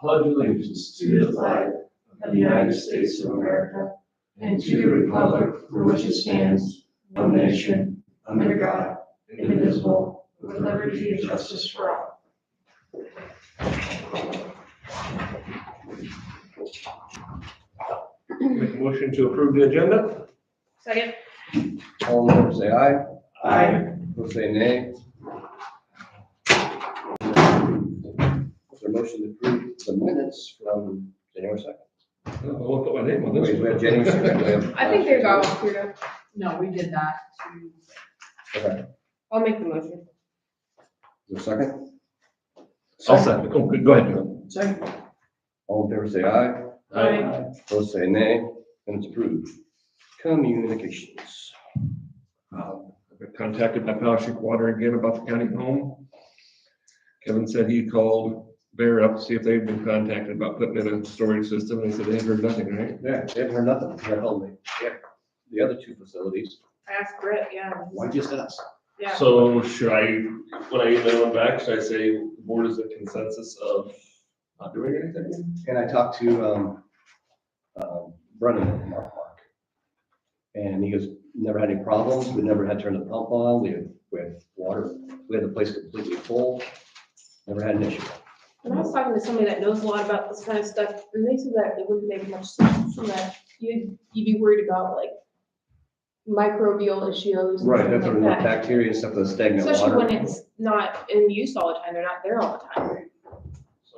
pledge allegiance to the flag of the United States of America and to the republic for which it stands, one nation, under God, indivisible, with liberty and justice for all. Make a motion to approve the agenda. Second. All in favor, say aye. Aye. Opposed, say nay. Is there a motion to approve the minutes from January 2nd? I won't put my name on this. Wait, we have January 2nd. We have- I think there's all clear. No, we did that. Okay, I'll make the motion. is there a second? I'll second. Oh, good. Go ahead, John. Second. All in favor, say aye. Aye. Opposed, say nay, and it's approved. Communications. I got contacted by Powashik Water again about the county home. Kevin said he called Bear up to see if they've been contacted about putting in a storage system, and they said they had heard nothing, right? Yeah, they haven't heard nothing. They told me. Yeah. The other two facilities. I asked Brett, yeah. Why just us? Yeah. So should I, when I email him back, should I say the board is a consensus of not doing anything? And I talked to, Brennan at Mark. And he goes, never had any problems. We never had to turn the pump on. We had water. We had the place completely full. Never had an issue. And I was talking to somebody that knows a lot about this kind of stuff, and they said that it wouldn't make much sense, and that you'd be worried about like microbial issues. and Right, things that's like what the that. bacteria and stuff, the stagnant Especially water. when it's not in use all the time, they're not there all the time.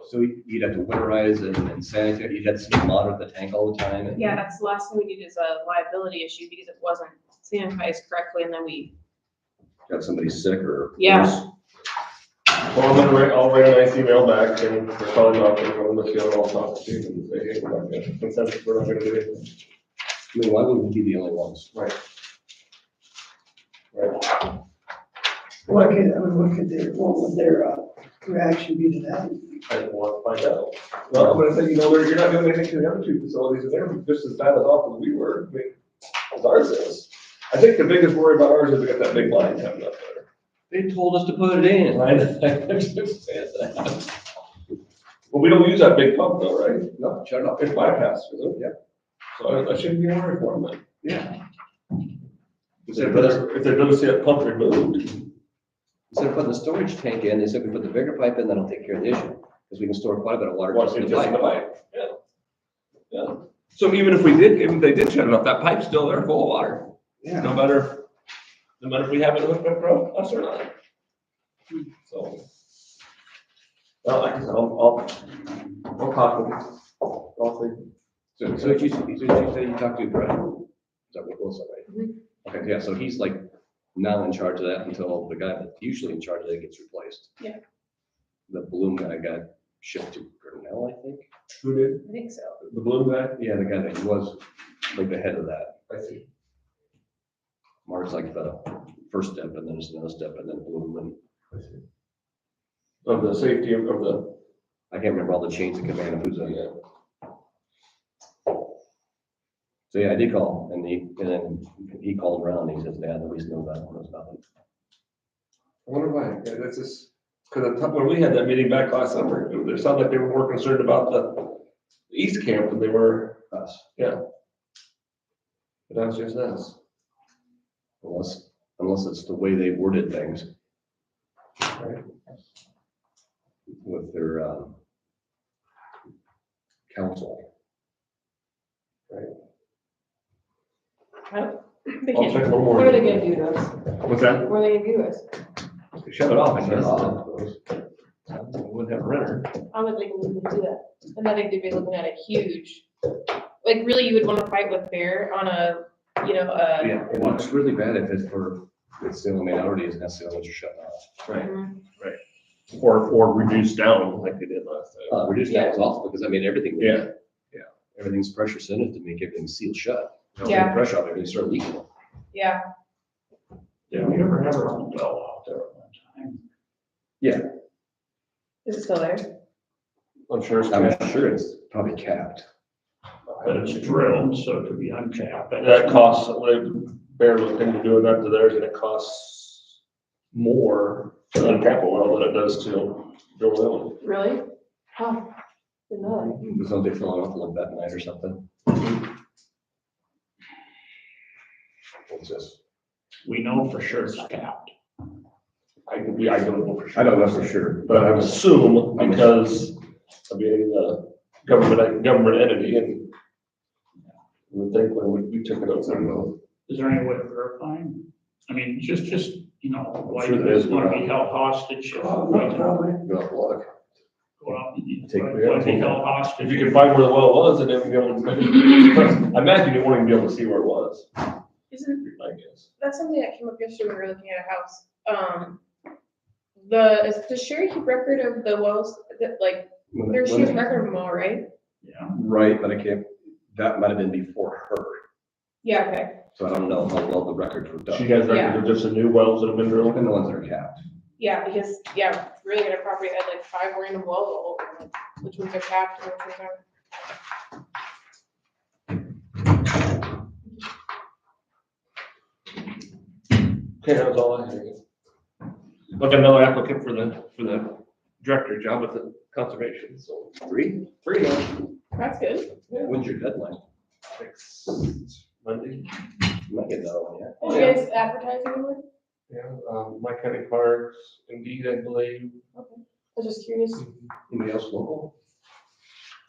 So you'd have to winterize and sanitize. You'd have to monitor the tank all the time. and- Yeah, that's the last thing we did is a liability issue because it wasn't sanitized correctly, and then we, Got somebody sick or. Yeah. worse. Well, I'll write a nice email back and they're probably not going to come to the I'll talk to you and say, hey, we're not going to consensus, we're not going to do anything. I mean, why would we be the only ones? Right. What would their reaction be to that? I didn't want to find out. Well, I'm gonna say, you're not doing anything to the other two facilities, and they're just as bad as off as we were, I mean, as ours is. I think the biggest worry about ours is we got that big line coming up there. They told us to put it in. I understand that. Well, we don't use that big pump though, right? No, shut it off. It's bypassed, isn't it? Yeah. So I shouldn't be worried for them then. Yeah. If they're gonna see that pump removed. Instead of putting the storage tank in, they said we put the bigger pipe in, that'll take care of the issue. Because we can store quite a bit of water just in the pipe. Yeah. Yeah. So even if they did shut it off, that pipe's still there full of water. Yeah. No matter if we have it hooked up for us or not. So. Well, like I said, I'll talk with you. I'll see. So you say you talked to Brett? Is that what Will said, right? Mhm. Okay, yeah, so he's like now in charge of that until the guy that's usually in charge of that gets replaced. Yeah. The Bloom guy got shipped to Grinnell, I think. Who did? I think so. The blue guy? Yeah, the guy that he was like the head of that. I see. Mark's like the first step and then there's another step and then Bloom and I see. Of the safety of the, I can't remember all the chains of command of who's in. yeah. So yeah, I did call and then he called around and he says, yeah, nobody's knows that one, knows nothing. I wonder why. Yeah, that's just, because when we had that meeting back last summer, it sounded like they were more concerned about the East Camp than they were, Us, but that's just us. unless it's the way they worded things. Right. With their, council. I don't, they I'll check a can't, little more. what are they gonna do to us? What's that? What are they gonna do to us? Shut it off, I Shut it guess. off. We wouldn't have a renter. I don't think they can do that. And I think they'd be looking at a huge, like really you would wanna fight with Bear on a, Yeah, and what's really bad if it's for, it's the only minority is necessarily what you're shutting off. Right. Mhm. Or reduced down like they did last time. Reduce that was awful because I mean, everything. Yeah. Everything's pressure sensitive to make everything seal shut. You know, Yeah. take Pressure off, everything start leaking. Yeah, Yeah, we never had our own well out there at one time. is it still there? I'm sure it's. I'm sure it's probably capped. But it's drilled, so it could be uncapped. That costs, when Bear looked into doing that to theirs, and it costs more to uncap a well than it does to drill that one. Really? Huh. know. Just don't they fill it up a little bit at night or something? What's this? We know for sure it's capped. I don't know for sure. I don't know for sure. But I would assume because of being a government entity and I would think when we took it out, I don't know. Is there any way of verifying? I mean, just, you know, why Sure you there is, guys wanna but- be held hostage? Oh, no, probably. Go up, look. Go out and Take- why be held hostage? If you could find where the well was and then be able to, I imagine you won't even be able to see where it was, Isn't, I guess. that's something that came up yesterday when we were looking at a house. Does Sherry keep record of the wells, that, like, she has record of them all, right? Yeah, Right, but I can't, that might have been before her, Yeah, okay, so I don't know how well the records were done. She has records of just the new wells that have been drilled. And the ones that are capped. yeah, because, yeah, really good property had like 5 random wells all over, like, which ones are capped and which ones aren't. Okay, that was all I had. Look, another applicant for the director job at the conservation, so. Three? Now. That's good. When's your deadline? Next Monday. You might get that one, yeah. Are you guys advertising anywhere? Yeah, my county parks, Indeed, I believe. I was just curious. Anybody else local?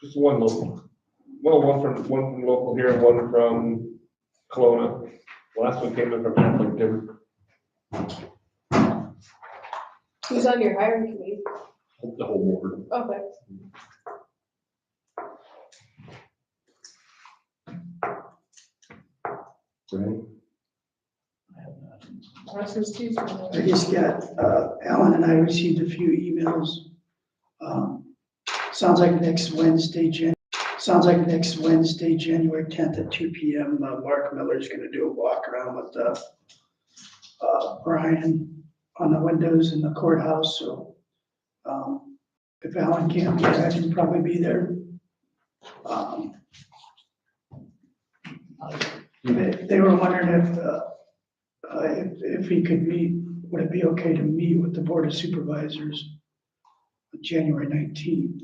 Just one local. Well, one from local here and one from Kelowna. The last one came in from Appleton. Who's on your hiring committee? The whole board. Okay. Right? I have nothing. That's who's Tuesday. I just got, Alan and I received a few emails. Sounds like next Wednesday, January 10th at 2 PM, Mark Miller's gonna do a walk around with, Brian on the windows in the courthouse, so, if Alan can't be there, I can probably be there. They were wondering if he could meet, would it be okay to meet with the Board of Supervisors on January 19th?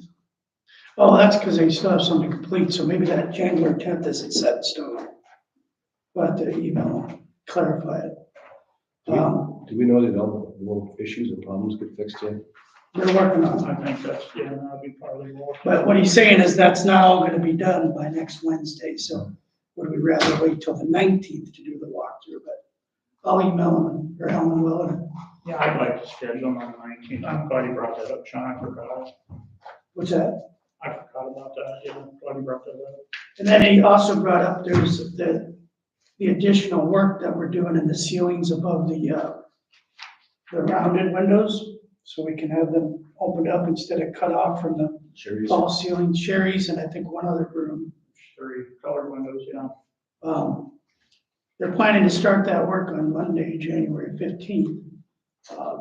Oh, that's because they still have something to complete, so maybe that January 10th isn't set in stone. But the email clarify it. Do we know that all the little issues and problems get fixed yet? They're working on I it. think that's, yeah, that'd be part of the role. But what he's saying is that's not all gonna be done by next Wednesday, so would we rather wait till the 19th to do the walkthrough, but I'll email him, or Alan will, and Yeah, I'd like to schedule them on the 19th. I'm glad you brought that up, Sean. I forgot. what's that? I forgot about that. Yeah, I'm glad you brought that up. And then he also brought up, there's the additional work that we're doing in the ceilings above the rounded windows, so we can have them opened up instead of cut off from the Sherry's? tall ceiling cherries, and I think one other room. 3 colored windows, yeah. They're planning to start that work on Monday, January 15th.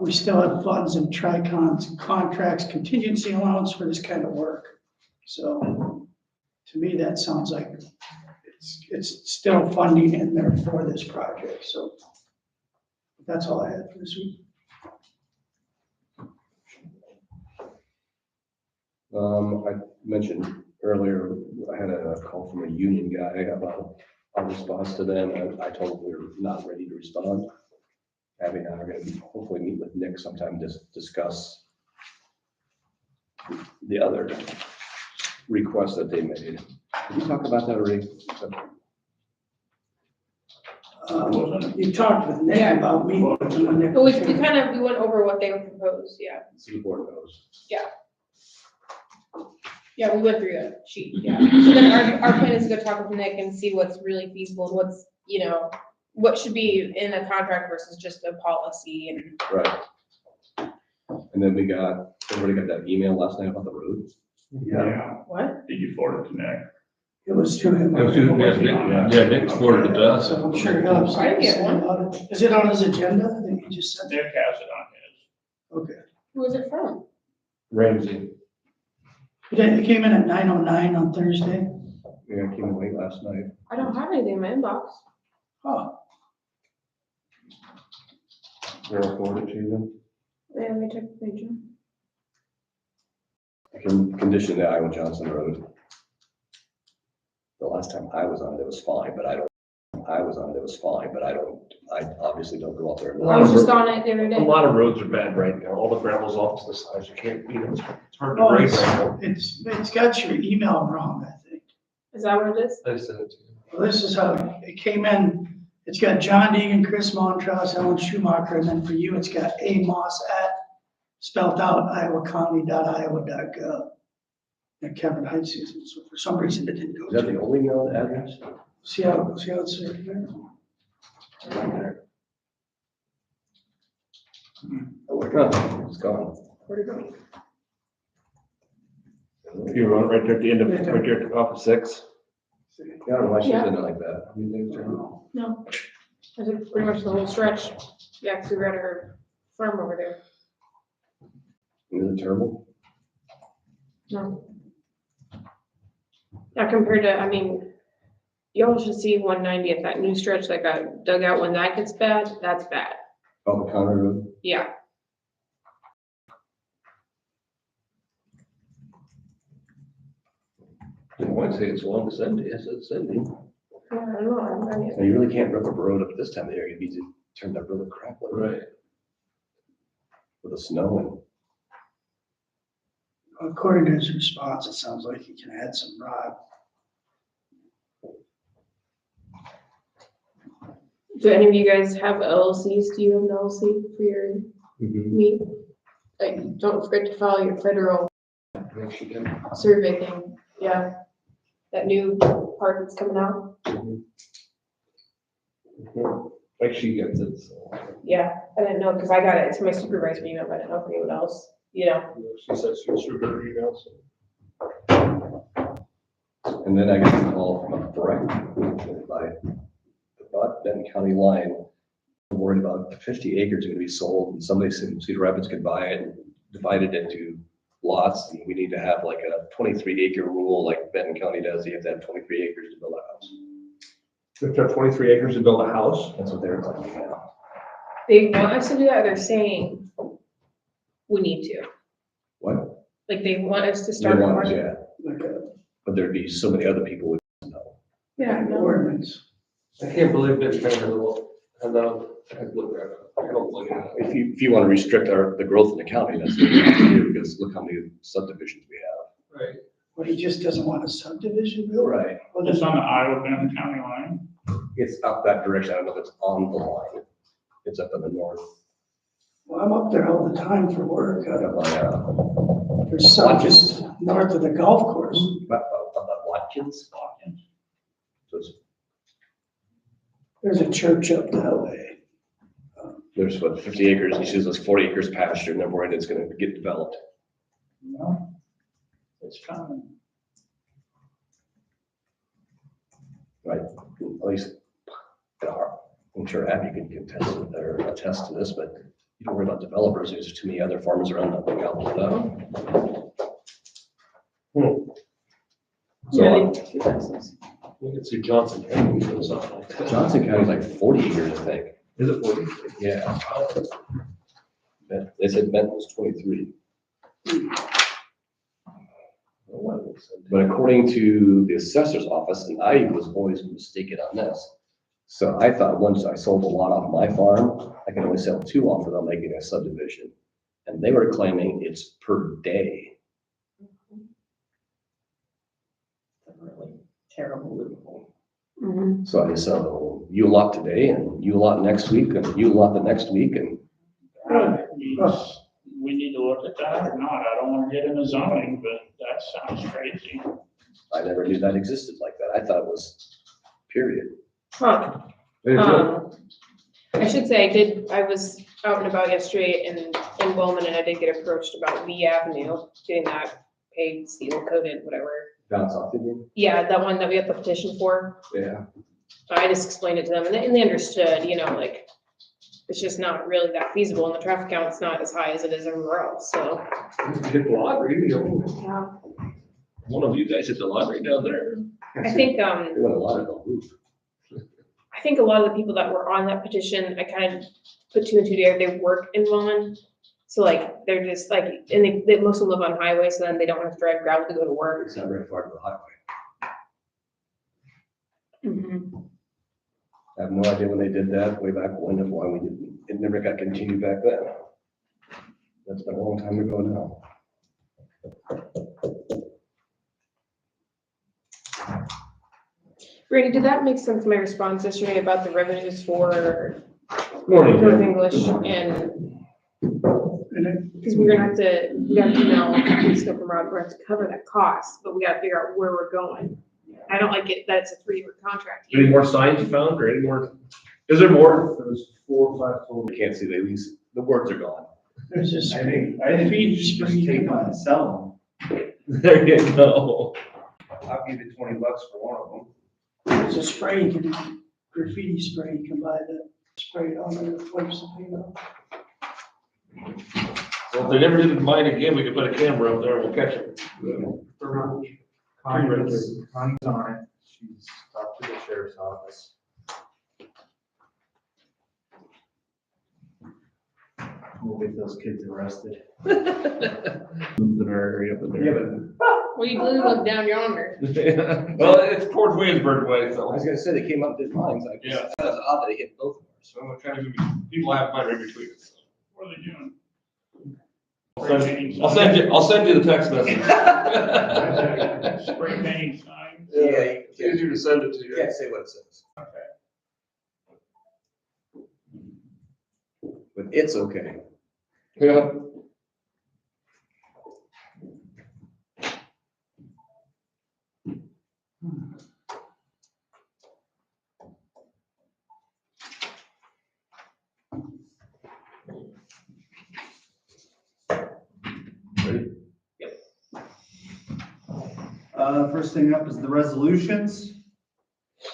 We still have funds in Tricon's contracts, contingency allowance for this kind of work. So to me, that sounds like it's still funding in there for this project, so that's all I had for this week. I mentioned earlier, I had a call from a union guy about our response to them. I told him we were not ready to respond. Abby and I are gonna hopefully meet with Nick sometime to discuss the other requests that they made. Did we talk about that already? You talked with Nick about meeting with him when Nick. But we went over what they would propose, yeah. So the board knows. Yeah, we went through that sheet, yeah. So then our plan is to go talk with Nick and see what's really feasible and what's, what should be in a contract versus just a policy and. Right. And then everybody got that email last night about the road? Yeah. What? Did you forward it to Nick? It was to him. It was to- yeah, Nick forwarded it to us. So I'm sure he'll have I didn't get something about it. Is it on his agenda? I think he just said. Nick has it on his. Okay. Who is it from? Ramsey. It came in at 9:09 on Thursday. Yeah, I came late last night. I don't have anything in my inbox. Oh, They'll forward it to you then. Yeah, let me check the page. Condition the Iowa Johnson Road. The last time I was on it, it was fine, but I obviously don't go out there. I was just on it the other A day. lot of roads are bad right now. All the gravel's off to the sides. You can't, it's hard to Oh, grade right now. it's got your email wrong, I think. Is that what it is? I sent it to you. Well, this is how it came in. It's got John Deegan, Chris Montross, Ellen Schumacher, and then for you, it's got Amos at, spelled out, iowacounty.iowa.gov. And Kevin Heights is, so for some reason it didn't Is go that the to. only email address? See how it's there? Oh, my God, it's gone. Where'd it go? You wrote it right there at the end of, right there at the top of 6. I don't know why she's Yeah. in it like that. What do you think, John? No. I think pretty much the whole stretch. Yeah, because we were at her farm over there. Is it terrible? No. Yeah, compared to, I mean, y'all should see 190 at that new stretch that got dug out. When that gets bad, that's bad. Oh, the Conroe Road? Yeah. I want to say it's long to send it. Yes, it's sending. Yeah, I don't know. I mean, Now, you really can't rip a road up at this time of the year. You'd be turned up really crap Right. with the snow According to his response, it sounds like he can add some rock. do any of you guys have LLCs? Do you have an LLC for your Mhm. meet? Like, don't forget to file your federal Make sure you can- survey thing. Yeah. That new part that's coming out. Like she gets it, so. Yeah, I didn't know, because I got it to my supervisor email, but I didn't know if anyone else, you know. She said she was through her email, so. and then I got a call from a friend by the Benton County line. I'm worried about 50 acres going to be sold and somebody said Cedar Rapids could buy it and divide it into lots. And we need to have like a 23-acre rule like Benton County does. You have to have 23 acres to build a house. You have to have 23 acres to build a house. That's what they're claiming now. They want us to do that, or they're saying we need to. What? Like, they want us to They start. want, a- yeah, Like but there'd be so many other people who would know. Yeah, an no. ordinance. I can't believe it's kind of little, and I look at it. I don't look at it. If you want to restrict the growth in the county, that's what you have to do because look how many subdivisions we have. Right. Well, he just doesn't want a subdivision built. Right. Well, It's then, on the Iowa Benton County line. It's up that direction. I don't know if it's on the line. It's up in the north. well, I'm up there all the time for work. Up by, There's some just north of the golf course. up by Watkins. So it's, There's a church up that way. there's what, 50 acres, and she says there's 40 acres pasture, and then where it's gonna get developed. No, it's coming. Right, at least, I'm sure Abby can contest it or attest to this, but you don't worry about developers, there's too many other farmers around that will gobble it up. So Yeah, uh, they do that. You can see Johnson County or something like that. Johnson County's like 40 acres, I think. Is it 40? Yeah. They said Benton was 23. But according to the assessor's office, and I was always mistaken on this. So I thought once I sold a lot off my farm, I can only sell 2 off without making a subdivision. And they were claiming it's per day. Really terrible loophole. Mhm. So I just sell you a lot today and you a lot next week and you a lot the next week and We need to look at that or not. I don't want to get into zoning, but that sounds crazy. I never knew that existed like that. I thought it was period. Huh. I should say, I was out and about yesterday in Bowman, and I did get approached about V Avenue, getting that paved, seal coated, whatever. Bounce off of you? Yeah, that one that we got the petition for. Yeah. I just explained it to them, and they understood, you know, like, it's just not really that feasible, and the traffic count's not as high as it is everywhere else, so. Hit the lottery, you know. Yeah. One of you guys hit the lottery down there. I think, They want a lot of the roof. I think a lot of the people that were on that petition, I kind of put 2 and 2 together, they work in Bowman. So like, they're just like, and they mostly live on highways, so then they don't have to drive gravel to go to work. It's not very far to the highway. I have no idea when they did that, way back when and why we didn't, it never got continued back then. That's been a long time ago now. Randy, did that make sense, my response yesterday about the revenues for Morning, North Jim. English and, And it- because we're gonna have to, we got to email police go from Rob, we're gonna have to cover that cost, but we gotta figure out where we're going. I don't like it that it's a 3-year contract. Any more signs you found or any more? Is there more? There's 4 or 5 total. We can't see the lease, the words are gone. There's this, I think Feed you should just spray. take them and sell There you go. them. I'll give you $20 for one of them. there's a spray, you can, graffiti spray, you can buy that, spray it on and it flips the paint off. Well, if they never did mine again, we could put a camera up there and we'll catch it. Connie's on it. She's talked to the sheriff's office. We'll get those kids arrested. In our area up in Yeah, there. Well, you literally look down yonder. Well, it's towards Williamsburg way, I so. was gonna say, they came up and did mines, I Yeah. guess, that's odd that they hit both of ours. So I'm kind of, people have mine right between us. What are they doing? I'll send you the text message. Spray painting signs. Yeah, It's easier to send it to you you. can't say what it says. But it's okay. Yeah. Ready? First thing up is the resolutions. I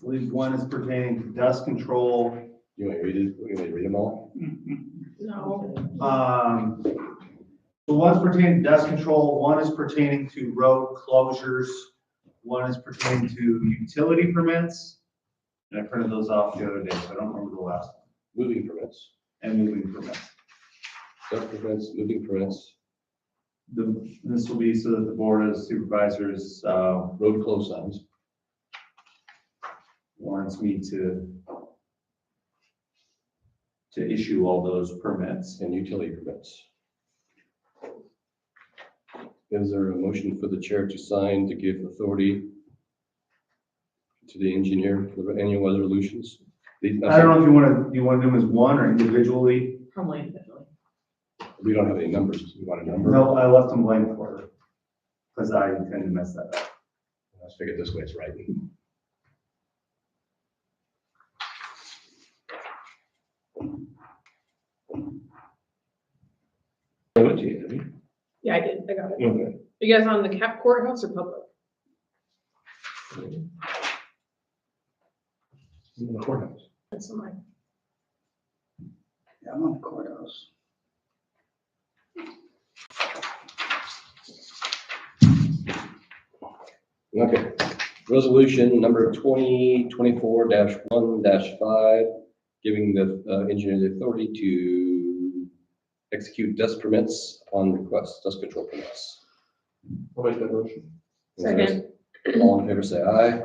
believe one is pertaining to dust control. You want me to read it? You want me to read them all? No. The one's pertaining to dust control, one is pertaining to road closures, one is pertaining to utility permits. And I printed those off the other day, so I don't remember the last one, Moving permits, and moving permits. dust permits, moving permits, This will be so that the board of supervisors, road close signs. warrants me to issue all those permits. And utility permits. Is there a motion for the chair to sign to give authority to the engineer for the annual resolutions? I don't know if you want to do them as one or individually. Probably individually. We don't have any numbers. You want a number? No, I left them blank for her, because I intend to mess that up. Let's figure it this way, it's right. Yeah, I did, I got it. Okay. You guys on the cap courthouse or public? In the courthouse. That's on mine. Yeah, I'm on the courthouse. Okay, resolution number 2024-1-5, giving the engineer the authority to execute dust permits on request, dust control permits. I'll make that motion. Second. All in favor, say aye.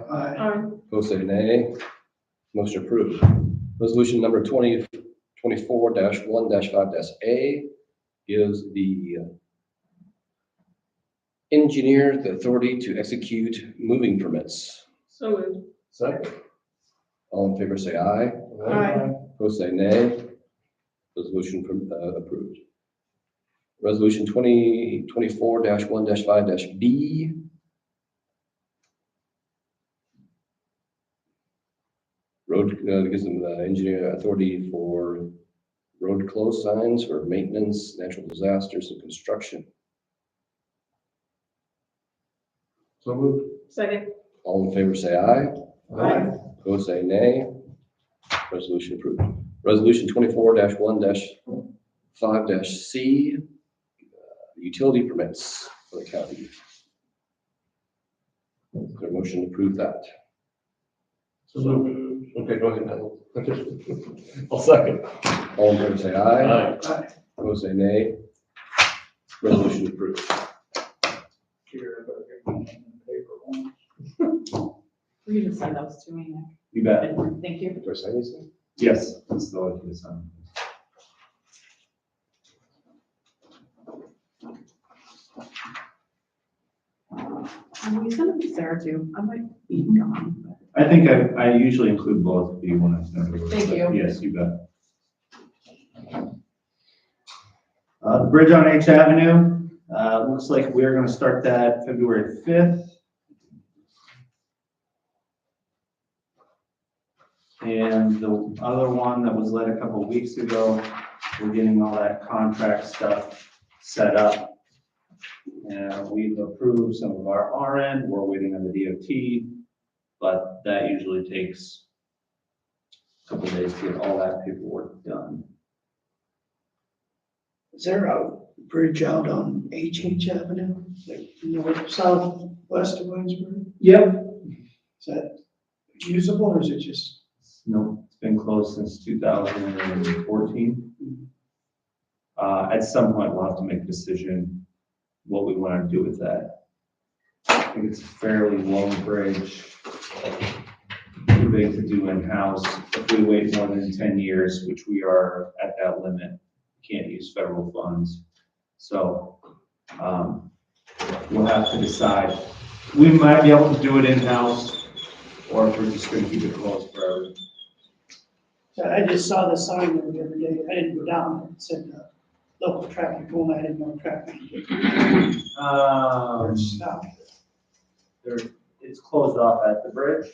Opposed, say nay. Motion approved. Resolution number 2024-1-5-A gives the engineer the authority to execute moving permits. So moved. Second. All in favor, say aye. Aye. Opposed, say nay. Resolution approved. Resolution 2024-1-5-B. Road, gives them the engineer authority for road close signs for maintenance, natural disasters, and construction. So moved. Second. All in favor, say aye. Aye. Opposed, say nay. Resolution approved. Resolution 24-1-5-C, utility permits for the county. Is there a motion to approve that? So moved. Okay, go ahead. I'll second. All in favor, say aye. Aye. Opposed, say nay. Resolution approved. Here, but I get the paper one. Will you just send those to me, Nick? You bet. Thank you. Do I sign these things? Yes, that's the one for the sign. Will you send them to Sarah too? I might be gone. but- I think I usually include both if you want to. Thank you. Yes, you bet. The bridge on H Avenue, looks like we're gonna start that February 5th. And the other one that was let a couple of weeks ago, we're getting all that contract stuff set up. And we've approved some of our end, we're waiting on the DOT, but that usually takes a couple of days to get all that paperwork done. Is there a bridge out on H Avenue, like north, southwest of Williamsburg? Yep. Is that usable or is it just? Nope, it's been closed since 2014. At some point, we'll have to make a decision what we want to do with that. I think it's a fairly long bridge, too big to do in-house. If we wait more than 10 years, which we are at that limit, can't use federal funds. So, we'll have to decide. We might be able to do it in-house, or if we're just gonna keep it closed forever. I just saw the sign the other day. I didn't go down. It said, local traffic only. I didn't know traffic. Stop. It's closed off at the bridge.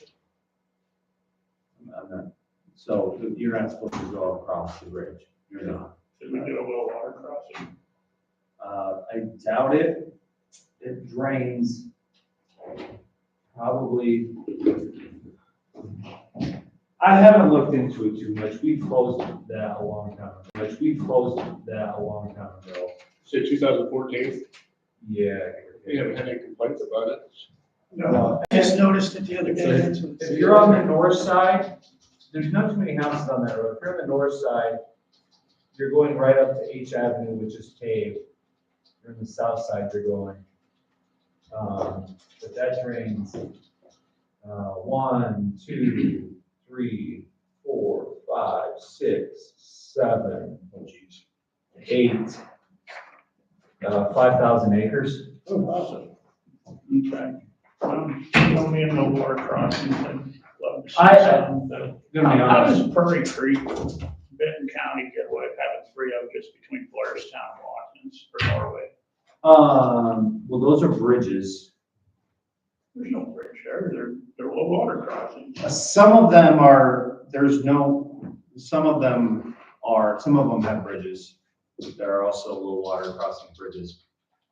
So you're not supposed to go across the bridge. You're not. Should we do a little water crossing? I doubt it. It drains probably. I haven't looked into it too much. We closed that a long time ago. Say 2014? Yeah. You haven't had any complaints about it? No, I just noticed it the other day. That's what- If you're on the north side, there's not too many houses on that road. If you're on the north side, you're going right up to H Avenue, which is paved. You're on the south side, you're going. But that drains, 1, 2, 3, 4, 5, 6, 7, 8, 5,000 acres. Oh, awesome. Okay. Only in no water crossings and. Gonna be How honest. does Prairie Creek, Benton County get away with having 3 of just between Blairstown and Watkins for Norway? Well, those are bridges. There's no bridge there. They're low water crossings. Some of them are, some of them have bridges. There are also low water crossing bridges.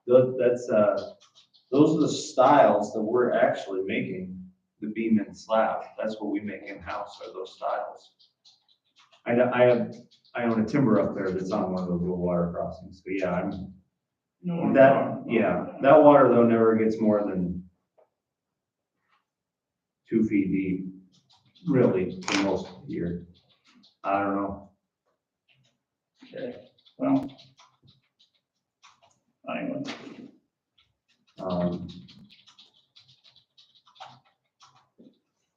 Those are the styles that we're actually making, the beam and slab. That's what we make in-house, are those styles. I own a timber up there that's on one of those low water crossings. So yeah, that water though never gets more than 2 feet deep, really, for most of the year. I don't know. Okay, well. Anyway.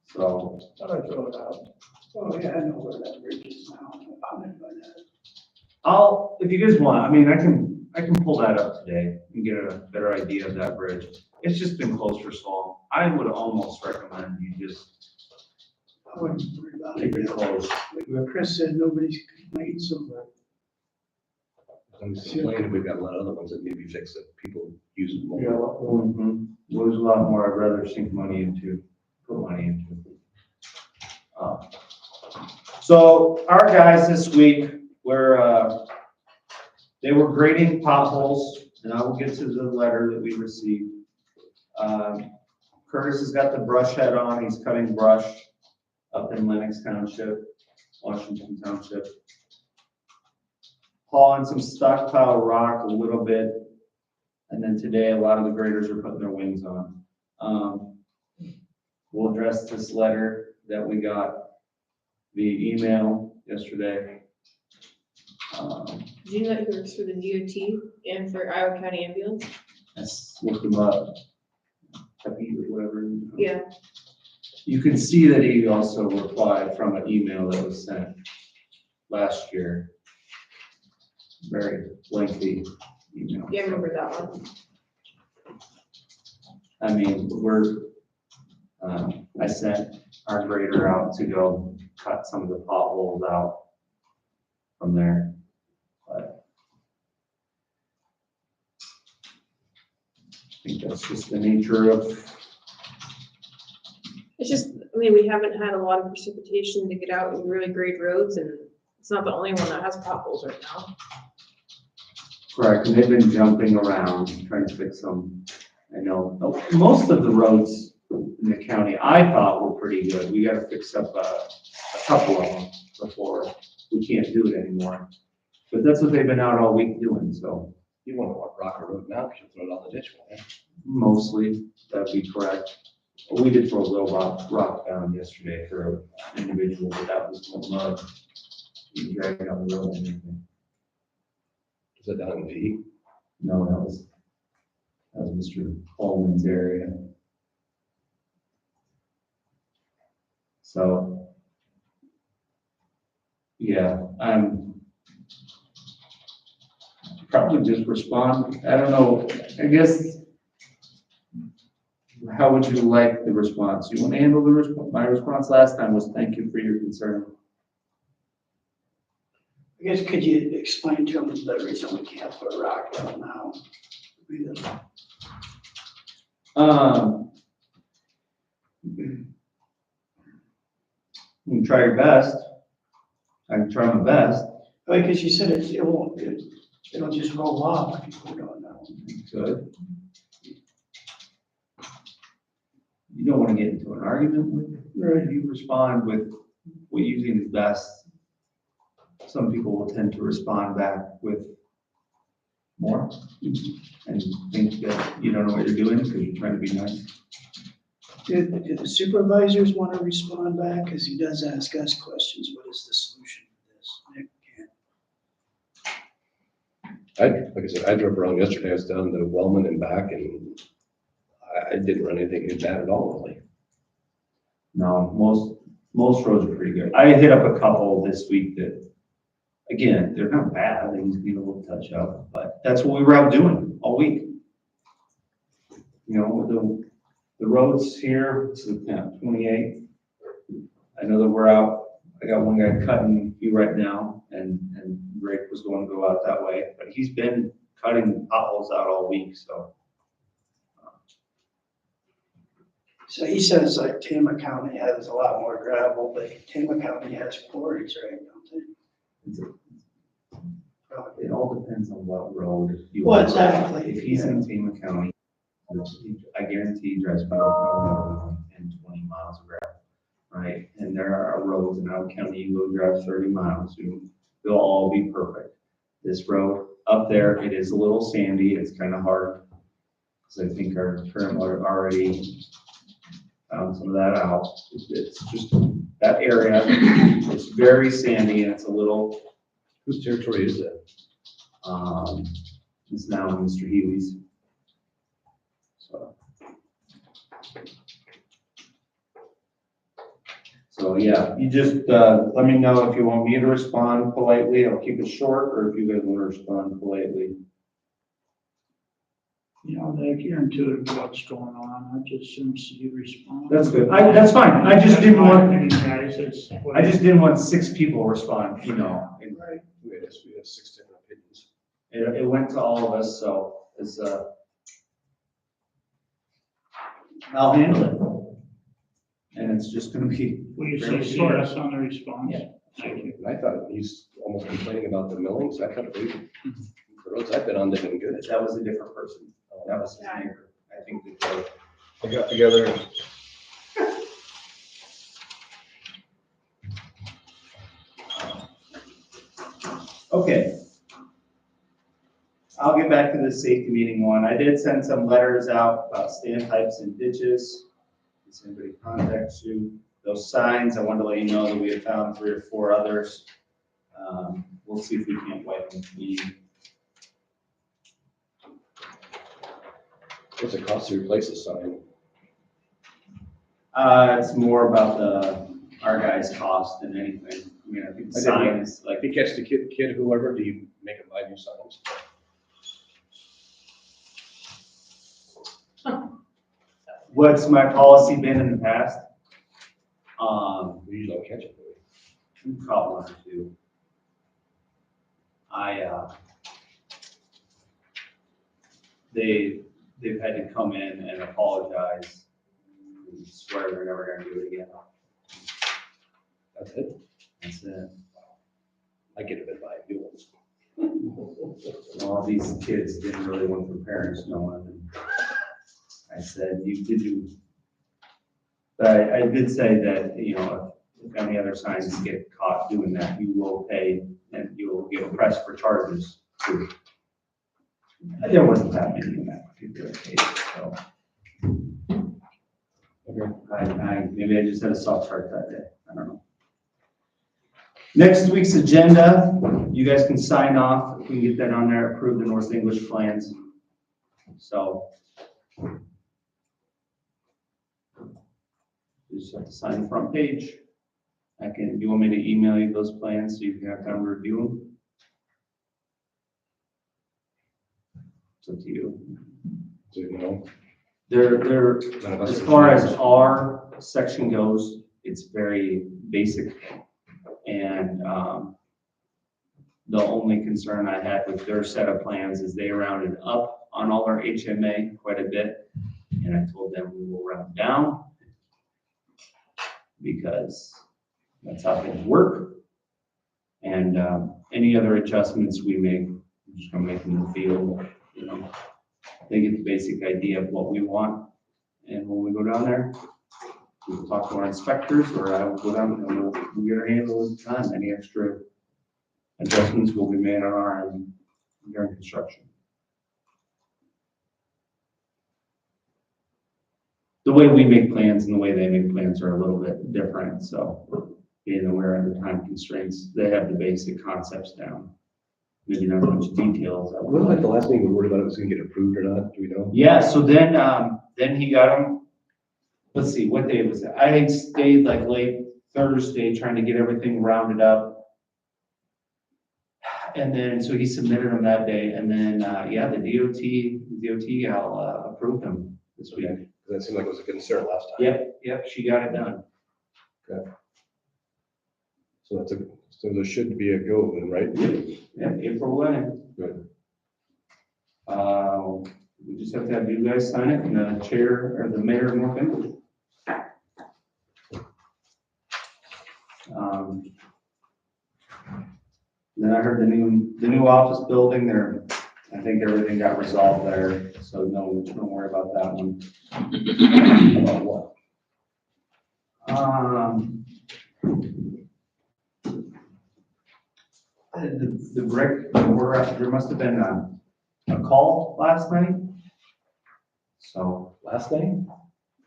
So, Thought I'd throw it out. Oh, yeah, I know where that bridge is now. I'm in by that. if you guys want, I mean, I can pull that up today and get a better idea of that bridge. It's just been closed for so long. I would almost recommend you just I wouldn't worry about keep it it. closed. Like what Chris said, nobody's complained, so I'm complaining, we've got a lot of other ones that maybe fix it. People use it more. Mhm. There's a lot more I'd rather sink money into, put money into. So our guys this week they were grading potholes, and I will get to the letter that we received. Curtis has got the brush head on, he's cutting brush up in Lennox Township, Washington Township. Hauling some stockpile rock a little bit, and then today a lot of the graders are putting their wings on. We'll address this letter that we got via email yesterday. Do you know that he works for the DOT and for Iowa County Ambulance? I looked him up, Happy or whatever. Yeah. You can see that he also replied from an email that was sent last year. Very lengthy email. Yeah, I remember that one. I mean, I sent our grader out to go cut some of the potholes out from there, but I think that's just the nature of, It's just, I mean, we haven't had a lot of precipitation to get out and really grade roads, and it's not the only one that has potholes right now. correct, and they've been jumping around, trying to fix them. I know, most of the roads in the county, I thought were pretty good. We gotta fix up a couple of them before we can't do it anymore. But that's what they've been out all week doing, so You want to walk Rocker Road now, because you'll throw it on the ditch. won't you? mostly, that'd be correct. We did throw a little rock down yesterday for an individual, but that was no mud. You drag it down the road and everything. Is it down in V? No, that was Mr. Coleman's area. So, yeah, probably just respond. I don't know, I guess, how would you like the response? You want to handle the response? My response last time was thank you for your concern. I guess, could you explain to them the reason we can't put a rock down now? You can try your best. I can try my best. Because you said it'll just roll off if you don't know. Good. You don't want to get into an argument with it. Right. You respond with what you think is best. Some people will tend to respond back with more and think that you don't know what you're doing because you're trying to be nice. Do the supervisors want to respond back? Because he does ask us questions. What is the solution for this? Nick can't. Like I said, I drove around yesterday, I was down to Wellman and back, and I didn't run anything bad at all, really. No, most roads are pretty good. I hit up a couple this week that, again, they're not bad. They just need a little touch up, but that's what we were out doing all week. You know, the roads here, it's the 28. I know that we're out. I got one guy cutting you right now, and Rick was going to go out that way, but he's been cutting potholes out all week, so. So he says like Tama County has a lot more gravel, but Tama County has quarries, right? Don't they? It all depends on what road you Well, want. exactly. If he's in Tama County, I guarantee he drives by no 10, 20 miles of gravel, right? And there are roads in our county, you go drive 30 miles, they'll all be perfect. This road up there, it is a little sandy, it's kind of hard. Because I think our current water already found some of that out. It's just that area, it's very sandy and it's a little, Whose territory is that? it's now Mr. Healy's. So yeah, you just, let me know if you want me to respond politely, I'll keep it short, or if you guys want to respond politely. You know, they're intuitive to what's going on. I just assume you respond. That's good, that's fine, I just didn't want, Guys, it's. I just didn't want 6 people respond, you know. Right. We have 6 different opinions. It went to all of us, so it's, I'll handle it. And it's just gonna be. Will you fairly say short. yes on the response? Yeah. Thank you. And I thought he's almost complaining about the millings, I thought the roads I've been on, they've been good. That was a different person, that was his neighbor, I think that they. They got together and Okay. I'll get back to the safety meeting one. I did send some letters out about stand pipes and ditches. If anybody contacts you, those signs, I wanted to let you know that we have found 3 or 4 others. We'll see if we can't wipe them clean. What's it cost to replace the sign? It's more about our guys' cost than anything. I mean, I think the I didn't sign know. is like, If you catch the kid, whoever, do you make them buy new signs? what's my policy been in the past? We usually don't catch it. do we? We caught 1 or 2. They've had to come in and apologize and swear they're never gonna do it again. That's it. That's it. I get a bit by new ones. All these kids didn't really want their parents knowing. And I said, but I did say that, you know, if any other signs get caught doing that, you will pay and you will get pressed for charges too. There wasn't that many in that particular case, so. Okay. Maybe I just had a soft heart that day, I don't know. Next week's agenda, you guys can sign off, if we can get that on there, approve the North English plans. So. You just have to sign the front page. Do you want me to email you those plans so you can have time to review them? It's up to you. So, you know, They're, none of us as are far as engineers. our section goes, it's very basic. And, the only concern I had with their set of plans is they rounded up on all our HMA quite a bit. And I told them we will round down because that's how things work. And, any other adjustments we make, I'm just gonna make them in the field, you know. They get the basic idea of what we want. And when we go down there, we'll talk to our inspectors, or I will go down and we'll get our handle at the time. Any extra adjustments will be made on our end during construction. The way we make plans and the way they make plans are a little bit different, so being aware of the time constraints, they have the basic concepts down. Maybe not much details. Wasn't like the last thing we were worried about, it was gonna get approved or not, do we know? Yeah, so then he got them, let's see, what day was it? I had stayed like late Thursday trying to get everything rounded up. And then, so he submitted them that day, and then, yeah, the DOT, I'll approve them this week. Okay, 'cause that seemed like it was a concern last time. Yep, she got it done. So so there should be a go then, right? Yep, April 11th. Good. We just have to have you guys sign it, and the chair, or the mayor of North English. Then I heard the new office building there, I think everything got resolved there, so no, don't worry about that one. About what? The brick, there must have been a call last night. So. Last night?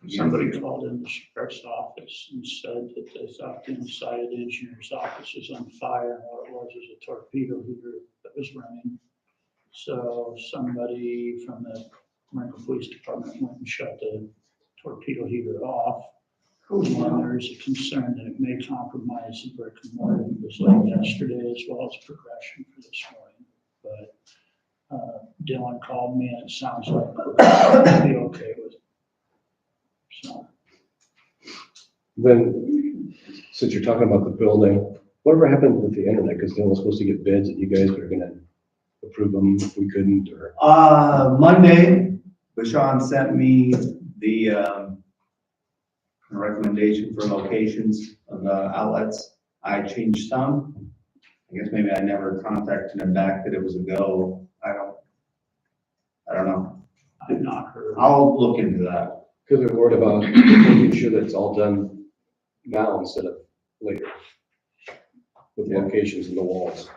Somebody called in the sheriff's office and said that they thought the inside of the engineer's office was on fire. What it was a torpedo heater that was running. So somebody from the Marine Police Department went and shut the torpedo heater off. And there's a concern that it may compromise the brick and mortar. It was like yesterday as well as progression for this morning. But Dylan called me and it sounds like we'll be okay with it. So. Then, since you're talking about the building, whatever happened with the internet? Because Dylan was supposed to get bids and you guys were gonna approve them if we couldn't, or? Monday, Bashan sent me the recommendation for locations of the outlets. I changed some. I guess maybe I never contacted him back that it was a go. I don't know. I've not heard. I'll look into that. Because we're worried about making sure that it's all done now instead of later. With Yeah. locations in the walls.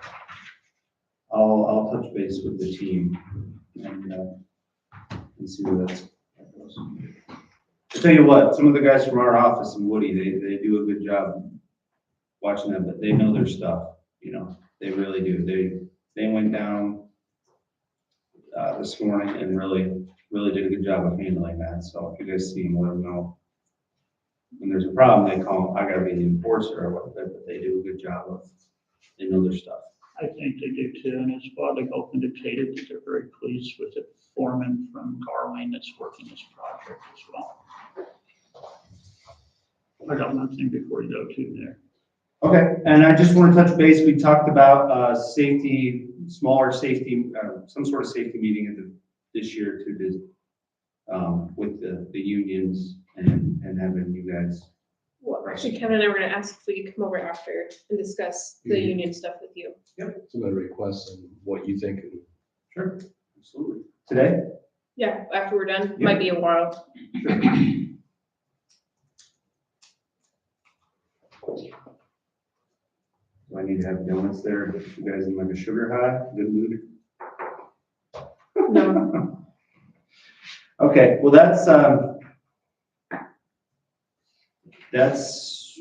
I'll touch base with the team and see where that goes. If tell you what, some of the guys from our office in Woody, they do a good job watching them, but they know their stuff, you know, they really do. They went down this morning and really did a good job of handling that. So if you guys see them, let them know. When there's a problem, they call, I gotta be the enforcer or whatever, but they do a good job of, they know their stuff. I think they do too, and as well, they both indicated that they're very pleased with the foreman from Garland that's working this project as well. I got one thing before you go to there. Okay, and I just want to touch base, we talked about safety, smaller safety, some sort of safety meeting this year to do with the unions and having you guys. Well, actually, Kevin and I were gonna ask if we could come over after and discuss the Mhm. union stuff with you. Some of the requests and what you think. Sure, absolutely. Today? Yeah, after we're done, Yeah. might be a while. Do I need to have donuts there, to get you guys in like a sugar high, good mood? No. Okay, well, that's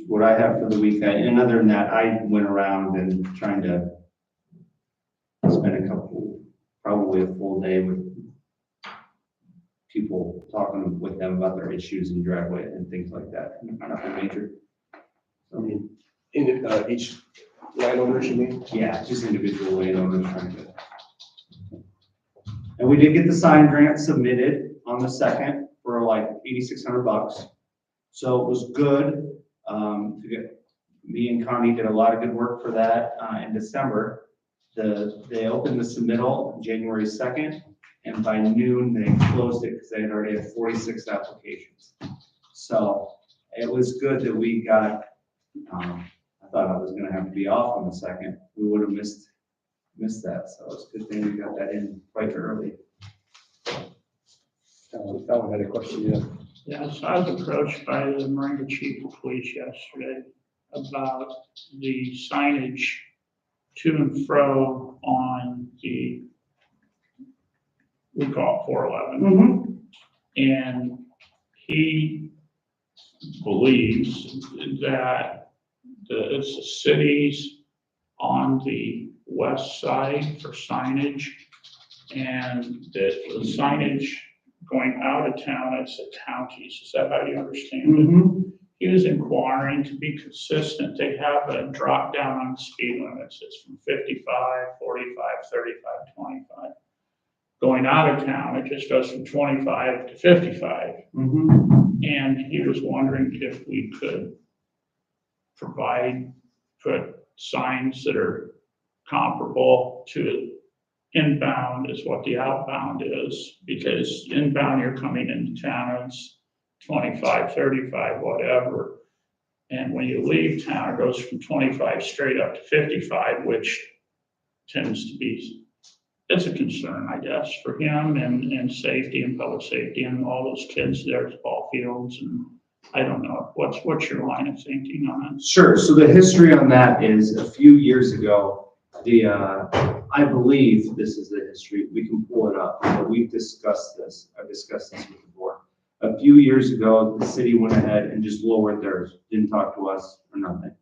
what I have for the week. And other than that, I went around and trying to spend probably a full day with people, talking with them about their issues in driveway and things like that. Nothing major. I mean, in each landowners, you mean? Yeah, just individual landowners trying to. And we did get the sign grant submitted on the 2nd for like $8,600. So it was good, me and Connie did a lot of good work for that, in December. They opened the submittal January 2nd, and by noon they closed it because they had already had 46 applications. So it was good that we got, I thought I was gonna have to be off on the 2nd. We would have missed that, so it's a good thing we got that in quite early. Fallon had a question, yeah. Yes, I was approached by the Maringa Chief of Police yesterday about the signage to and fro on the, we call it 411. And he believes that it's the cities on the west side for signage, and that the signage going out of town, it's the counties. Is that how you understand it? He was inquiring to be consistent. They have a drop down on the speed limits. It's from 55, 45, 35, 25. Going out of town, it just goes from 25 to 55. And he was wondering if we could put signs that are comparable to inbound is what the outbound is, because inbound, you're coming into town, it's 25, 35, whatever. And when you leave town, it goes from 25 straight up to 55, which tends to be, it's a concern, I guess, for him and safety and public safety and all those kids there at ball fields. And I don't know, what's your line of thinking on that? Sure, so the history on that is a few years ago, I believe this is the history, we can pull it up, but we've discussed this, I've discussed this with the board. A few years ago, the city went ahead and just lowered theirs, didn't talk to us or nothing.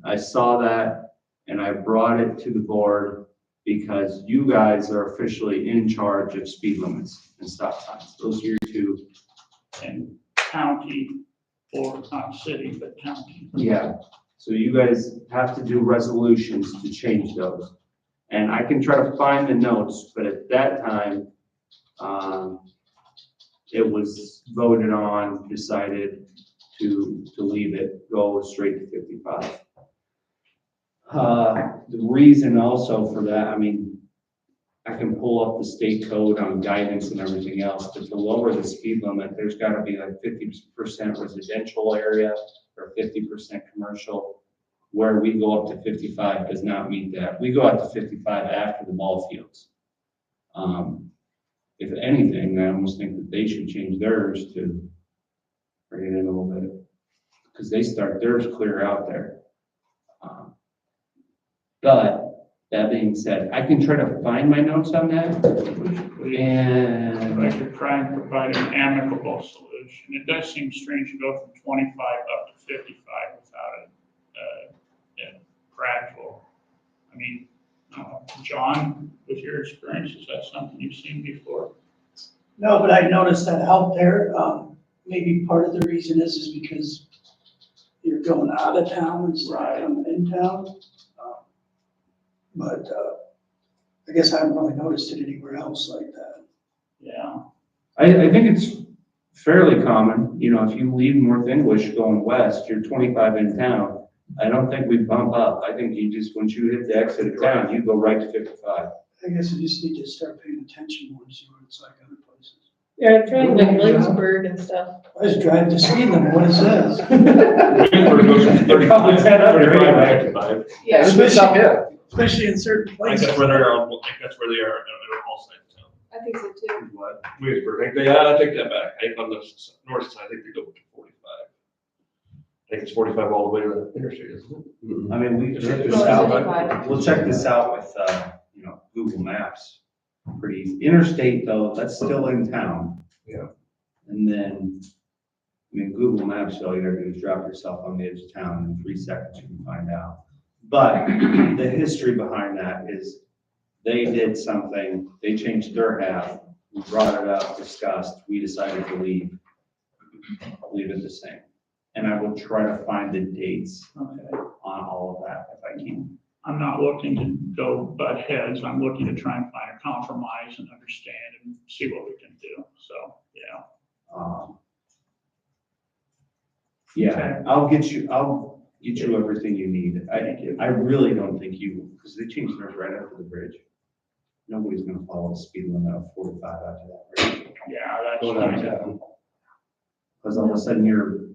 I saw that and I brought it to the board because you guys are officially in charge of speed limits and stop signs. Those are your two. And county, or not city, but county. Yeah, so you guys have to do resolutions to change those. And I can try to find the notes, but at that time, it was voted on, decided to leave it, go straight to 55. The reason also for that, I mean, I can pull up the state code on guidance and everything else, but to lower the speed limit, there's gotta be like 50% residential area or 50% commercial. Where we go up to 55 does not meet that. We go up to 55 after the ball fields. If anything, I almost think that they should change theirs to bring it in a little bit, because they start theirs clear out there. But that being said, I can try to find my notes on that. If I And could try and provide an amicable solution. distinguish, and it does seem strange to go from 25 up to 55 without a gradual. I mean, John, with your experience, is that something you've seen before? No, but I noticed that out there, maybe part of the reason is because you're going out of town instead of coming in town. But I guess I haven't really noticed it anywhere else like that. Yeah. I think it's fairly common, you know, if you leave North English going west, you're 25 in town. I don't think we bump up. I think you just, once you hit the exit of town, you go right to 55. I guess you just need to start paying attention more to see what it's like other places. Yeah, I'm trying like Williamsburg and stuff. I just drive to speed limit, what it says. They're probably 10 up there anyway. Yeah. Especially in certain I think places. that's where they're on, I think that's where they are at all sides of town. I think so too. What? Williamsburg, I think they, I take that back. I think on the north side, I think they go to 45. I think it's 45 all the way to the interstate, isn't it? I mean, we check this No, it's out, 55. we'll check this out with, you know, Google Maps. Pretty easy. Interstate though, that's still in town. Yeah. And then, I mean, Google Maps, all you gotta do is drop yourself on the edge of town, and in 3 seconds you can find out. But the history behind that is they did something, they changed their half, we brought it up, discussed, we decided to leave it the same. And I will try to find the dates on all of that if I can. I'm not looking to go butt heads. I'm looking to try and find a compromise and understand and see what we can do. So, yeah. Yeah, I'll get you everything you need. I really don't think you, because they changed theirs right after the bridge. Nobody's gonna follow the speed limit of 45 after that bridge. Yeah, that's Go down town. Because all of a sudden you're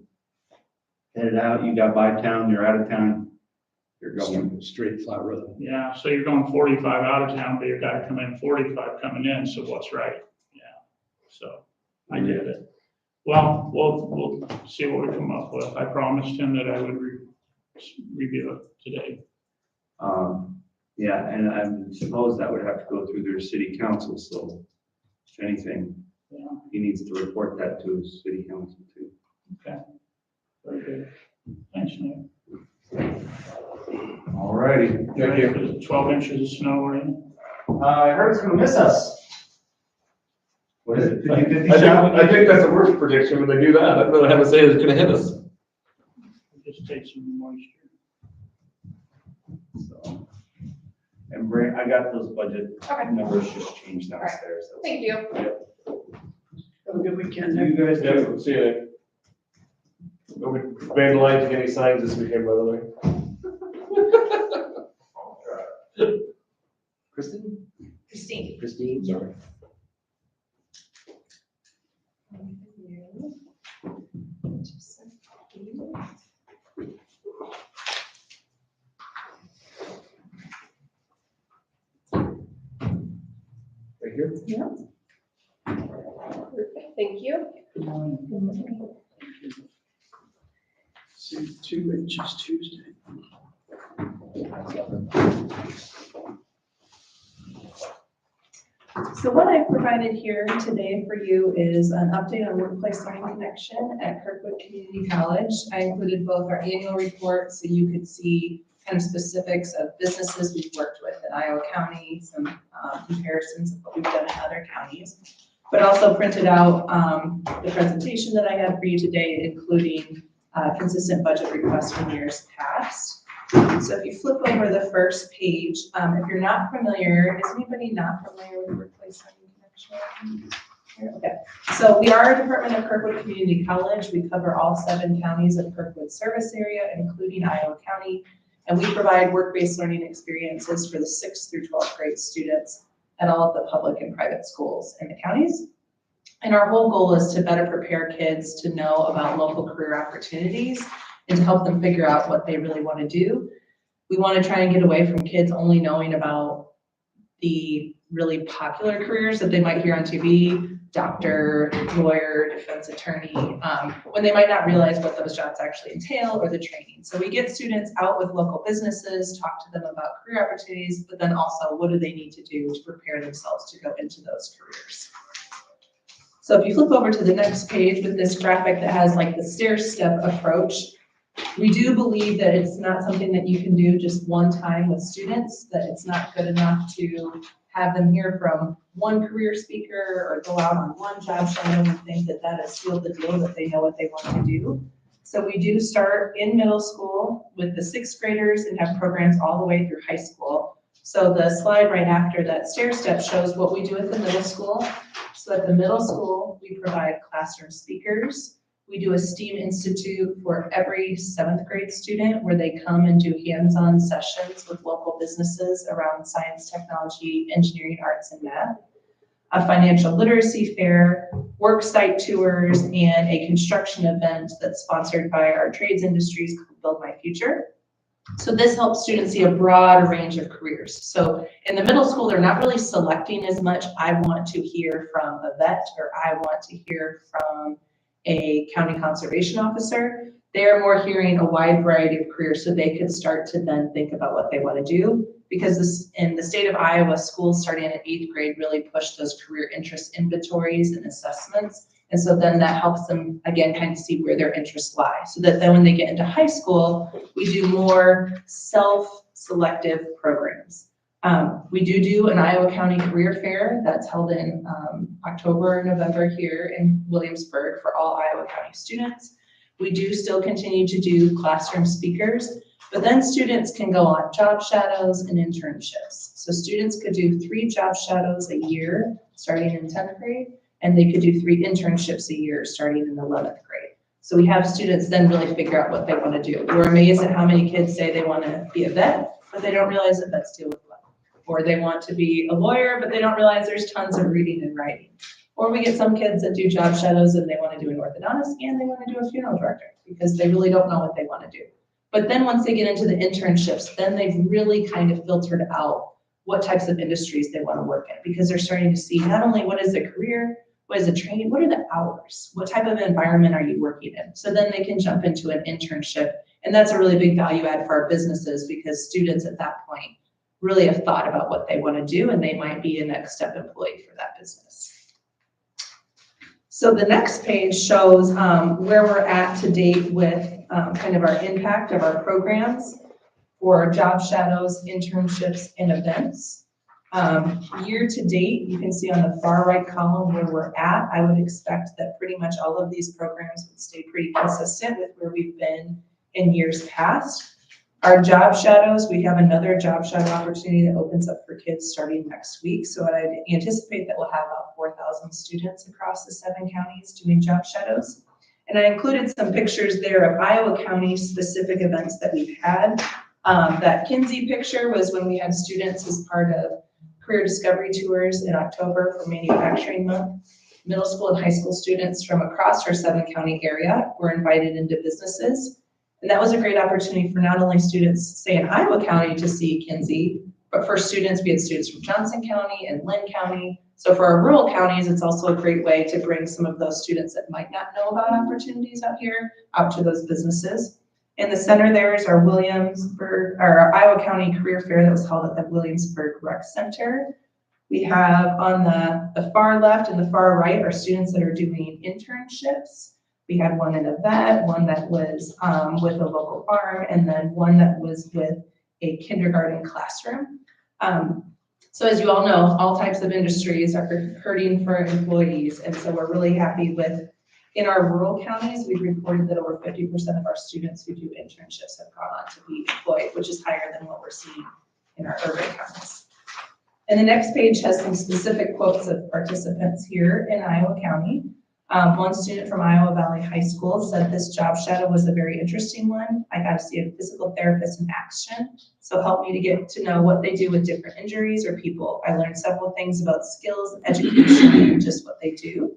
headed out, you got by town, you're out of town, you're going straight flat road. Yeah, so you're going 45 out of town, but you've got to come in 45 coming in, so what's right? Yeah, so I get it. Well, we'll see what we come up with. I promised him that I would review it today. Yeah, and I suppose that would have to go through their city council, so if anything, Yeah, he needs to report that to his city council too. okay. Very good. Thanks, Nick. All righty. Thank you. There's 12 inches of snow, right? I heard it's gonna miss us. What is it, 50/50 I shot? think that's the worst prediction when they do that. I'd rather have it say it's gonna hit us. Just take some moisture. So, and Brent, I got those budget Okay. numbers just changed downstairs. Thank you. Have a good weekend. You guys Yeah, do. see you. Nobody vandalizing any signs this weekend, by the way. Kristen? Christine. Christine, sorry. Thank you. Perfect, thank you. See, 2 inches Tuesday. So what I've provided here today for you is an update on Workplace Learning Connection at Kirkwood Community College. I included both our annual report so you could see kind of specifics of businesses we've worked with in Iowa County, some comparisons of what we've done in other counties, but also printed out the presentation that I had for you today, including consistent budget requests from years past. So if you flip over the first page, if you're not familiar, is anybody not familiar with Workplace Learning Connection? Okay, so we are a department of Kirkwood Community College. We cover all 7 counties of Kirkwood service area, including Iowa County. And we provide work-based learning experiences for the 6th through 12th grade students at all of the public and private schools in the counties. And our whole goal is to better prepare kids to know about local career opportunities and to help them figure out what they really want to do. We want to try and get away from kids only knowing about the really popular careers that they might hear on TV, doctor, lawyer, defense attorney, when they might not realize what those jobs actually entail or the training. So we get students out with local businesses, talk to them about career opportunities, but then also what do they need to do to prepare themselves to go into those careers. So if you flip over to the next page with this graphic that has like the stair step approach, we do believe that it's not something that you can do just one time with students, that it's not good enough to have them hear from one career speaker or go out on one job shadow and think that that is sealed the deal, that they know what they want to do. So we do start in middle school with the sixth graders and have programs all the way through high school. So the slide right after that stair step shows what we do at the middle school. So at the middle school, we provide classroom speakers. We do a STEAM Institute for every 7th grade student where they come and do hands-on sessions with local businesses around science, technology, engineering, arts, and math. A financial literacy fair, work site tours, and a construction event that's sponsored by our trades industries called Build My Future. So this helps students see a broad range of careers. So in the middle school, they're not really selecting as much, I want to hear from a vet, or I want to hear from a county conservation officer. They're more hearing a wide variety of careers, so they could start to then think about what they want to do. Because this, in the state of Iowa, schools starting at 8th grade really push those career interest inventories and assessments. And so then that helps them, again, kind of see where their interests lie. So that then when they get into high school, we do more self-selective programs. We do an Iowa County Career Fair that's held in October, November here in Williamsburg for all Iowa County students. We do still continue to do classroom speakers, but then students can go on job shadows and internships. So students could do 3 job shadows a year starting in 10th grade, and they could do 3 internships a year starting in 11th grade. So we have students then really figure out what they want to do. We're amazed at how many kids say they want to be a vet, but they don't realize that vets deal with blood. Or they want to be a lawyer, but they don't realize there's tons of reading and writing. Or we get some kids that do job shadows and they want to do an orthodontist and they want to do a funeral director because they really don't know what they want to do. But then once they get into the internships, then they've really kind of filtered out what types of industries they want to work in, because they're starting to see not only what is the career, what is the training, what are the hours, what type of environment are you working in? So then they can jump into an internship. And that's a really big value add for our businesses, because students at that point really have thought about what they want to do, and they might be a next step employee for that business. So the next page shows where we're at to date with kind of our impact of our programs for job shadows, internships, and events. Year to date, you can see on the far right column where we're at. I would expect that pretty much all of these programs would stay pretty consistent with where we've been in years past. Our job shadows, we have another job shadow opportunity that opens up for kids starting next week. So I'd anticipate that we'll have about 4,000 students across the 7 counties doing job shadows. And I included some pictures there of Iowa County specific events that we've had. That Kinsey picture was when we had students as part of career discovery tours in October for Manufacturing Month. Middle school and high school students from across our 7 county area were invited into businesses. And that was a great opportunity for not only students, say in Iowa County, to see Kinsey, but for students, we had students from Johnson County and Lynn County. So for our rural counties, it's also a great way to bring some of those students that might not know about opportunities out here out to those businesses. In the center there is our Williamsburg, our Iowa County Career Fair that was held at the Williamsburg Rec Center. We have on the far left and the far right are students that are doing internships. We had one in a vet, one that was with a local farm, and then one that was with a kindergarten classroom. So as you all know, all types of industries are hurting for employees. And so we're really happy with, in our rural counties, we've reported that over 50% of our students who do internships have gone on to be employed, which is higher than what we're seeing in our urban counties. And the next page has some specific quotes of participants here in Iowa County. One student from Iowa Valley High School said this job shadow was a very interesting one. I got to see a physical therapist in action, so helped me to get to know what they do with different injuries or people. I learned several things about skills, education, and just what they do.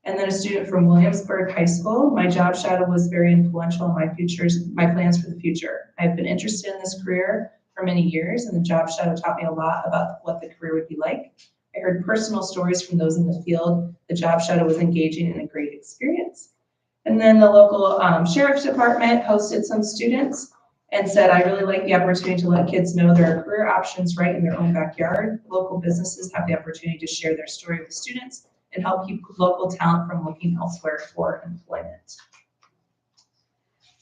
And then a student from Williamsburg High School, my job shadow was very influential in my plans for the future. I've been interested in this career for many years, and the job shadow taught me a lot about what the career would be like. I heard personal stories from those in the field. The job shadow was engaging and a great experience. And then the local sheriff's department hosted some students and said, I really like the opportunity to let kids know there are career options right in their own backyard. Local businesses have the opportunity to share their story with students and help keep local talent from looking elsewhere for employment.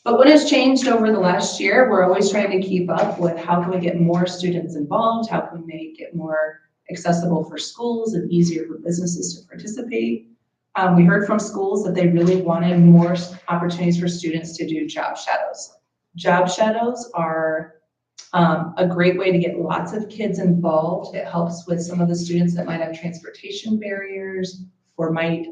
But what has changed over the last year, we're always trying to keep up with how can we get more students involved, how can we make it more accessible for schools and easier for businesses to participate. We heard from schools that they really wanted more opportunities for students to do job shadows. Job shadows are a great way to get lots of kids involved. It helps with some of the students that might have transportation barriers or might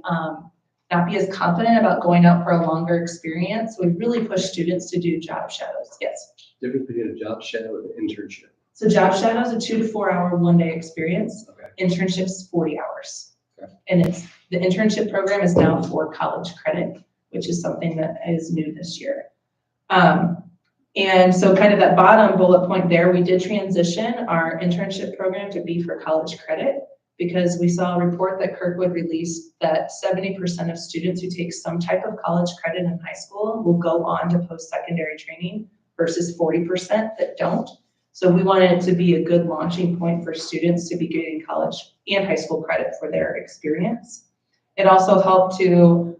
not be as confident about going out for a longer experience. So we really push students to do job shadows. Yes. Difference between a job shadow and an internship. So job shadow is a 2 to 4 hour one-day experience. Okay. Internships 40 hours. Okay. And the internship program is now for college credit, which is something that is new this year. And so kind of that bottom bullet point there, we did transition our internship program to be for college credit because we saw a report that Kirkwood released that 70% of students who take some type of college credit in high school will go on to post-secondary training versus 40% that don't. So we wanted it to be a good launching point for students to be getting college and high school credit for their experience. It also helped to,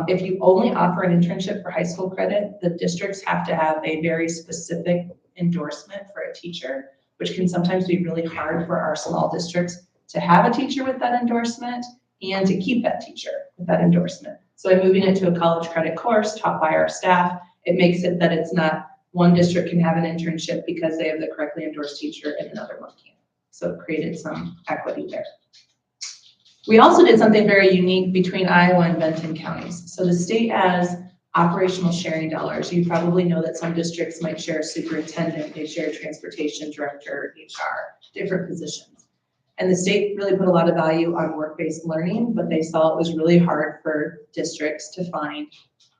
if you only offer an internship for high school credit, the districts have to have a very specific endorsement for a teacher, which can sometimes be really hard for our small districts to have a teacher with that endorsement and to keep that teacher with that endorsement. So by moving it to a college credit course taught by our staff, it makes it that it's not one district can have an internship because they have the correctly endorsed teacher and another one can't. So it created some equity there. We also did something very unique between Iowa and Benton counties. So the state has operational sharing dollars. You probably know that some districts might share a superintendent, they share a transportation director, HR, different positions. And the state really put a lot of value on work-based learning, but they saw it was really hard for districts to find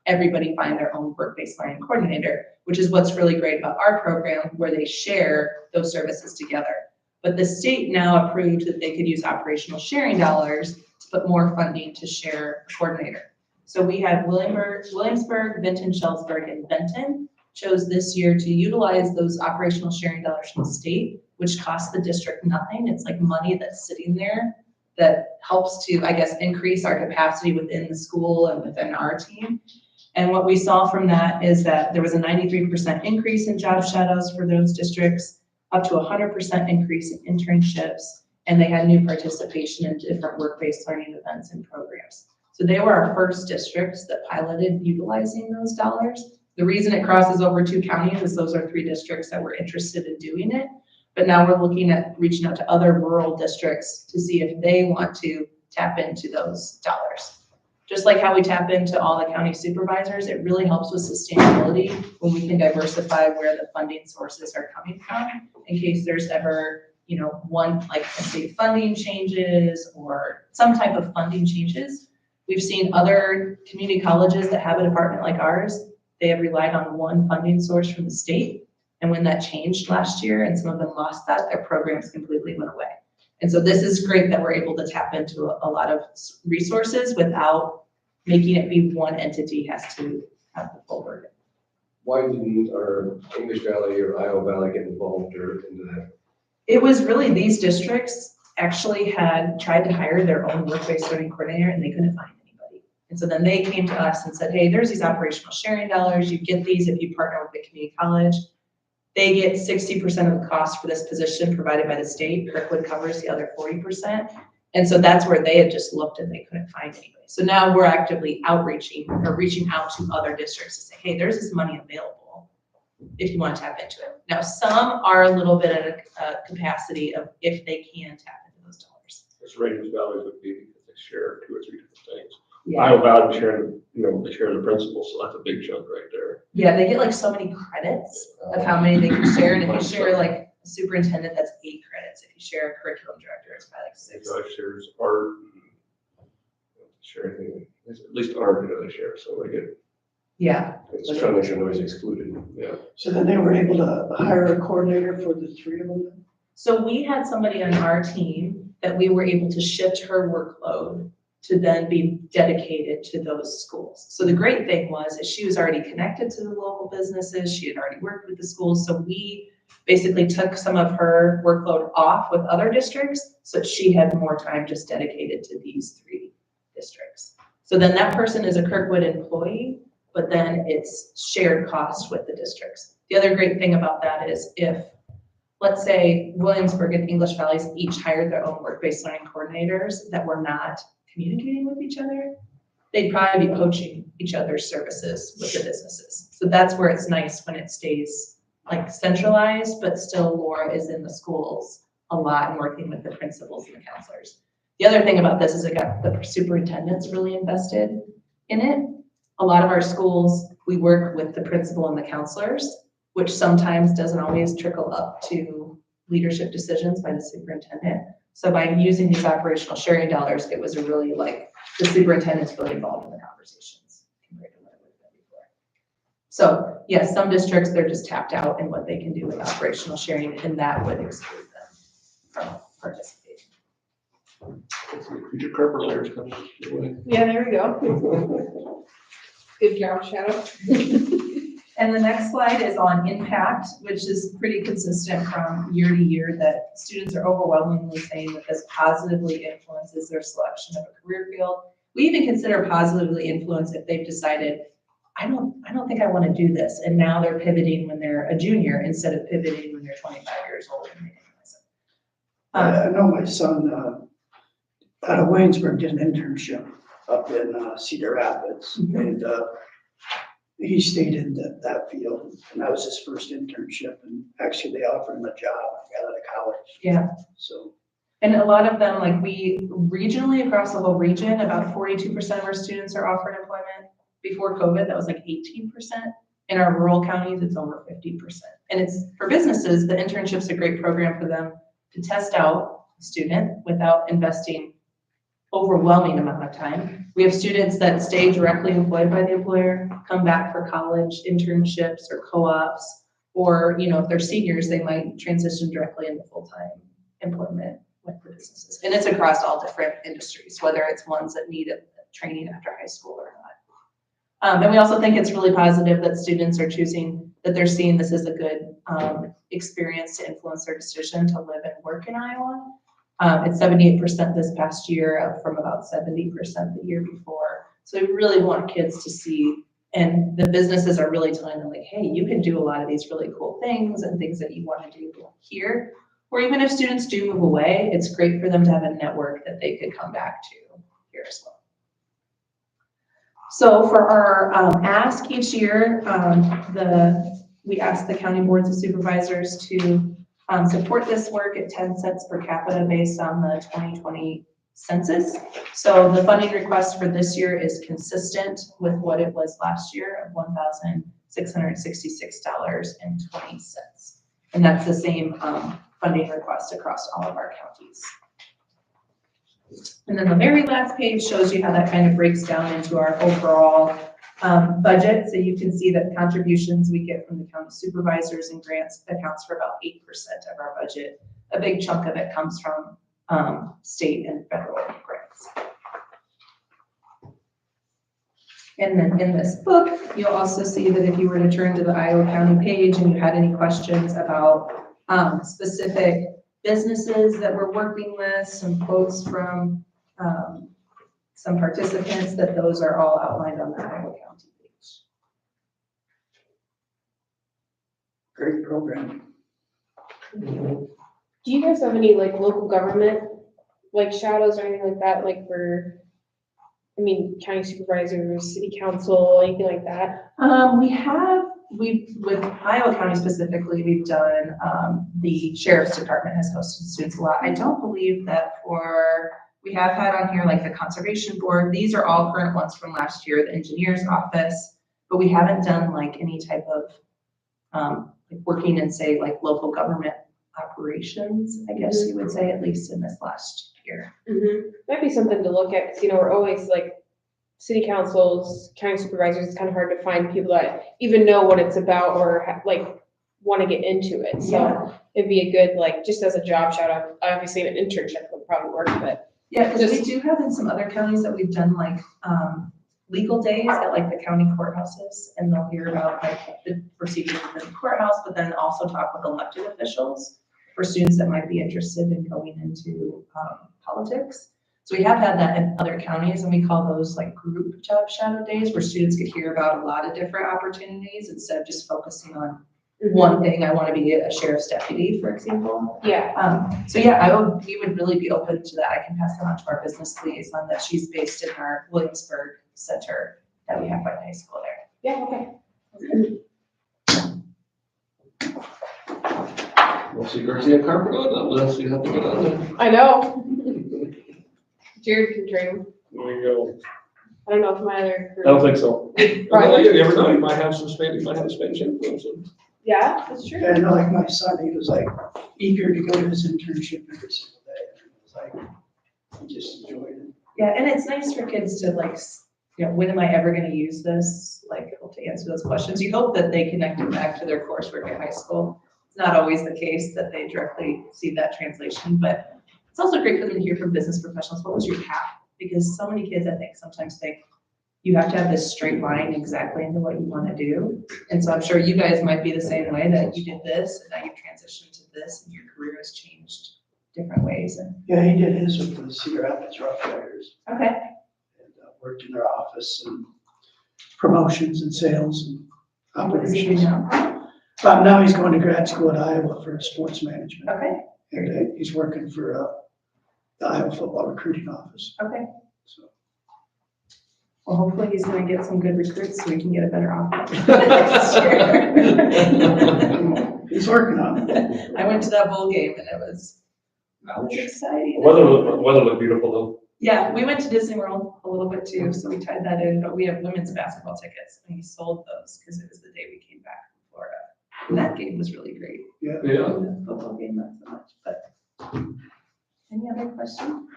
their own work-based learning coordinator, which is what's really great about our program where they share those services together. But the state now approved that they could use operational sharing dollars to put more funding to share a coordinator. So we had Williamsburg, Vinton, Sheldsburg, and Benton chose this year to utilize those operational sharing dollars from the state, which costs the district nothing. It's like money that's sitting there that helps to, I guess, increase our capacity within the school and within our team. And what we saw from that is that there was a 93% increase in job shadows for those districts, up to 100% increase in internships, and they had new participation in different work-based learning events and programs. So they were our first districts that piloted utilizing those dollars. The reason it crosses over 2 counties is those are 3 districts that were interested in doing it. But now we're looking at reaching out to other rural districts to see if they want to tap into those dollars. Just like how we tap into all the county supervisors, it really helps with sustainability when we can diversify where the funding sources are coming from in case there's ever, one, like state funding changes or some type of funding changes. We've seen other community colleges that have a department like ours, they have relied on one funding source from the state. And when that changed last year and some of them lost that, their programs completely went away. And so this is great that we're able to tap into a lot of resources without making it be one entity has to have the full burden. Why didn't our English Valley or Iowa Valley get involved or into that? It was really these districts actually had tried to hire their own work-based learning coordinator and they couldn't find anybody. And so then they came to us and said, hey, there's these operational sharing dollars. You get these if you partner with the community college. They get 60% of the cost for this position provided by the state. Kirkwood covers the other 40%. And so that's where they had just looked and they couldn't find anybody. So now we're actively reaching out to other districts to say, hey, there's this money available if you want to tap into it. Now, some are a little bit at a capacity of if they can tap into those dollars. This Ravens Valley would be because they share 2 or 3 different things. Yeah. Iowa Valley share, they share the principal, so that's a big chunk right there. Yeah, they get like so many credits of how many they can share. And if you share like a superintendent, that's 8 credits. If you share a curriculum director, it's probably like 6. So shares art, share anything, at least art, they share, so they get. Yeah. It's trying to make sure nobody's excluded. Yeah. So then they were able to hire a coordinator for the 3 of them? So we had somebody on our team that we were able to shift her workload to then be dedicated to those schools. So the great thing is she was already connected to the local businesses. She had already worked with the schools. So we basically took some of her workload off with other districts so she had more time just dedicated to these 3 districts. So then that person is a Kirkwood employee, but then it's shared cost with the districts. The other great thing about that is if, let's say, Williamsburg and English Valleys each hired their own work-based learning coordinators that were not communicating with each other, they'd probably be poaching each other's services with the businesses. So that's where it's nice when it stays like centralized, but still Laura is in the schools a lot and working with the principals and the counselors. The other thing about this is it got the superintendents really invested in it. A lot of our schools, we work with the principal and the counselors, which sometimes doesn't always trickle up to leadership decisions by the superintendent. So by using these operational sharing dollars, it was a really like, the superintendent's really involved in the conversations compared to what it would have been before. So yes, some districts, they're just tapped out in what they can do with operational sharing, and that would exclude them from participating. Future carpet layers coming your way. Yeah, there we go. Good job, Shadow. And the next slide is on impact, which is pretty consistent from year to year, that students are overwhelmingly saying that this positively influences their selection of a career field. We even consider positively influence if they've decided, I don't think I want to do this. And now they're pivoting when they're a junior instead of pivoting when they're 25 years old. And they I know my son, out of Waynesburg, did an internship up in Cedar Rapids, and he stayed in that field, and that was his first internship, and actually they offered him a job right out of college. Yeah. So. And a lot of them, like we regionally across the whole region, about 42% of our students are offered employment. Before COVID, that was like 18%. In our rural counties, it's over 50%. And it's for businesses, the internship's a great program for them to test out a student without investing overwhelming amount of time. We have students that stay directly employed by the employer, come back for college internships or co-ops, or, you know, if they're seniors, they might transition directly into full-time employment with the businesses. And it's across all different industries, whether it's ones that need a training after high school or not. And we also think it's really positive that students are choosing, that they're seeing this as a good experience to influence their decision to live and work in Iowa. It's 78% this past year, up from about 70% the year before. So we really want kids to see, and the businesses are really telling them like, hey, you can do a lot of these really cool things and things that you want to do here. Or even if students do move away, it's great for them to have a network that they could come back to here as well. So for our ask each year, we ask the county boards of supervisors to support this work at 10 cents per capita based on the 2020 census. So the funding request for this year is consistent with what it was last year of $1,666.20. And that's the same funding request across all of our counties. And then the very last page shows you how that kind of breaks down into our overall budget. So you can see that contributions we get from the county supervisors and grants accounts for about 8% of our budget. A big chunk of it comes from state and federal grants. And then in this book, you'll also see that if you were to turn to the Iowa County page and you had any questions about specific businesses that we're working with, some quotes from some participants, that those are all outlined on the Iowa County page. Great program. Do you guys have any like local government, like shadows or anything like that, like for, I mean, county supervisors, city council, anything like that? With Iowa County specifically, we've done, the Sheriff's Department has hosted students a lot. I don't believe that we have had on here like the Conservation Board. These are all current ones from last year, the Engineer's Office, but we haven't done like any type of like working in say like local government operations, I guess you would say, at least in this last year. Might be something to look at, because, you know, we're always like, city councils, county supervisors, it's kind of hard to find people that even know what it's about or like want to get into it. So it'd be a good, like, just as a job shout out, obviously an internship would probably work, but. Yeah, because we do have in some other counties that we've done like legal days at like the county courthouses, and they'll hear about like the procedures within the courthouse, but then also talk with elected officials for students that might be interested in going into politics. So we have had that in other counties, and we call those like group job shadow days, where students could hear about a lot of different opportunities instead of just focusing on one thing. I want to be a sheriff's deputy, for example. Yeah, So yeah, we would really be open to that. I can pass that on to our business liaison, that she's based in our Williamsburg center that we have by the high school there. yeah, okay. We'll see Garcia Carpenter on that list, you have to get on there. I know. Jared can train. There you go. I don't know if my other crew. I don't think so. Probably. You never know, you might have some Spanish, you might have a Spanish influence. Yeah, that's true. And like my son, he was like eager to go to his internship every single day. It was like, he just enjoyed it. Yeah, and it's nice for kids to like, when am I ever gonna use this? Like, to answer those questions. You hope that they connect it back to their coursework at high school. It's not always the case that they directly see that translation, but it's also great for them to hear from business professionals, what was your path? Because so many kids, I think, sometimes think you have to have this straight line exactly into what you wanna do. And so I'm sure you guys might be the same way, that you did this and now you've transitioned to this and your career has changed different ways. And Yeah, he did his with the Cedar Rapids Rough Riders okay, and worked in their office and promotions and sales and what does he do operations. now? Now he's going to grad school at Iowa for sports management. Okay, And he's working for the Iowa football recruiting office. okay. So Well, hopefully he's gonna get some good recruits so we can get a better offer next year. he's working on it. I went to that bowl game and it was exciting. Weather looked beautiful though. Yeah, we went to Disney World a little bit too, so we tied that in, but we have women's basketball tickets and we sold those because it was the day we came back from Florida. And that game was really great. Yeah. The football game, not so much, but. Any other questions?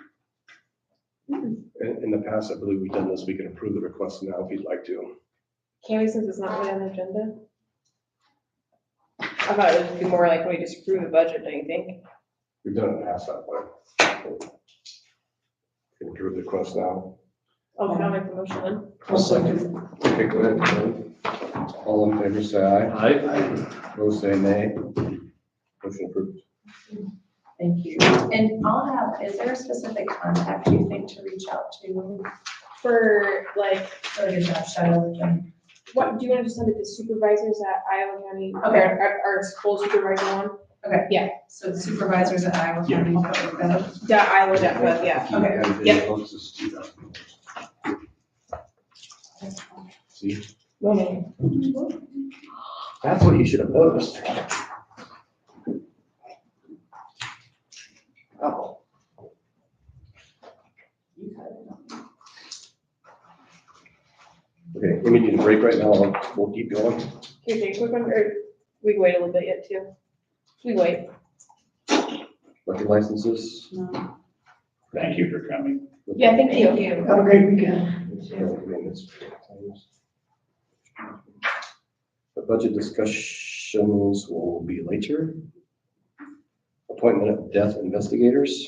In the past, I believe we've done this, we can approve the request now if you'd like to. Can we, since it's not really on the agenda? I thought it would be more like when we just approve the budget, don't you think? We've done it in the past that way. Can approve the request now. Oh, can I make the motion then? I'll second. Okay, go ahead. John. All in favor, say aye. Opposed, say nay. Motion approved. Thank you. And is there a specific contact you think to reach out to For like, for the job shadow? what, do you want to just send it to supervisors at Iowa County? Okay. Our school supervisor one? Okay. Yeah. So supervisors at Iowa County. Iowa.gov, yeah. Okay. Yep. See, No. that's what you should have noticed. Oh. Okay, we need a break right now, we'll keep going. Can you take a quick one, or we can wait a little bit yet too? We wait. Liquor licenses. Thank you for coming. Yeah, thank you. Have a great weekend. The budget discussions will be later. Appointment of death investigators.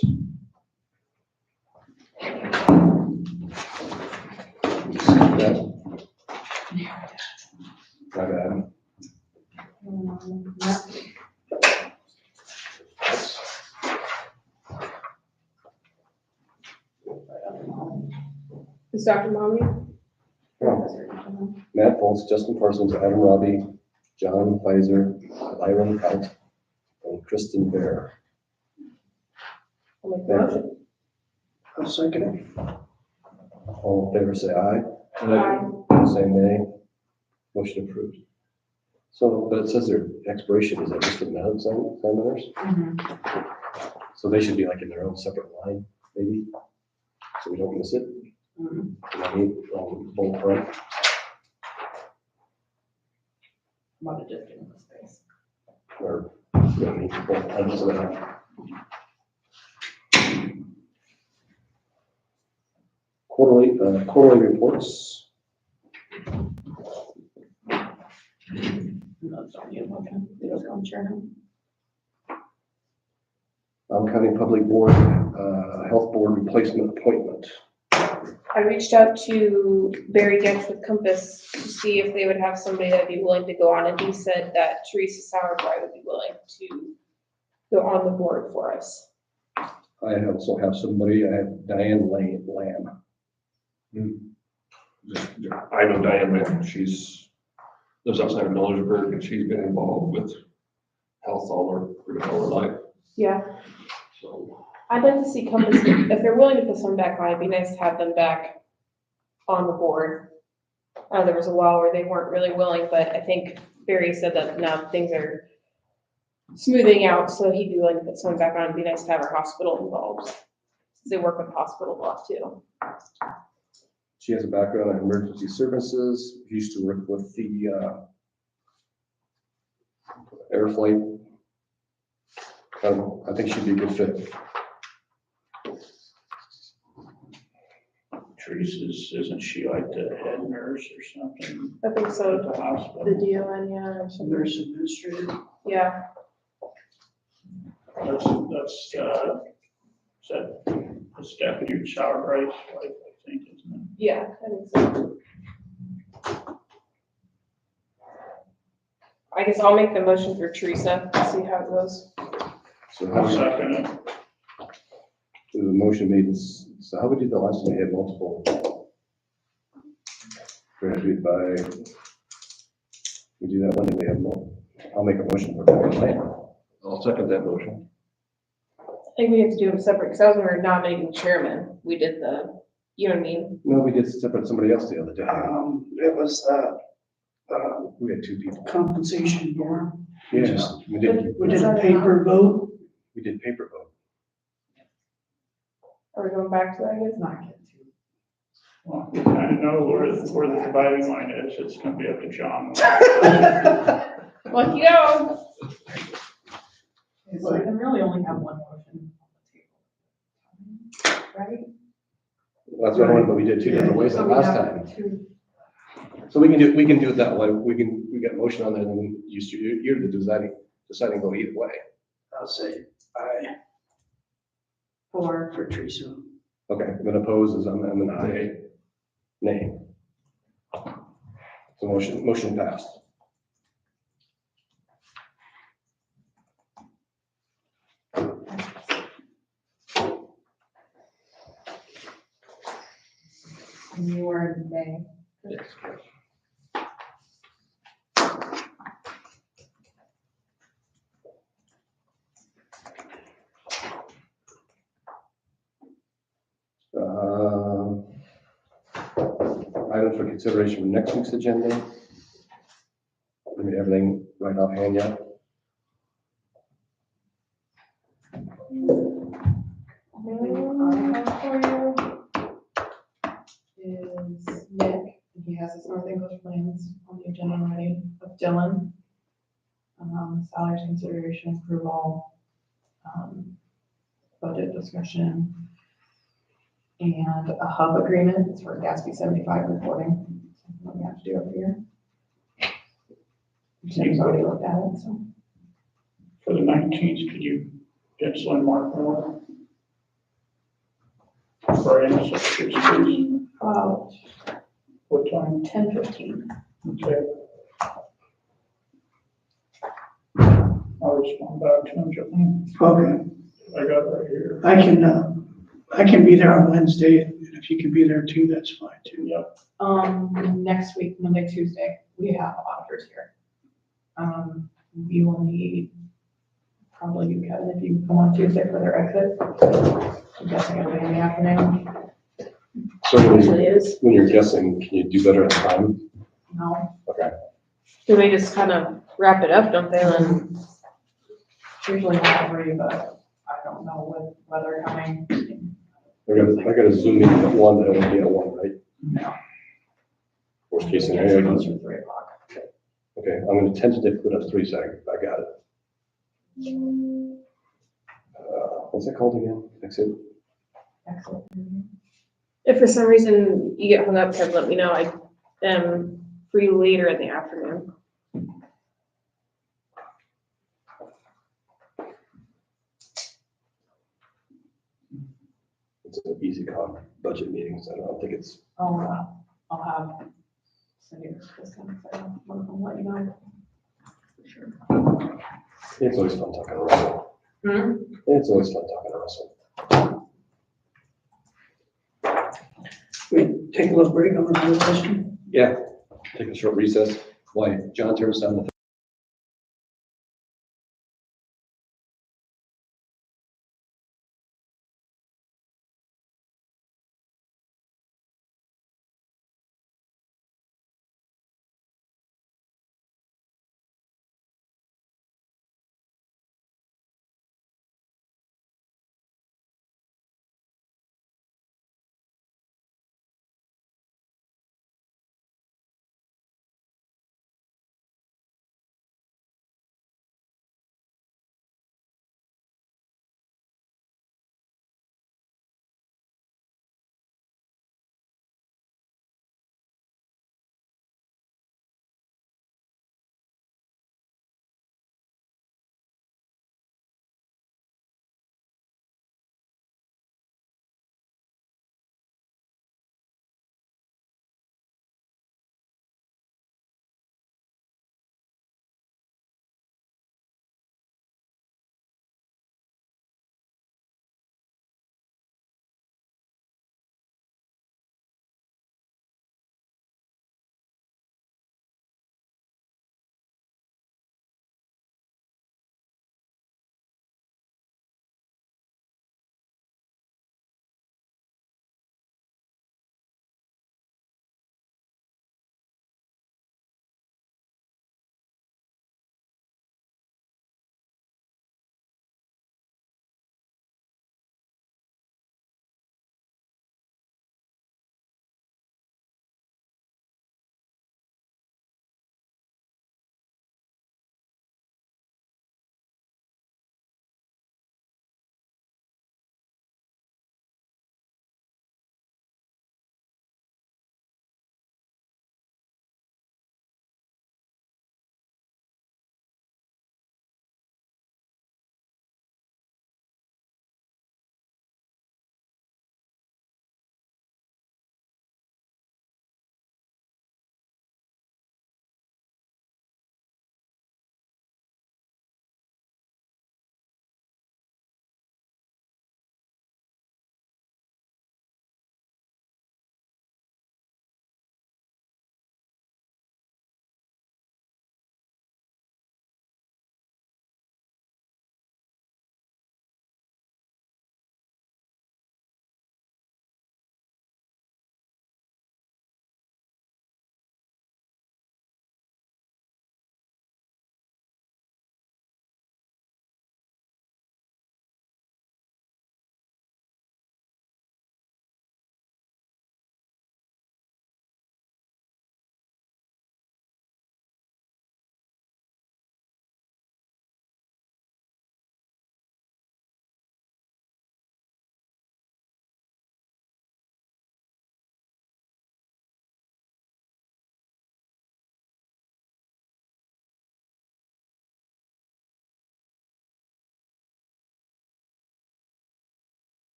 My bad. Is Dr. Mommy? Matt Foltz, Justin Parsons, Adam Robbie, John Pfizer, Byron Kaut, and Kristen Bear. I'll make the motion. I'll second it. All in favor, say aye. Aye. Say nay. Motion approved. So, but it says their expiration is at district medical examiners, so they should be like in their own separate line, maybe, so we don't miss it. You know what I mean? Both front. Want to just give them the space. Or, you know what I mean, both ends of that. Quarterly reports. County Public Board, Health Board Replacement Appointment. I reached out to Barry Getz with Compass to see if they would have somebody that'd be willing to go on, and he said that Teresa Sauerbrei would be willing to go on the board for us. I also have somebody, I have Diane Lamb. I know Diane, man, she's, lives outside of Millersburg, and she's been involved with health all her life, Yeah, so. I'd like to see Compass, if they're willing to put someone back on, it'd be nice to have them back on the board. There was a while where they weren't really willing, but I think Barry said that now things are smoothing out, so he'd be willing to put someone back on. It'd be nice to have our hospital involved. They work with hospital a lot too. She has a background in emergency services, used to work with the air flight. I think she'd be a good fit. Teresa, isn't she like the head nurse or something I think at so, the hospital? the DON, yeah, or something. Nurse administrator. Yeah, That's, that's Deputy Shower Rice, wife, I think, isn't it? yeah, I think so. I guess I'll make the motion for Teresa, see how it goes. So I'll how, second it. the motion made, so how we did the last time we had multiple? We're gonna do it by, we do that one, we have more. I'll make a motion for Diane Lamb. I'll second that motion. I think we have to do them separate, because I was when we were nominating chairman, we did the, you know what I mean? No, we did separate somebody else the other day. It was We had two people. compensation board. Yeah, we did, We did a paper vote. we did paper vote. Are we going back to that, I guess? Not get Well, we kind of know where the dividing line is. It's gonna be up to John. Lucky go. So we can really only have one motion on the table. Right? That's what I wanted, but we did two different ways the last time. So we can do it that way. We get a motion on there, and then you're the deciding vote either way. I'll say aye For, for Teresa. Okay, I'm gonna oppose is I'm an aye. Nay. So motion passed. and you were in May. Yes. Items for consideration for next week's agenda. I mean, everything right offhand yet. Is Nick, and he has his North English plans on the agenda already, with Dylan. Salaries consideration approval, budget discussion, and a hub agreement. It's for Gatsby 75 reporting, something we have to do every year. Tim's already looked at it, so. For the 19th, could you pencil in Mark Miller? For Associates, please. About What time? 10:15. Okay. I'll respond back to him, John. Okay, I got it right here. I can be there on Wednesday, and if you can be there too, that's fine too. Yep. Next week, Monday, Tuesday, we have auditors here. We will need, probably you, Kevin, if you come on Tuesday for their exit. I'm guessing it'll be in the afternoon. So Usually is. when you're guessing, can you do better at time? No, Okay. Do they just kind of wrap it up, don't they, then? usually not free, but I don't know with weather coming. I gotta zoom in at one, that would be at one, right? No. Worst case scenario, I can- Closer to 3 o'clock. okay, I'm gonna tentatively put up 3 seconds. I got it. What's it called again? Exit. Excellent. If for some reason you get hung up, Kev, let me know. I am free later in the afternoon. It's an easy con budget meeting, so I don't think it's, I'll have Cindy or Chris come, so I'll let you know. it's always fun talking to Russell. Hmm? It's always fun talking to Russell. We take a little break on the question. Yeah, take a short recess. Why, John turns down the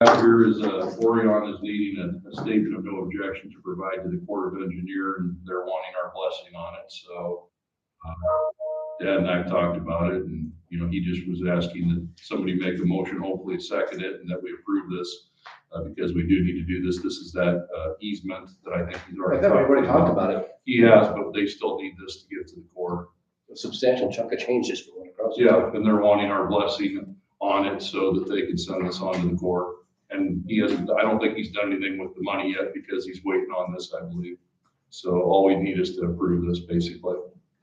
Here is, Orion is needing a statement of no objection to provide to the Corps of Engineer, and they're wanting our blessing on it, so. Dad and I talked about it, and, he just was asking that somebody make a motion, hopefully second it, and that we approve this, because we do need to do this. This is that, easement that I think he's I already thought we already talked about. about it. He has, but they still need this to get to the Corps. A substantial chunk of change just for one across. Yeah, and they're wanting our blessing on it so that they can send this on to the Corps. And he hasn't, I don't think he's done anything with the money yet because he's waiting on this, I believe. So all we need is to approve this, basically.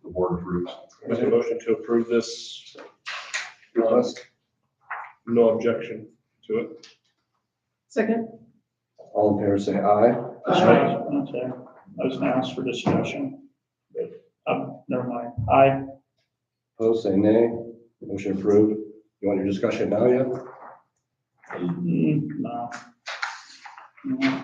The board approves. Make a motion to approve this request. No objection to it. Second. All in favor, say aye. I was gonna ask for discussion, but, never mind. Aye. Opposed, say nay. Motion approved. You want your discussion now yet? No. No.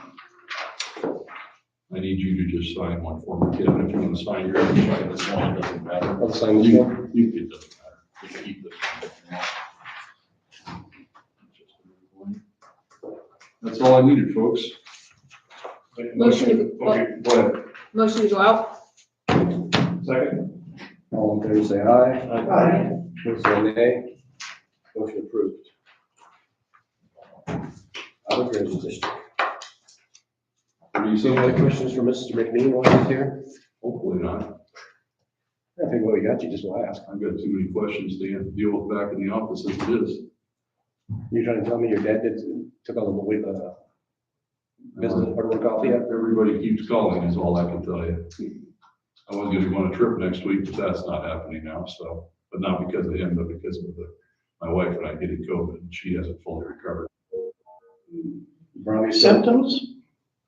I need you to just sign one for me, Kevin. If you want to sign your own, sign this one, it doesn't matter. I'll sign this one. It doesn't matter. Just keep this one. That's all I needed, folks. Motion. Okay, go ahead. Motion to go out. Second. All in favor, say aye. Aye. Opposed, say nay. Motion approved. Out of drainage district. What do you Any other say? questions for Mr. McNeil while he's here? Hopefully not. I think what we got, you just will ask. I've got too many questions to have to deal with back in the office as it is. You're trying to tell me your dad took all the business hard work off yet? Everybody keeps calling is all I can tell you. I was gonna go on a trip next week, but that's not happening now, so, but not because of him, but because of my wife and I getting COVID, and she hasn't fully recovered. Brownie Symptoms?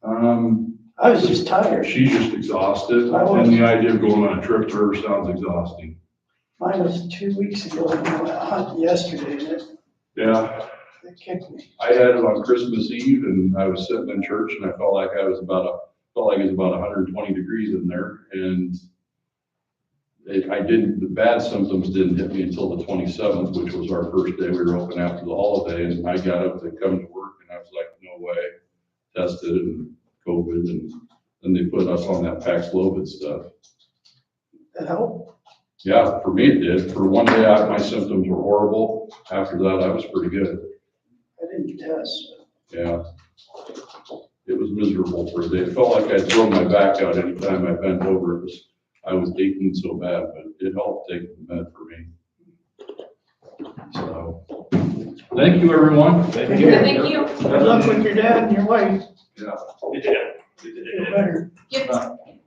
I was just tired. She's just exhausted, and the idea of going on a trip to her sounds exhausting. Mine was 2 weeks ago, and I went out yesterday, and Yeah, it kicked me. I had it on Christmas Eve, and I was sitting in church, and I felt like it was about 120 degrees in there, and the bad symptoms didn't hit me until the 27th, which was our first day we were open after the holiday, and I got up to come to work, and I was like, no way, tested and COVID, and then they put us on that Paxlovid stuff. That helped? Yeah, for me it did. For one day, my symptoms were horrible. After that, I was pretty good. I didn't test. Yeah. It was miserable for a day. It felt like I'd throw my back out anytime I bent over. I was aching so bad, but it helped take the med for me. So, thank you, everyone. Thank you. Good luck with your dad and your wife. Yeah, Feel better.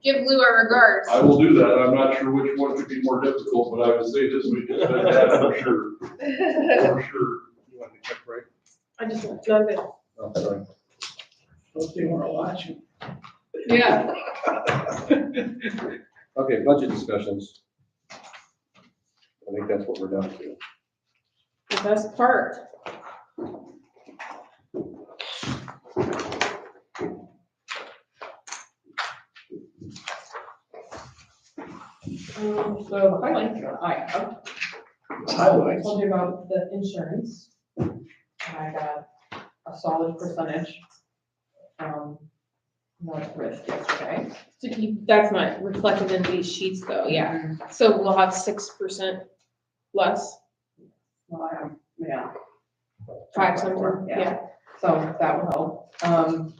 Give Lou our regards. I will do that. I'm not sure which one could be more difficult, but I would say this week is better, that for sure. For sure. You want to check break? I just want to. Oh, sorry. Hope they weren't watching. Yeah. Okay, budget discussions. I think that's what we're down to. The best part. So the highlights that I have, I Highlights. told you about the insurance. And I got a solid percentage from North Risk yesterday. That's not reflected in these sheets though, yeah. So we'll have 6% less, Well, I am, yeah. 5 something, yeah. So that will help.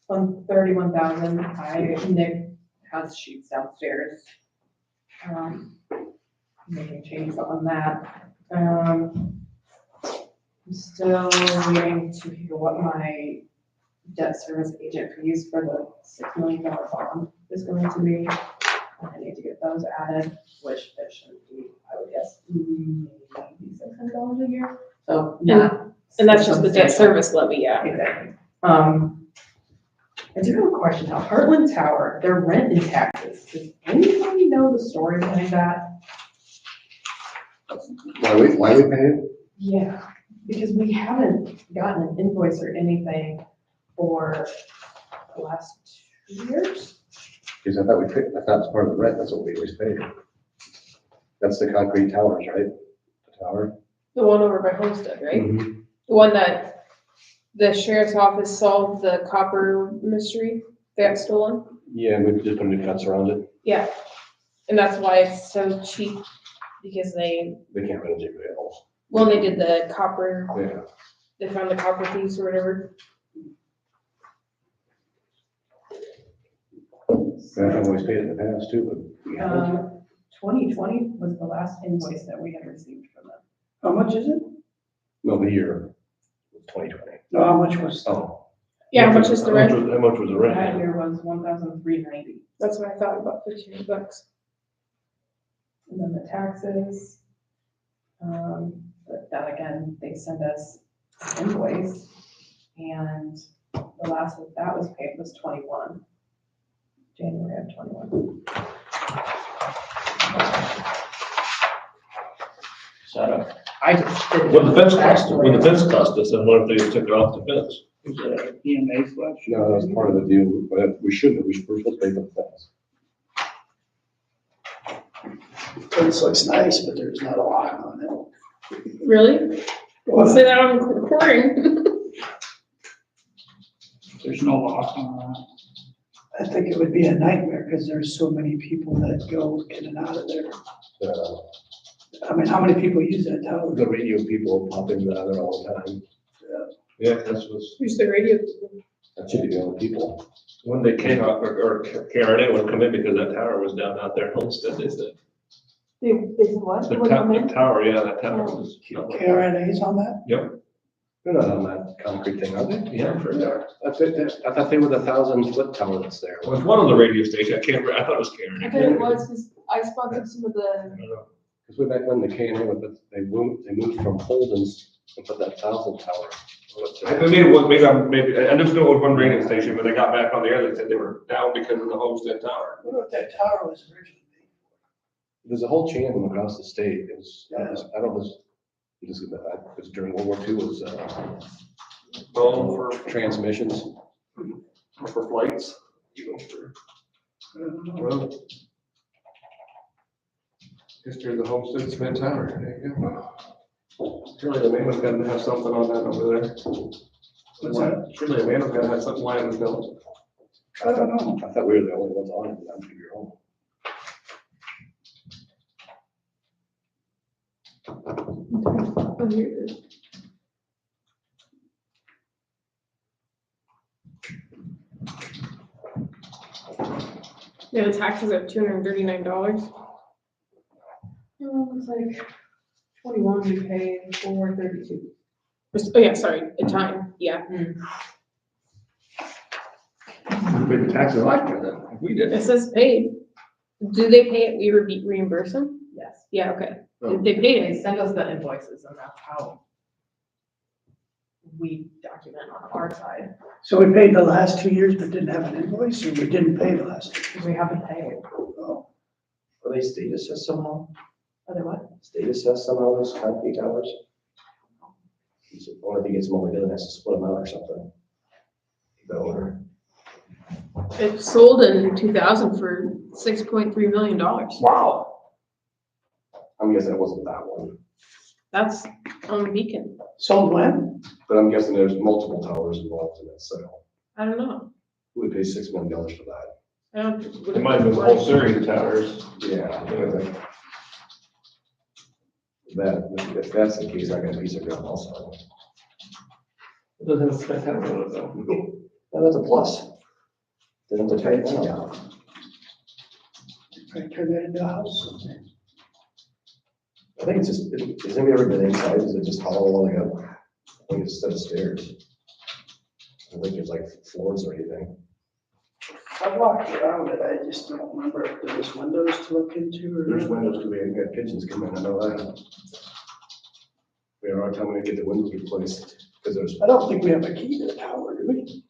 On 31,000, Nick has sheets downstairs. Making changes on that. I'm still waiting to hear what my debt service agent fees for the $6 million bond is going to be. I need to get those added, which it shouldn't be, I would guess, maybe $600 a year. So not. And that's just the debt service levy, yeah. Exactly. I do have a question now. Heartland Tower, their rent and taxes. Does anybody know the story behind that? Why we pay it? Yeah, because we haven't gotten an invoice or anything for the last 2 years. Because I thought it's part of the rent, that's what we always pay. That's the concrete towers, right? The tower? The one over by Homestead, right? Mhm. The one that the sheriff's office solved the copper mystery that got stolen. Yeah, we just put new fence around it. Yeah, and that's why it's so cheap, because they, They can't run anybody else. well, they did the copper, Yeah. they found the copper thieves or whatever. I've always paid it in the past too, but we haven't. 2020 was the last invoice that we had received from them. How much is it? No, the year, 2020. No, how much was, Oh. Yeah, how much is the rent? How much was the That rent? year was 1,390. That's what I thought, about $1,500. And then the taxes, but that again, they send us an invoice, and the last that was paid was 21, January of 21. I just didn't. When the fence cost us, and what if they just took it off the fence? Is that EMA flush? No, that was part of the deal, but we shouldn't, we were supposed to pay for the fence. place looks nice, but there's not a lock on it. Really? We'll say that on recording. There's no lock on that. I think it would be a nightmare because there's so many people that go in and out of there. I mean, how many people use that tower? The radio people pop in and out of there all the time. Yeah, that's what's, Who's the radio? That should be the only people. when they came out, or KRNA would come in because that tower was down out there in Homestead, they said. They said what? The What do you mean? tower, yeah, that tower was. KRNA's on that? They're not on that concrete thing, are they? Yeah, I'm sure they are. I thought they were the 1,000-foot tower that's there. It was one of the radio stations, I can't remember, I thought it was I KRNA. thought it was, because I sponsored some of the, Because way back when the K&A, they moved from Holden's and put that 1,000 tower. Maybe it was, maybe, I just know it was one radio station, but they got back on the air, they said they were down because of the Homestead Tower. I wonder what that tower was originally. There's a whole chain of them across the state. It was, I don't know, it was during World War II, it was Oh, for transmissions. flights. Even for, well, history of the Homestead Cement Tower, there you go. Surely the man was gotta have something on that over there. What's that? Surely the man was gotta have something lying in the village. I don't know. I thought we were the only ones on it, but I'm sure you're wrong. Oh, here it is. Yeah, the taxes are $239. Looks like 21 we paid 432. Oh, yeah, sorry, the time, yeah. Pay the taxes like that then, if we did. It says paid. Do they pay it, we reimburse them? Yes. Yeah, okay. Oh. They paid They it. send us the invoices, and that's how we document on our side, So we paid the last 2 years but didn't have an invoice, or we didn't pay the last 2 years? because we haven't paid. Oh, Are they state assessed somehow? Are they what? State assessed somehow, those concrete towers? Or if he gets them all together, has to split them out or something. The owner. It sold in 2000 for $6.3 million. Wow. I'm guessing it wasn't that one, That's on Beacon. sold when? but I'm guessing there's multiple towers involved in that sale. I don't know. Who would pay $6 million for that? I don't. It might have been the whole series of towers. Yeah. That, if that's the case, I got a piece of ground also. It doesn't have a cement tower on it though. Well, that's a plus. Then have to tear it down. Try to turn that into a house. I think it's just, has anybody ever been inside? Is it just hollow all the way up? I think it's a set of stairs. I don't think there's like floors or anything. I walked around it, I just don't remember if there was windows to look into or. There's windows, we haven't got kitchens coming, I know that. We have a hard time when we get the windows replaced, because there's. I don't think we have a key to the tower, do we?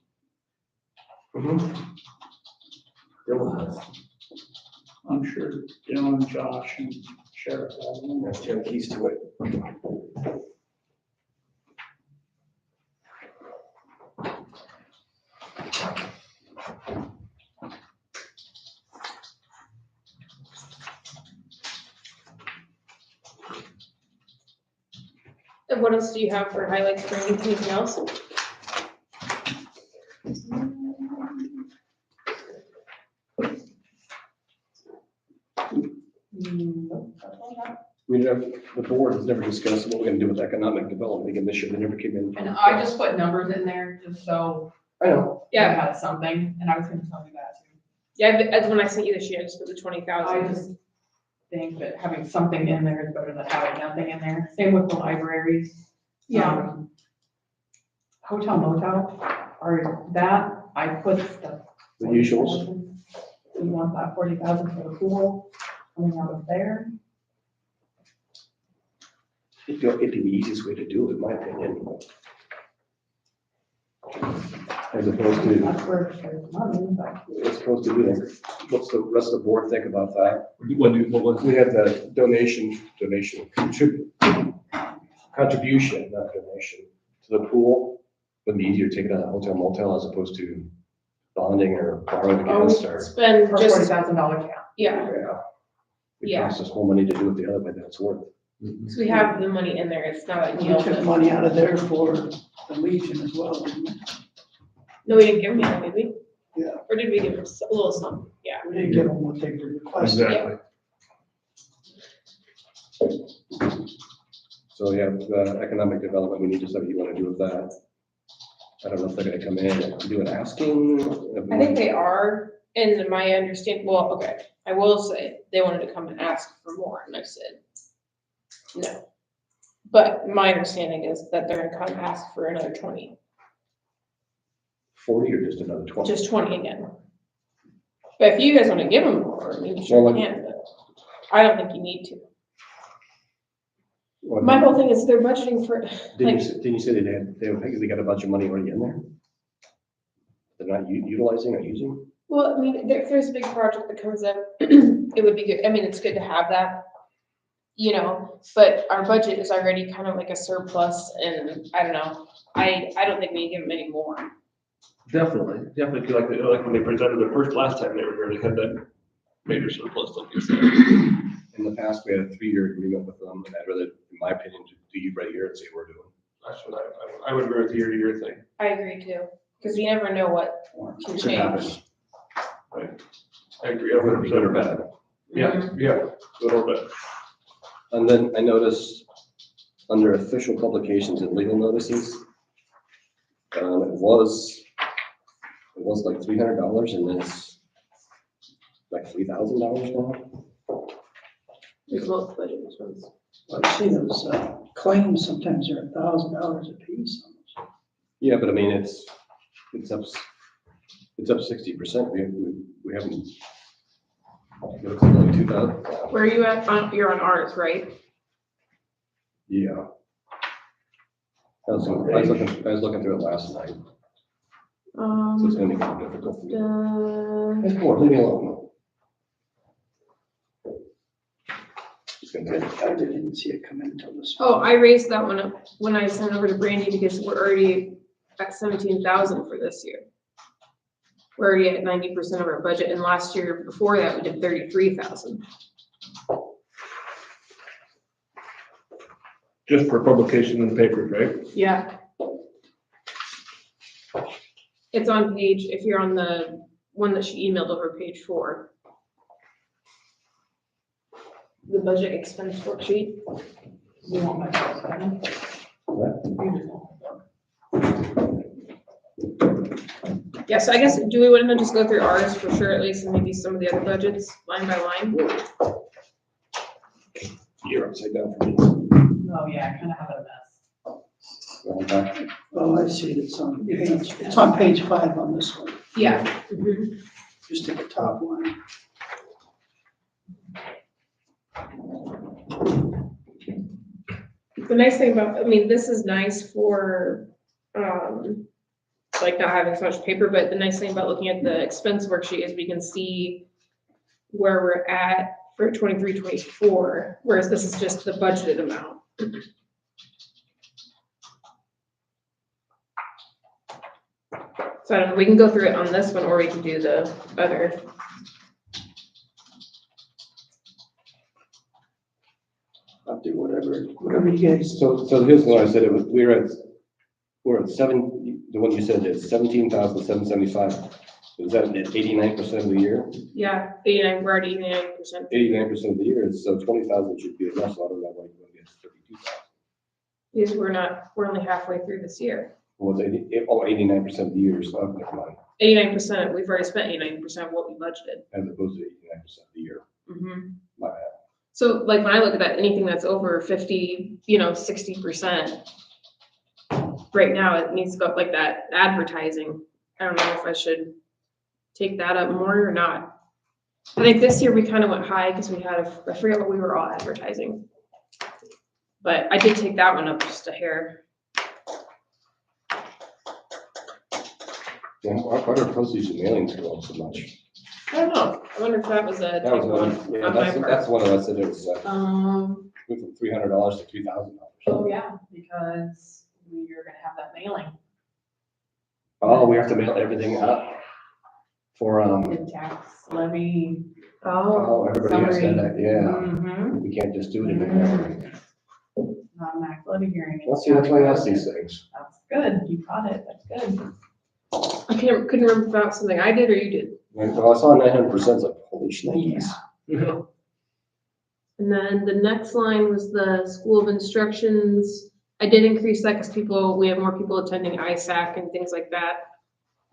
I'm sure Dylan, Josh, and Sheriff have them. There's 10 keys to it. And what else do you have for highlights for anything else? We have, the board has never discussed what we're gonna do with economic development again this year. They never came in. And I just put numbers in there just so I know. I Yeah, had something, and I was gonna tell you that too. yeah, that's when I sent you the sheet, I just put the I 20,000. just think that having something in there is better than having nothing in there. Same with the libraries. Hotel motel, or that, I put the. The usuals. 40,000. You want that 40,000 for the pool coming out of there? It'd be the easiest way to do it, in my opinion. As opposed to, That's where there's money, but. as opposed to doing, what's the rest of the board think about that? What was, We had the contribution, not donation, to the pool. Would be easier to take it out of hotel motel as opposed to bonding or borrowing Oh, against or. spend For just, $40,000 account. yeah, It Yeah. costs us more money to do it the other way than it's worth. so we have the money in there, it's not We ideal. took money out of there for the Legion as well, didn't we? No, we didn't give them any, did we? Yeah. Or did we give them a little something? Yeah. We didn't give them what they requested. exactly. So yeah, economic development, we need to decide what you want to do with that. I don't know if they're gonna come in and do an asking. I think they are, and my understanding, well, okay, I will say, they wanted to come and ask for more, and I said, no. But my understanding is that they're gonna come ask for another 20, 40 or just another 20? just 20 again. But if you guys wanna give them more, I mean, you sure Well, can, but I don't think you need to. Well, My whole thing is they're budgeting for, Didn't you say they got a bunch of money already in there? They're not utilizing or using? well, I mean, if there's a big project that comes up, it would be good, I mean, it's good to have that. You know, but our budget is already kind of like a surplus, and I don't know, I don't think we can give them any more. Definitely feel like when they presented it last time they were here, they had that major surplus, like you said. In the past, we had a 3-year agreement with them, and I'd rather, in my opinion, do you right here and see what we're doing. That's what I would agree with the year-to-year thing. I agree too, because you never know what can Could happen. change. I agree. Whether it be good or bad. Yeah, good or bad. And then I noticed under official publications and legal notices, it was like $300 and then it's like $3,000 now. There's both budgets ones. I've seen those claims, sometimes they're $1,000 a piece. Yeah, but I mean, it's up 60%. We haven't. It's like 2,000. Where are you at? You're on ours, right? Yeah. I was looking through it last night, so it's gonna be kind of difficult for me. It's more, leave me alone. It's gonna be- I didn't see it come in until this. Oh, I raised that one up when I sent over to Brandy because we're already at 17,000 for this year. We're already at 90% of our budget, and last year before that, we did 33,000. Just for publication in the papers, right? Yeah. It's on page, if you're on the one that she emailed over, page 4. The budget expense worksheet. You want my book, Kevin? What? You just want my book. Yeah, so I guess, do we want to just go through ours for sure, at least, and maybe some of the other budgets, line by line? You're upside down for me. Oh, yeah, I kind of have a mess. Going back. Oh, I see it. It's on page 5 on this one, Yeah. just at the top line. The nice thing about, I mean, this is nice for, like not having so much paper, but the nice thing about looking at the expense worksheet is we can see where we're at for 23, 24, whereas this is just the budgeted amount. So I don't know, we can go through it on this one, or we can do the other. I'll do whatever you guys. So here's what I said, it was, we're at 7, the one you said is 17,775. Is that 89% of the year? Yeah, 89, we're already 89%. 89% of the year, so 20,000 should be enough, so I don't know why you want to get 32,000. Because we're only halfway through this year. Well, it's 89% of the year, so I'm never mind, 89%, we've already spent 89% of what we budgeted. as opposed to 89% of the year. Mhm. My bad. So like when I look at that, anything that's over 50, 60%, right now it needs to go up like that advertising. I don't know if I should take that up more or not. I think this year we kind of went high because we had, I forget what we were all advertising. But I did take that one up just a hair. Yeah, why do postage and mailings go up so much? I don't know. I wonder if that was a That was typo one, yeah, on my that's part. one of us that it was, went from $300 to $3,000. Oh, yeah, because you're gonna have that mailing, Oh, we have to mail everything up for, the tax levy. Oh, oh, everybody has to have that, yeah. Mm-hmm. We can't just do it in there. Max levy hearing. Let's see, that's why I ask these things. That's good, you caught it, that's good. I couldn't remember if that was something I did or you did. And well, I saw 900%, it's like, holy shnikes. And then the next line was the School of Instructions. I did increase that because we have more people attending ISAC and things like that.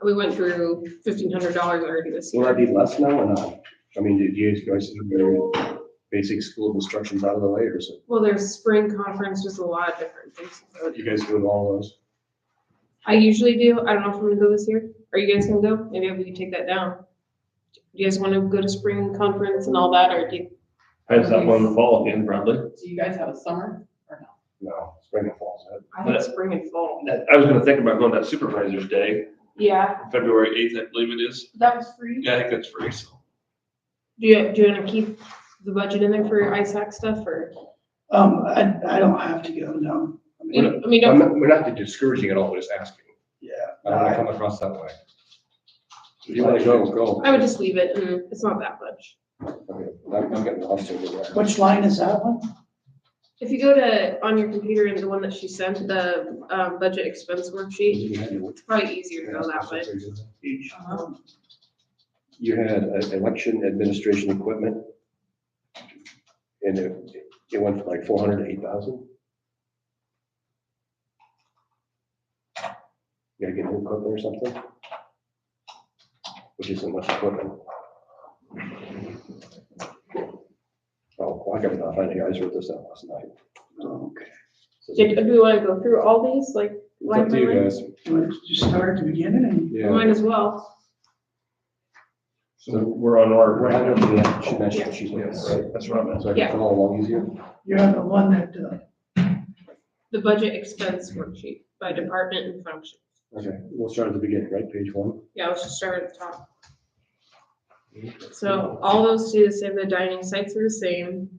We went through $1,500 already this Will year. that be less now or not? I mean, did you guys have your basic school instructions out of the way, or is it, Well, there's spring conference, just a lot of different things. you guys doing all those? I usually do. I don't know if I'm gonna go this year. Are you guys gonna go? Maybe we can take that down. Do you guys want to go to spring conference and all that, or do you? Has that one in the fall again, probably. Do you guys have a summer or no? No, spring and fall, is I think spring and fall. I was gonna think about going to that Supervisor's Day, Yeah, February 8th, I believe it is. that was free. Yeah, I think that's free, so. Do you want to keep the budget in there for ISAC stuff, or? I don't have to go, no. I mean, We're not discouraging at all, we're just asking. Yeah. I don't want to come across that way. If you want to go, go. I would just leave it, and it's not that much. Okay, I'm getting lost over there. Which line is that one? If you go to, on your computer, and the one that she sent, the, budget expense worksheet, it's probably easier to go that way. Each. You had election administration equipment. And it went from like 400 to 8,000. You gotta get new equipment or something? Which isn't much equipment. Oh, well, I got enough, I guys wrote this out last night. Okay. So Do we want to go through all these, like, It's up to you guys. You want to just start at the beginning and Yeah. might as well. So we're on order, We're right? not looking at, should mention sheet, Yes, right? that's what I meant. So I Yeah. can follow along easier? you have the one that, The budget expense worksheet by department and function. Okay, we'll start at the beginning, right, page 1? Yeah, let's just start at the top. So all those stay the same, the dining sites are the same.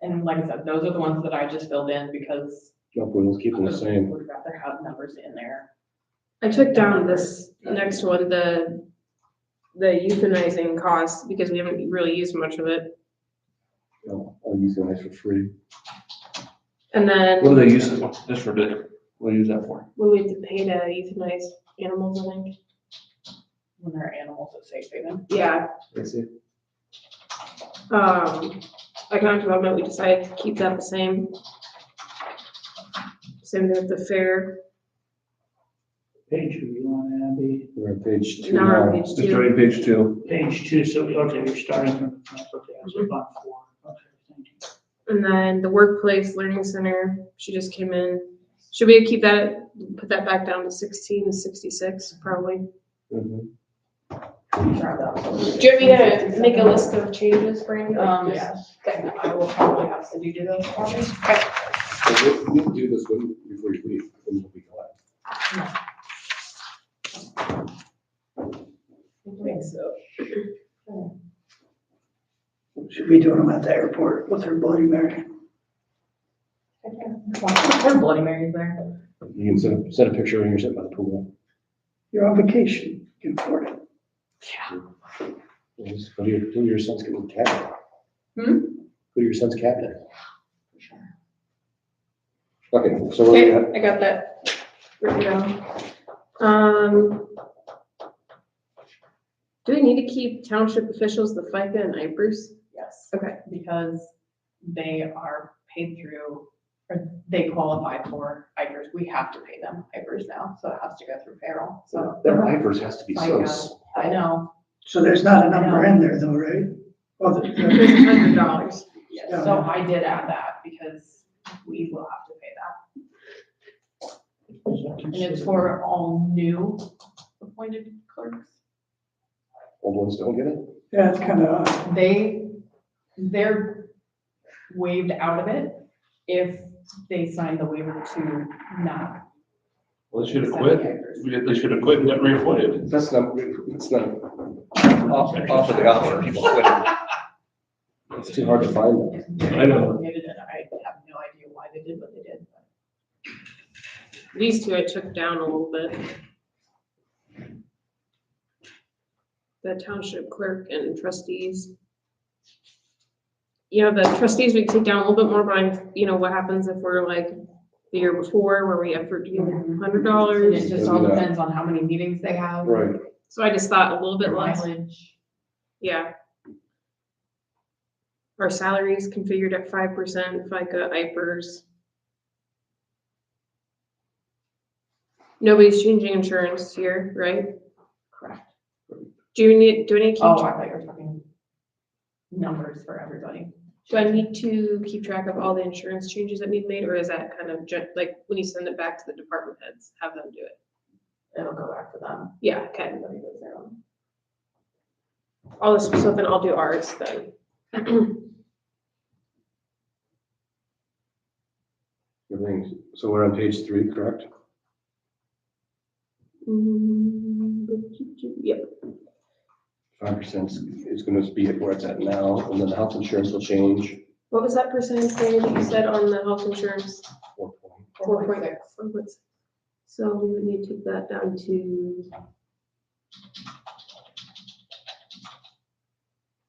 And like I said, those are the ones that I just filled in because No, we'll keep them the same. would rather have numbers in there. I took down this next one, the euthanizing costs, because we haven't really used much of it. I'll use them for free. And then. What do they use it for? Just for dinner? What do you use that for? When we have to pay to euthanize animals, I think. When there are animals at safe haven. Yeah, I see. economic development, we decided to keep that the same. Same with the fair. Page are you on, Abby? We're on page 2 Now we're on now. page Just two. starting page 2. Page 2, so, okay, you're starting from the front, okay, I was on 4, okay, thank you. And then the workplace learning center, she just came in. Should we keep that, put that back down to 1666, probably? Mhm. Do you want me to make a list of changes for you? Yeah, I will probably have to do those probably. So we'll do this one before you leave, and we'll be glad. I think so. should be doing them at the airport with her Bloody Mary. Or Bloody Mary's there. You can send a picture when you're sitting by the pool. You're on vacation, you can afford it. Just Go to your son's cabinet. Hmm? Go to your son's cabinet. Okay, so what do you have? Okay, I got that written down. Do we need to keep township officials, the FICA and IPERS? Yes. Okay. Because they are paid through, or they qualify for IPERS. We have to pay them IPERS now, so it has to go through payroll, so. Their IFRS has to be so, FICA, I know, So there's not a number in there though, right? Well, There's $100. yes, so I did add that because we will have to pay that. And it's for all new appointed clerks. old ones don't get it. yeah, it's kind of, They're waived out of it if they sign the waiver to not. Well, they should have accept quit. the IPERS. They should have quit and got reappointed. It's not off of the offer, people quitting. It's too hard to find them. It's very I know. complicated, and I have no idea why they did what they did. These two I took down a little bit. The township clerk and trustees. You know, the trustees we can take down a little bit more, but what happens if we're like the year before where we have $100? And it just all depends on how many meetings they have. Right. So I just thought a little bit Their less, mileage. yeah. Our salaries configured at 5%, FICA, IPERS. Nobody's changing insurance here, right? Correct. Do I need to keep, Oh, I thought you were talking numbers for everybody. do I need to keep track of all the insurance changes that we've made, or is that kind of like when you send it back to the department heads, have them do it? It'll go back to them. Yeah, okay. Everybody does their own. All this stuff, then I'll do ours then. Everything, so we're on page 3, correct? Yep. 5% is gonna be where it's at now, and then the health insurance will change. What was that percentage thing that you said on the health insurance? 4.6. 4.6. So we would need to take that down to,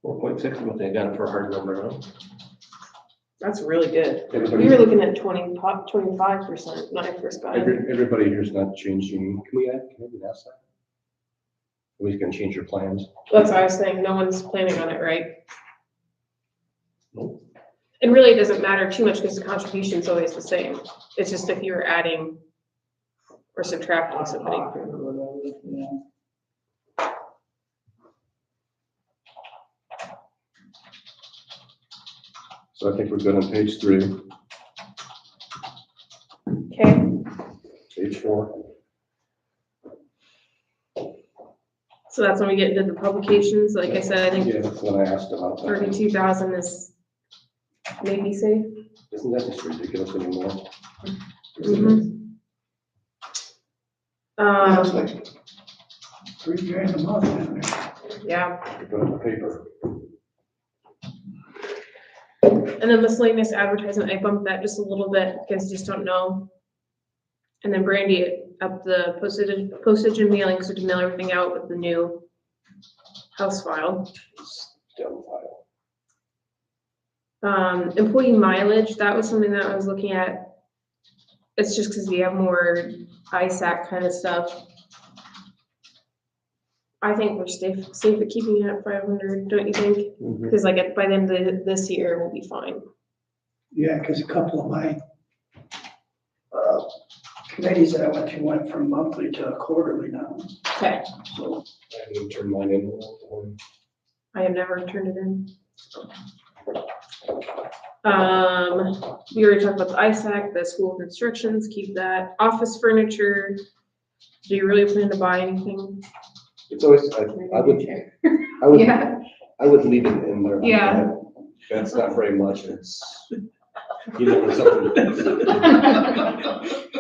4.6, what they got for a hard number, huh? that's really good. We Everybody, were looking at 25% when I first got it. everybody here's not changing. Can we ask that? Are we gonna change your plans? That's what I was saying, no one's planning on it, right? Nope. And really, it doesn't matter too much because the contribution's always the same. It's just if you're adding or subtracting somebody. So I think we're good on page 3, Okay, page 4. so that's when we get into the publications. Like I said, I think Yeah, that's what I asked about. that. 32,000 is maybe safe. Isn't that just ridiculous anymore? it's like $3,000 a month down there. Yeah, Put it on the paper. and then miscellaneous advertising, I bumped that just a little bit because you just don't know. And then Brandy up the postage and mailing, so to mail everything out with the new house file. Still file. Employee mileage, that was something that I was looking at. It's just because we have more ISAC kind of stuff. I think we're safe at keeping it at 500, don't you think? Mhm. Because like by the end of this year, we'll be fine. Yeah, because a couple of my committees that I went to went from monthly to quarterly now. Okay, So I haven't turned mine in. I have never turned it in. We already talked about the ISAC, the school constructions, keep that. Office furniture, do you really plan to buy anything? It's always, I would, Yeah. I would leave it in there. Yeah. That's not very much, it's, you know, something.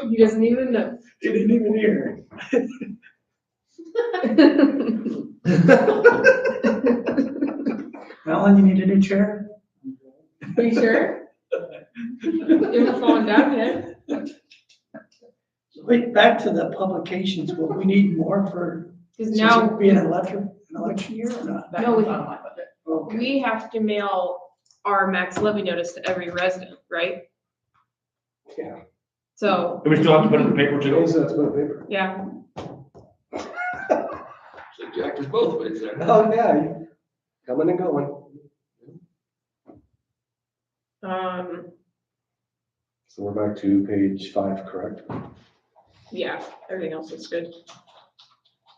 He doesn't even know. they didn't even hear. Alan, you need a new chair? Are you sure? You haven't fallen down yet? Wait, back to the publications, will we need more for, Because since now it being an election year or not? No, we- on my budget. Okay. we have to mail our max levy notice to every resident, right? Yeah. So, Do we still have to put it in the paper too? That's what paper. yeah, Jack is both ways there. Oh, yeah, coming and going. So we're back to page 5, correct? Yeah, everything else looks good.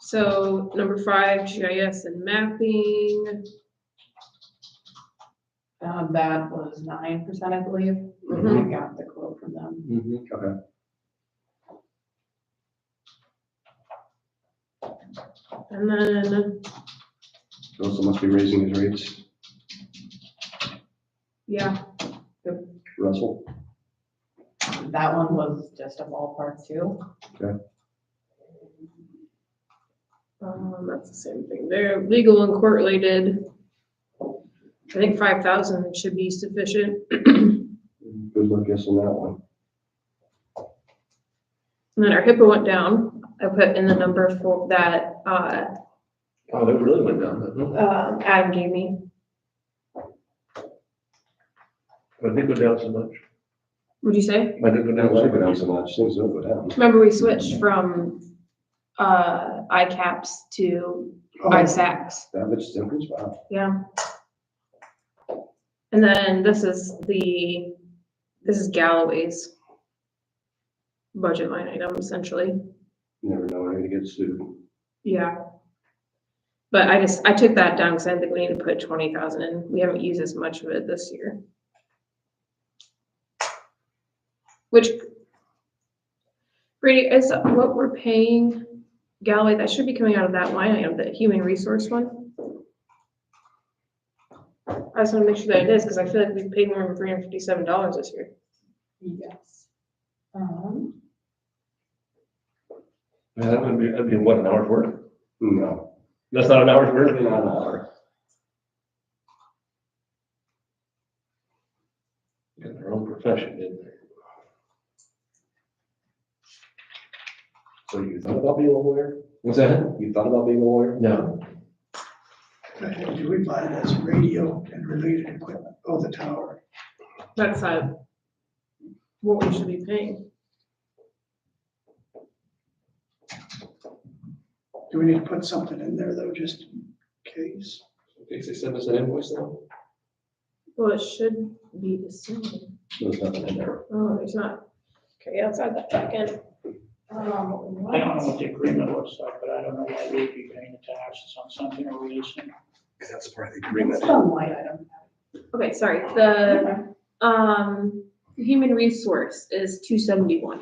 So number 5, GIS and mapping. That was 9%, I believe. Mhm. I got the quote from them. Okay. And then, Also must be raising his rates, yeah, Russell. That one was just a ballpark too. that's the same thing there. Legal and court related. I think 5,000 should be sufficient. Good luck guessing that one. And then our HIPAA went down. I put in the number for that, Oh, that really went down, didn't it? Adam gave me. I didn't go down so much. What'd you say? I didn't go That down should go so down much. so much, things don't go down. Remember we switched from, ICAPS to Oh, ISACs. That much difference, wow. Yeah. And then this is Galloway's budget line item essentially. You never know, when you're gonna get sued. Yeah. But I took that down because I think we need to put 20,000 in. We haven't used as much of it this year. Which, Brady, is what we're paying Galloway, that should be coming out of that line item, the human resource one. I just want to make sure that it is, because I feel like we've paid more than $357 this year. Yes. Yeah, that'd be what, an hour's work? No, That's not an hour's work? really not an hour. Got their own profession, didn't they? So you thought about being a lawyer? What's that? You thought about being a lawyer? No. do we buy that's radio and related equipment? Oh, the tower. That's what we should be paying. Do we need to put something in there though, just in case? In case they send us an invoice now? Well, it should be the same. There's nothing in there. Oh, there's not. Okay, yeah, let's add that back in. I don't know what the agreement looks like, but I don't know why we'd be paying the taxes on something we're releasing. Because that's part of the It's agreement. some line item. Okay, sorry, the, human resource is 271.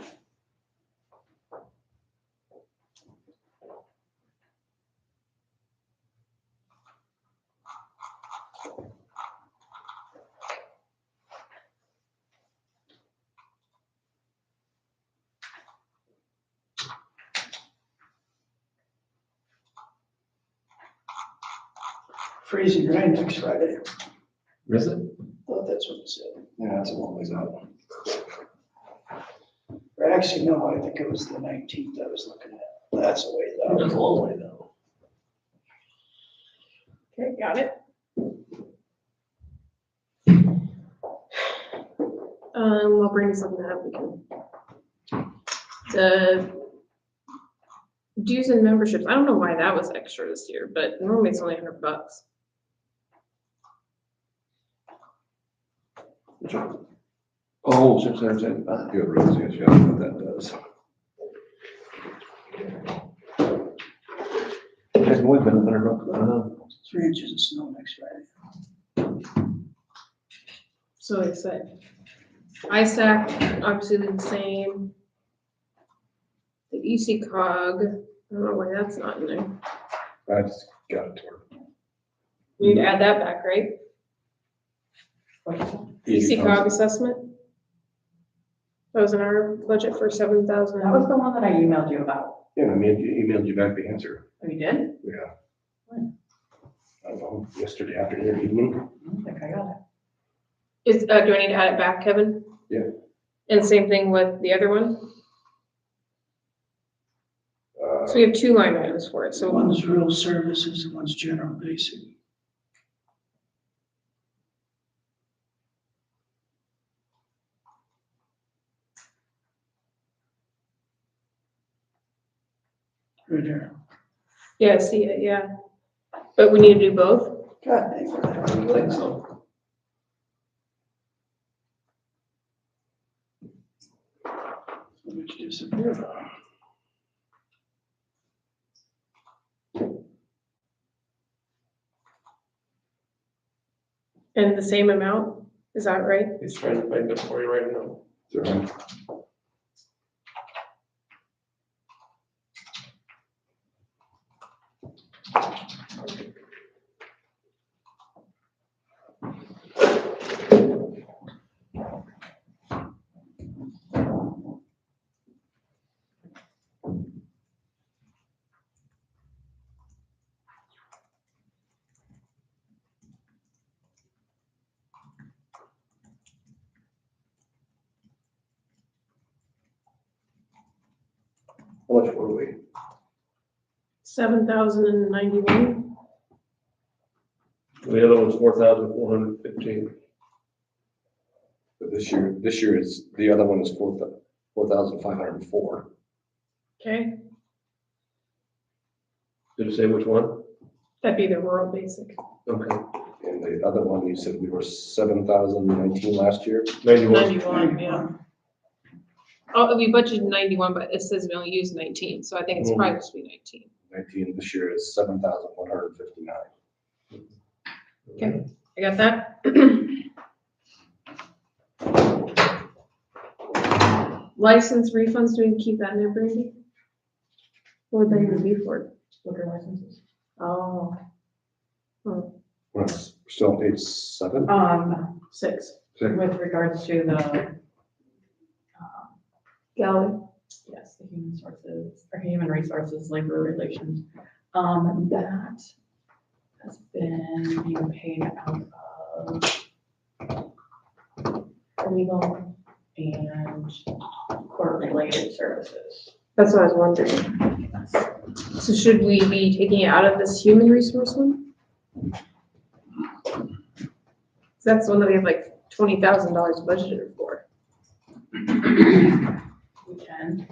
Freezing rain next Friday. Is it? Thought that's what it said. Yeah, that's a long ways out. Or actually, no, I think it was the 19th I was looking at. That's a ways out. That's a long way though. Okay, got it. While Brandy's looking that up, we can. The dues and memberships, I don't know why that was extra this year, but normally it's only $100. Oh, 675. Good, Rosie, yes, yeah, what that does. It's always been $100. 3 inches of snow next Friday. So like I said, ISAC, obviously the same. The EC cog, I don't know why that's not in there. I just got it to her. We need to add that back, right? EC cog assessment? That was in our budget for 7,000. That was the one that I emailed you about. Yeah, I mean, emailed you back the answer. Oh, you did? Yeah. When? I don't know, yesterday afternoon, evening. I don't think I got it. Is, do I need to add it back, Kevin? Yeah. And same thing with the other one? So we have 2 line items for it, so One's rural services, and one's general basic. Right there. Yeah, I see it, yeah. But we need to do both? God dang, where the hell are you I think now? so. Which disappeared. And the same amount, is that right? He's trying to find it for you right now. How much were we? 7,091. The other one's 4,415. But this year is, the other one is 4,504. Okay, Did you say which one? that'd be the rural basic. Okay, And the other one, you said we were 7,019 last year? 91. 91, yeah. Oh, we budgeted 91, but it says we only used 19, so I think it's probably supposed to be 19. 19 this year is 7,159. Okay, I got that. License refunds, do we keep that in there, Brandy? What would they even be for? Liquor licenses. Oh. Oh, We're still on page 7? 6. With regards to the, Galley. yes, the human resources, labor relations, that has been being paid out of legal and court-related services. That's what I was wondering. So should we be taking it out of this human resource one? That's the one that we have like $20,000 budgeted for. We can.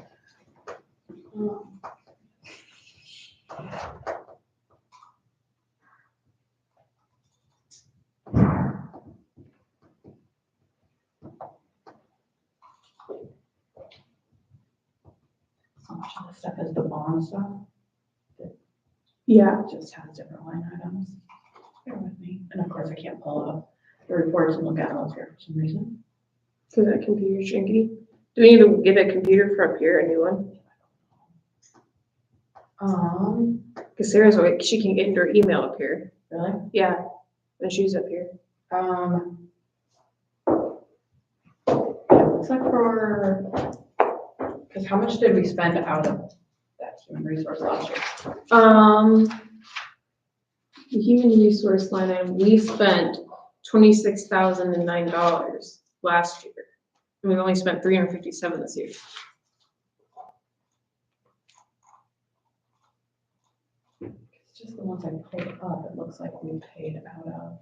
So much of the stuff is the bond stuff. Yeah. It just has different line items. Bear with me. And of course, I can't pull up the reports and look at them here for some reason. Cause that computer's janky. Do we need to get a computer for up here, a new one? Cause Sarah's like, she can get into her email up here. Really? Yeah, and she's up here. Looks like because how much did we spend out of that human resource last year? The human resource line item, we spent $26,009 last year. And we've only spent $357 this year. It's just the ones I pulled up, it looks like we paid out of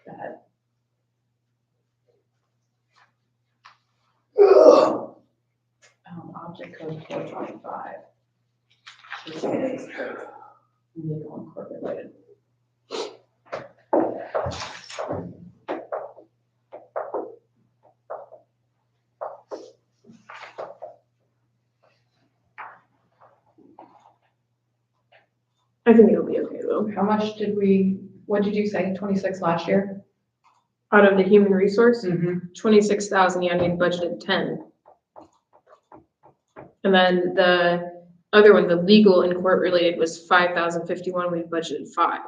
that. Object code 425. This is legal and court related. I think it'll be okay though. How much what did you say, 26 last year? Out of the human resource, Mm-hmm. 26,000, yeah, we budgeted 10. And then the other one, the legal and court related was 5,051, we budgeted 5.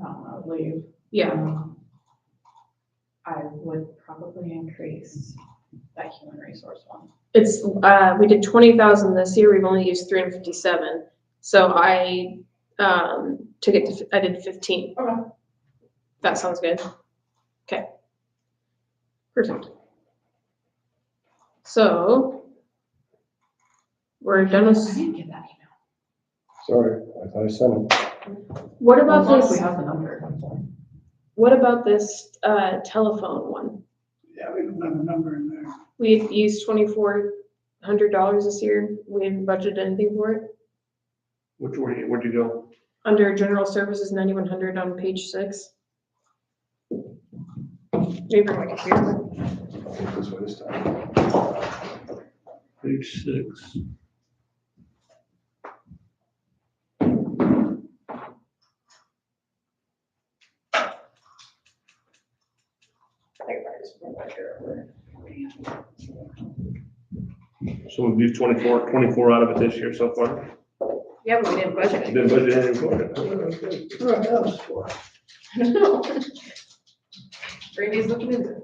I believe. Yeah, I would probably increase that human resource one. it's, we did 20,000 this year, we've only used 357. So I, took it to, I did 15. Okay. That sounds good. Okay. Perfect. So we're done I with, didn't get that email. Sorry, I thought I sent it. what Well, about as long as this, we have the number. what about this, telephone one? Yeah, we don't have a number in there. We used $2,400 this year, we didn't budget anything for it. Where'd you go? Under general services, 9100 on page 6. Maybe my computer. This way this time. Page 6. So we've used 24 out of it this year so far. Yeah, but we didn't budget it. Didn't budget anything for it. Oh, that's good. Right, that was for. Brady's looking into it.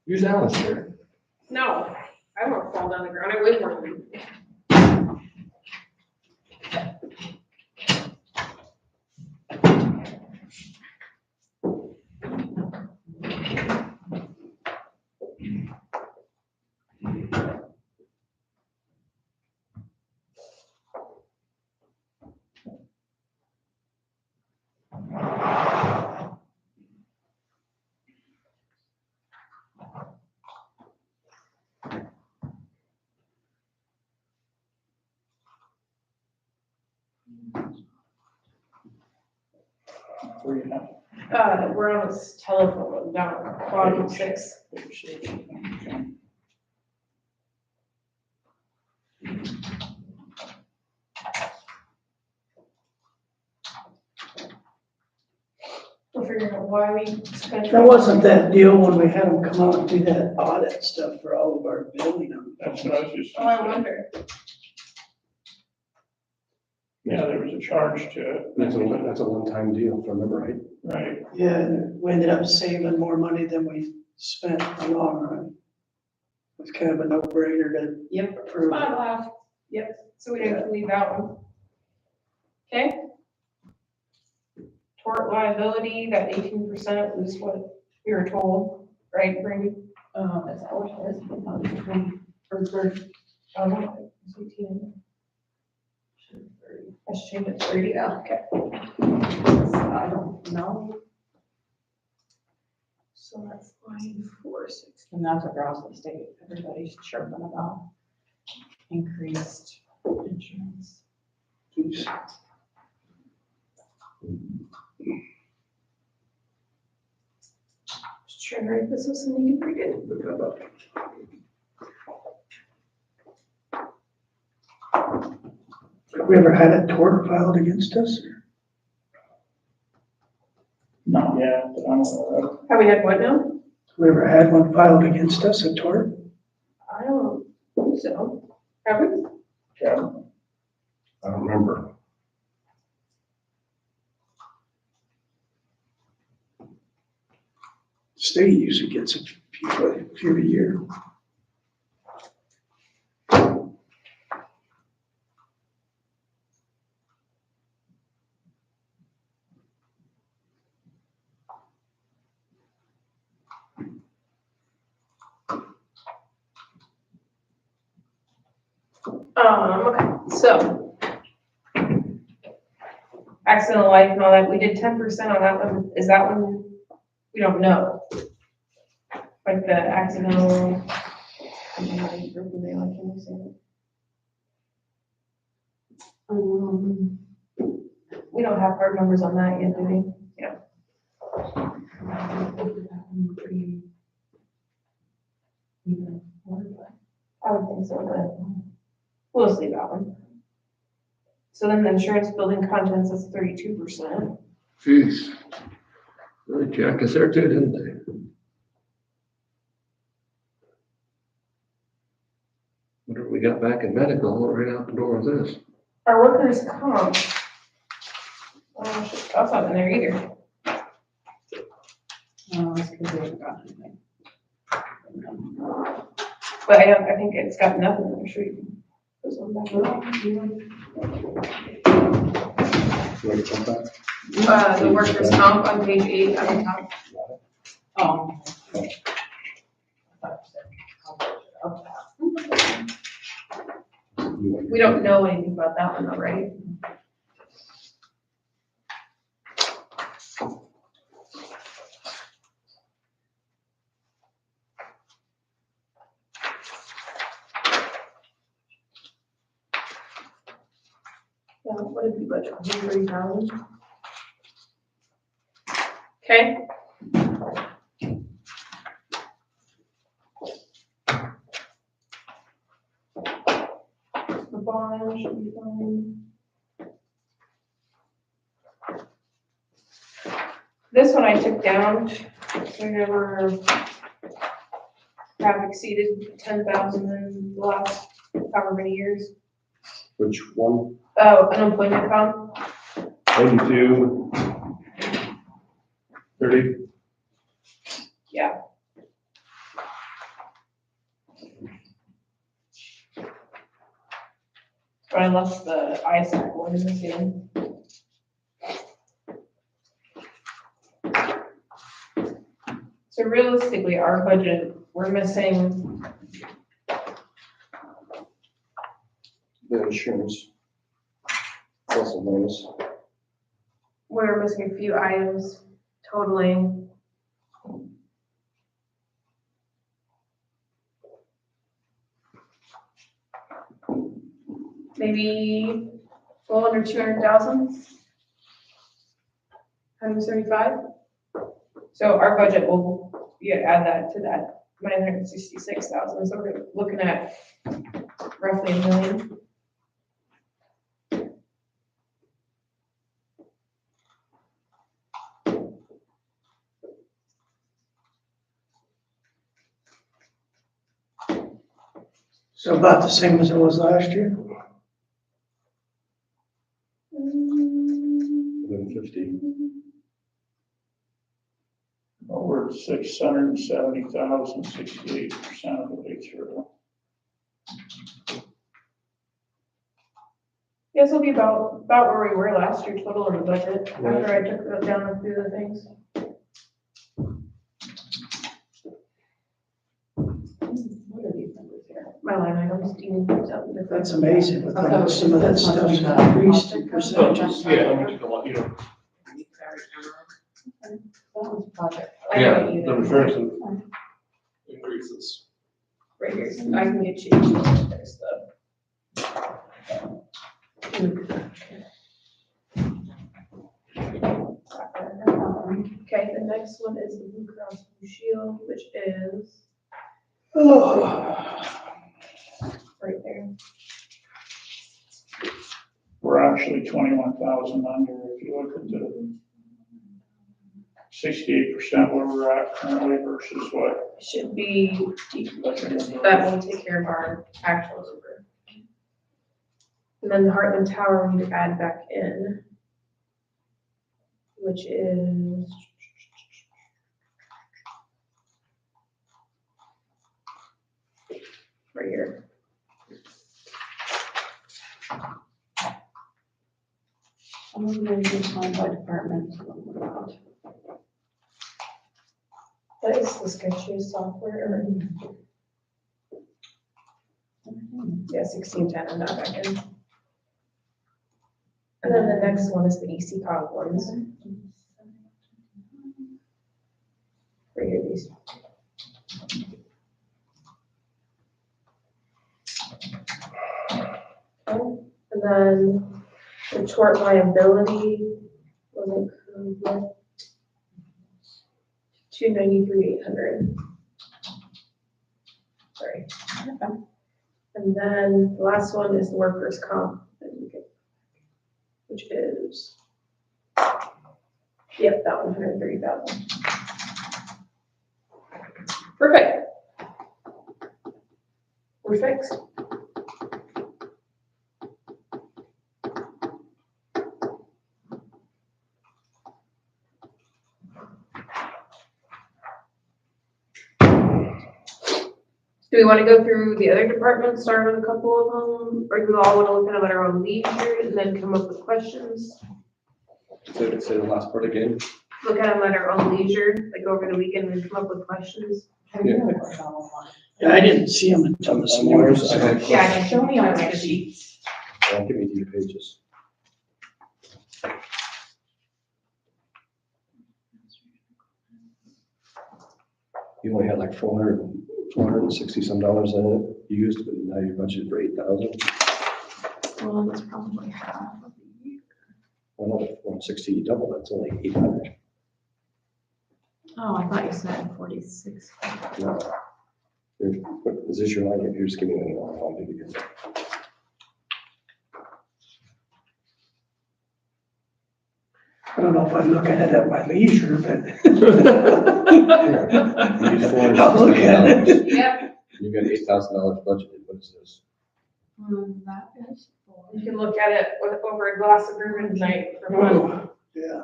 Use Alan's chair. No, I won't fall down the ground. I weigh more than you. We're on this telephone down bottom 6. We're figuring out why we spent. That wasn't that deal when we had them come out and do that audit stuff for all of our building. That's what I was just. Oh, I wonder. Yeah, there was a charge to it. That's a one-time deal, if I remember right. Right. Yeah, and we ended up saving more money than we spent in the long run. It's kind of a no-brainer to Yep. approve. Bottom left. Yep, so we didn't have to leave that one. Okay. Tort liability, that 18% was what we were told, right, Brandy? Is that what it is? Or I don't know, it's 18. I should change it to 30, yeah, okay. I don't know. So that's line 460. And that's across the state. Everybody's chirping about increased insurance. Jeez. Just trying to write this so somebody can read it. Have we ever had a tort filed against us? Not yet, but I'm aware of. Have we had what now? Have we ever had one filed against us, a tort? I don't think so. Have we? Yeah. I don't remember. State usually gets a few a year. Okay, so. Accidental life and all that, we did 10% on that one, is that one, we don't know. Like the accidental. We don't have hard numbers on that yet, do we? Yeah. I would think so, but we'll just leave that one. So then the insurance building contents is 32%. Jeez. Really jacked us there too, didn't they? Whatever we got back in medical, right out the door with this. Our workers' comp. That's not in there either. Oh, that's because we haven't gotten anything. But I think it's got nothing in there, sure you can. This one back up. You want to jump back? The workers' comp on page 8 at the top. Oh. We don't know anything about that one though, right? What did we budget, 130,000? Okay. The bond should be fine. This one I took down, so we never have exceeded 10,000 in the last however many years. Which one? Oh, unemployment comp, 92, 30. yeah. But I left the ISAC one in the same. So realistically, our budget, we're missing, The insurance. Plus and minus. we're missing a few items totaling. Maybe a little under 200,000. 175. So our budget will, add that to that 966,000, so we're looking at roughly $1 million. So about the same as it was last year? 150. Well, we're at 670,000, 68% of the way through. Yes, it'll be about where we were last year total in the budget, after I took down a few of the things. What are these numbers here? My line items, do you need something different? That's amazing with how Okay, much some of that that's not stuff's the increased in project. percentages. Yeah, I mean, a lot, you know. That one's project. I know what you The mean. returns increases. Right here, I can get you, there's the. Okay, the next one is the Blue Cross Blue Shield, which is right there. We're actually 21,000 under, if you look at the 68% where we're at currently versus what? Should be, that will take care of our actuals over. And then the Heartland Tower, we add back in, which is right here. Some of them are defined by department, some of them are not. That is the sketchiest software, or, yeah, 1610 and that back in. And then the next one is the ECOG ones. Right here, these. Okay, and then the tort liability wasn't 293,800. Sorry. And then the last one is the workers' comp, which is, yep, that 130,000. Perfect. We're fixed. Do we want to go through the other departments, start with a couple of them, or do we all want to look at them at our own leisure and then come up with questions? Say the last part again. Look at them at our own leisure, like over the weekend and come up with questions? Have you had a question on one? Yeah, I didn't see them until this On morning. yours, I had Yeah, questions. Show me on my sheets. Yeah, give me the pages. You only had like 460 some dollars in it used, but now your budget for 8,000. Well, that's probably half of the 160, you double, that's only 800. Oh, I thought you said 46. No. Is this your line? If you're just giving me one, I'll give you. I don't know if I'd look at it at my leisure, but. Use I'll look at it. Yep, You got $8,000 budgeted, what is this? That is You can look at it over a glass of bourbon tonight for fun. Oh, yeah.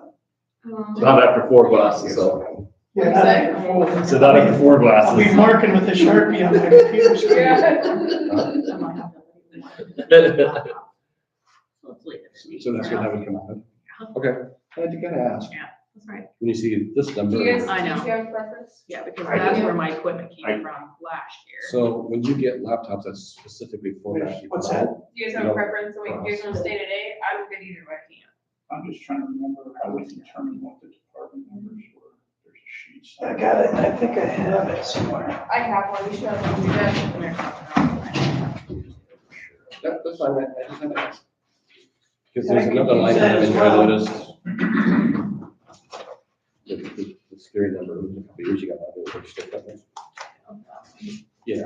Not after 4 glasses, so. Yeah, What'd you say? oh, So not after 4 I'll be glasses. marking with a Sharpie on my computer screen. Let's leave it. So that's what haven't come out. Okay, I had to gotta ask. That's right. When you see this do number. you guys, I know. do you have a preference? Yeah, because I that's do. where my equipment came from last year. So when you get laptops, that's specifically for that. What's that? Do you guys have a preference, and we can use them stay today? I'm good either way. I'm just trying to remember how we determined what the department numbers were. There's a sheet. I got it, I think I have it somewhere. I have one, you should have one, you That's fine, I just had to ask. Because there's another line item in here I noticed. The scary number, it was a couple years ago, I think, still got that. Yeah,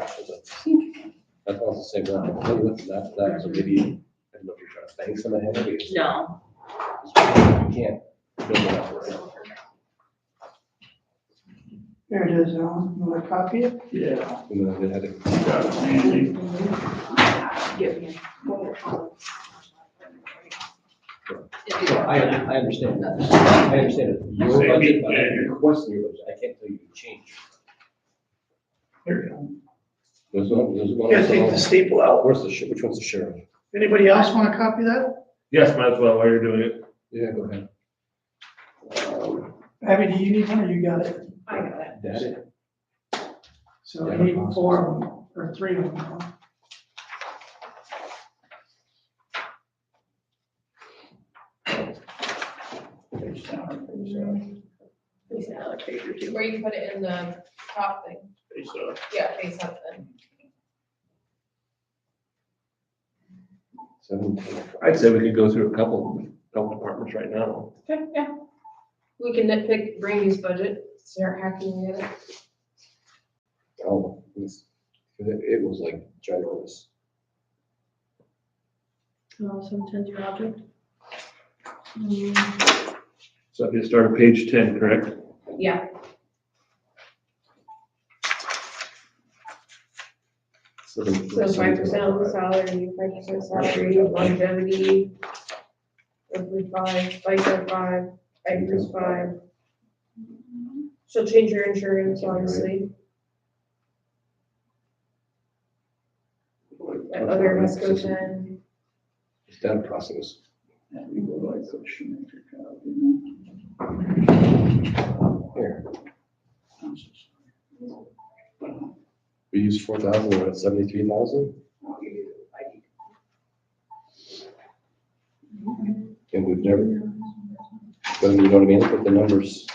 that's all the same one. That, so maybe, I don't know if you're trying to thank someone ahead of it. No. You can't build it up right. There it is, Alan, you want to copy it? Yeah. And then they had to. Got it, Andy. Give me I understand that. I understand it. Your Say budget, me, but yeah. you're requesting your budget. I can't tell you to change. Here you go. There's one. Yeah, take the staple out. Where's which one's the sheriff? Anybody else want to copy that? Yes, might as well while you're doing it. Yeah, go ahead. Abby, do you need one or you got it? I got it. Daddy. So we need 4 of them, or 3 of them. Page down, page down, Or you can put it in the top thing, page up. yeah, face up then. 17. I'd say we could go through a couple departments right now. Okay, yeah. We can nitpick Brandy's budget, start hacking at it. Oh, it was like ginormous. Sometimes your object. So if you start at page 10, correct? Yeah. So 5% on the salary, 5% salary, longevity, roughly 5, FICA 5, IFRS 5. She'll change your insurance, obviously. That other must go 10. It's data process. Yeah, we go like so Shoemaker. Here, we used 4,000, we're at 73,000. And we've never, but you know what I mean, look at the numbers.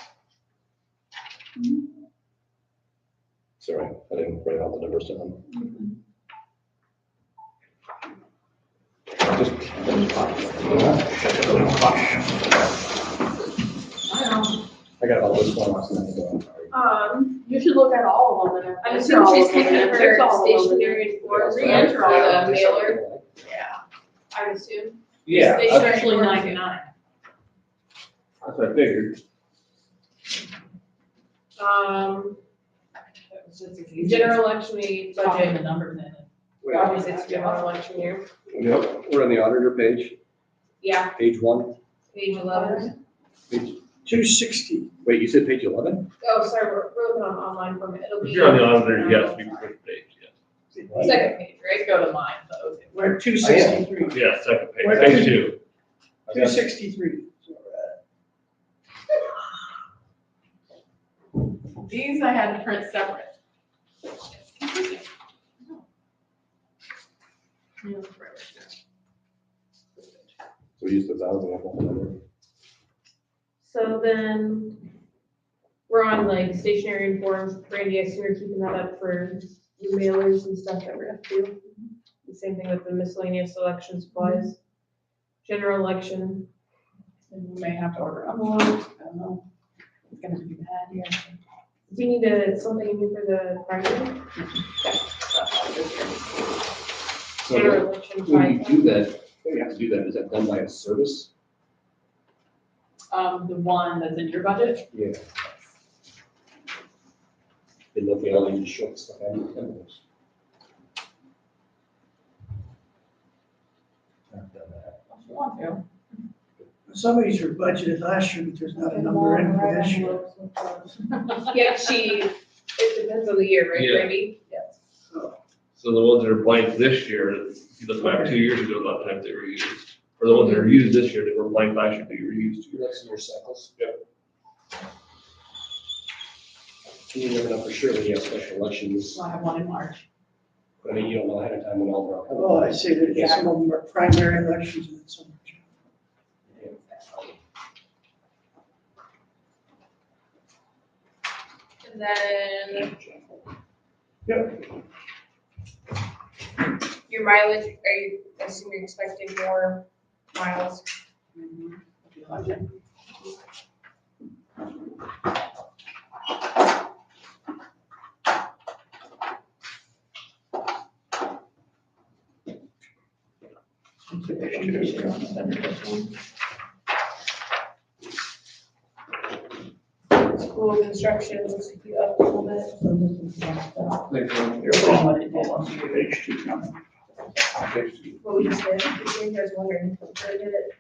Sorry, I didn't write all the numbers down. Just. I got all this one. You should look at all of them. I'm assuming she's taking her stationery and form Re-enter all for the mailer, Yeah, I would assume. Yeah, Stationery especially form. 99. That's what I figured. General election we budget, the numbers in. obviously it's general election year. Yep, we're on the auditor page, Yeah, page 1. Page 11. Page, 260. wait, you said page 11? oh, sorry, we're looking on online from it, it'll be. If you're on the auditor, yes, we can first page, yes. Second page, right? Go to mine, but okay. We're at 263. Yeah, second page, Where- page 2. 263. These I had to print separate. So we used 1,000 on that number. So then, we're on like stationery and forms, Brandy, I assume you're keeping that up for your mailers and stuff that we have to do. The same thing with the miscellaneous election supplies. General election, And we may have to order envelopes, I don't know. It's gonna be bad here. Do you need something you need for the primary? So General election when you time. do that, when you have to do that, is that done by a service? The one that's in your budget, Yeah. Didn't know if we all need to show the stuff. I didn't know. I've done that. if you want to. Some of these were budgeted last year, but there's not a number in for this year. Yeah, it depends on the year, right, Yeah. Randy? So the ones that are blank this year, if you look back 2 years ago, a lot of times they were used. Or the ones that are used this year, they were blank last year, they were used. That's your cycles. Yep. You never know for sure when you have special elections. So I have one in March. I mean, you don't know ahead of time when all the. Oh, I see that some of them are primary elections and some. And then. Your mileage, are you assuming expecting more miles? School construction looks like you up a little bit. What we just did, if you guys wondering, where did it?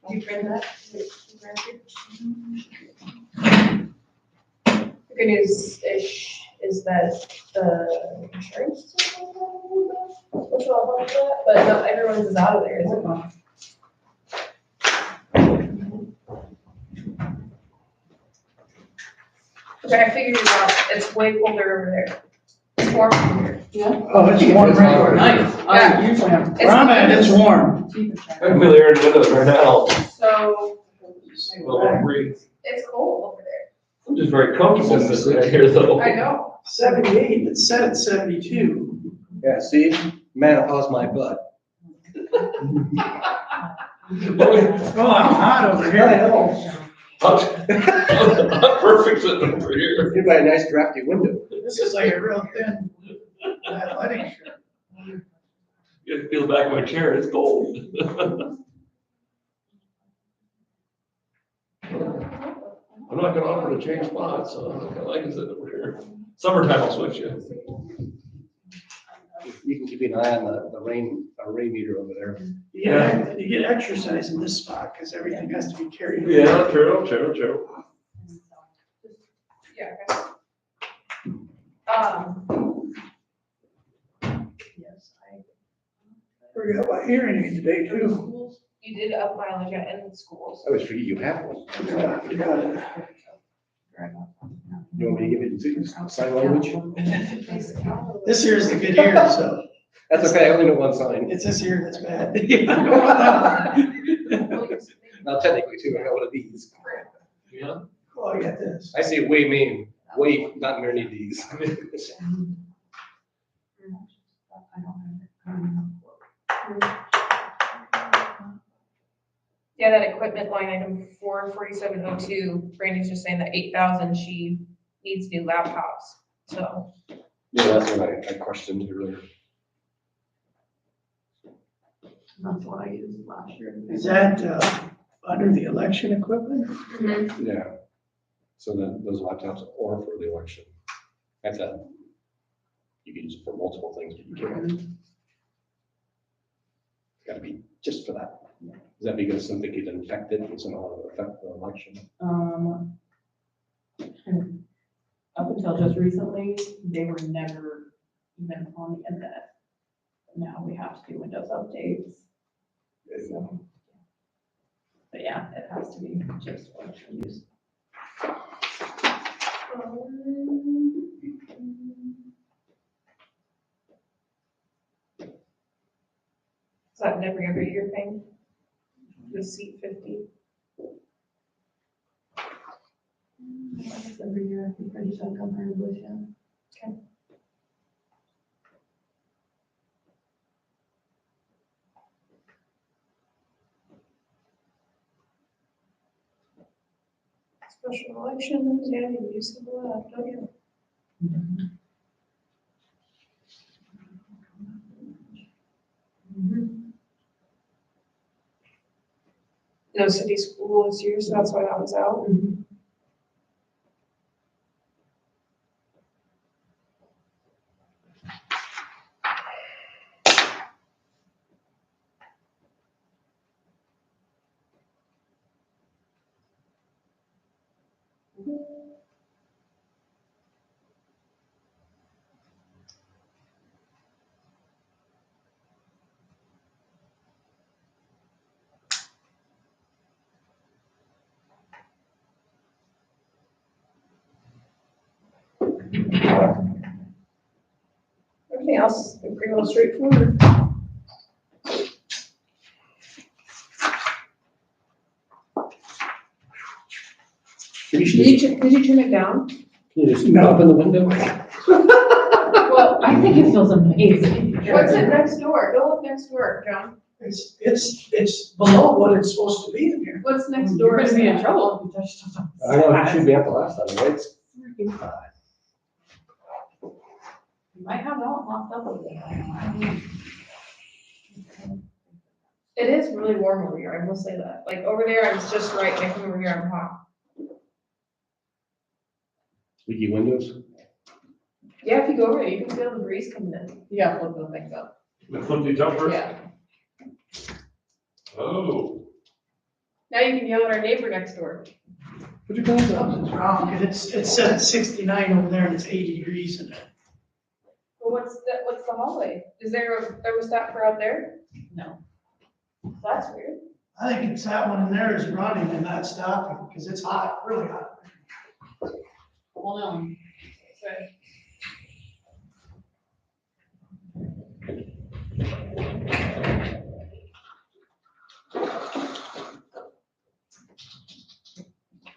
Did you print that? Did you print it? The good news-ish is that the insurance. Which will help that, but not everyone's is out of there, is it not? Okay, I figured it out, it's way colder over there. It's warm over here. Oh, it's warm right over there. Nice. I usually have. Where I'm at, it's warm. I'm really there in the windows right now. So, Well, breathe. it's cold over there. I'm just very comfortable sitting right here though. I know. 78, it's set at 72. Yeah, see, menopause my butt. Oh, I'm hot over here. I know. I'm perfect sitting over here. You're by a nice drafty window. This is like a real thin athletic shirt. You can feel the back of my chair, it's cold. I'm not gonna offer to change spots, so I kinda like it sitting over here. Summertime I'll switch you. You can keep an eye on the rain meter over there. Yeah, you get exercise in this spot because everything has to be carried. Yeah, true. Yeah, okay. Yes, We got my hearing aid today too. you did up mileage in schools. I always forget you have one. Yeah, you got it. You want me to give it to you, sign language? This here is the good ear, so That's okay, I only know one sign. it's this ear that's bad. Now technically too, I got one of these. Yeah. Oh, I got this. I say way mean, way, not near these. Yeah, that equipment line item 44702, Brandy's just saying that 8,000, she needs new laptops, so. Yeah, that's what I questioned earlier. That's what I used last year. Is that under the election equipment? Yeah. So then those laptops are for the election. That's you can use it for multiple things, but you can't. It's gotta be just for that. Is that because something gets infected, it's not going to affect the election? Up until just recently, they were never even on the internet. Now we have to do Windows updates. So, but yeah, it has to be just for use. Is that an every other year thing? The seat 50? Every year, I think I just have comparably, yeah. Okay. Special elections, yeah, you use the left, don't you? No city school this year, so that's why that was out. Everything else is pretty well straightforward. You should Did you turn it down? you just open the window? Well, I think it feels amazing. What's it next door? Go look next door, John. It's below what it's supposed to be in here. What's next You're door? gonna be in trouble if you touch stuff. I know, it should be up the last time, right? It's freaking hot. You might have it all locked up over there. It is really warm over here, I will say that. Like over there, I was just right, and I come over here, I'm hot. Leaky windows. Yeah, if you go over there, you can feel the breeze coming in. You gotta flip those things up. Flip these up first? Yeah. Oh. Now you can yell at our neighbor next door. Put your pants up. Something's wrong, 'cause it's set at 69 over there and it's 80 degrees in there. Well, what's the hallway? Is there a thermostat for out there? No. That's weird. I think it's that one in there is running and not stopping, because it's hot, really hot. Hold on. Okay.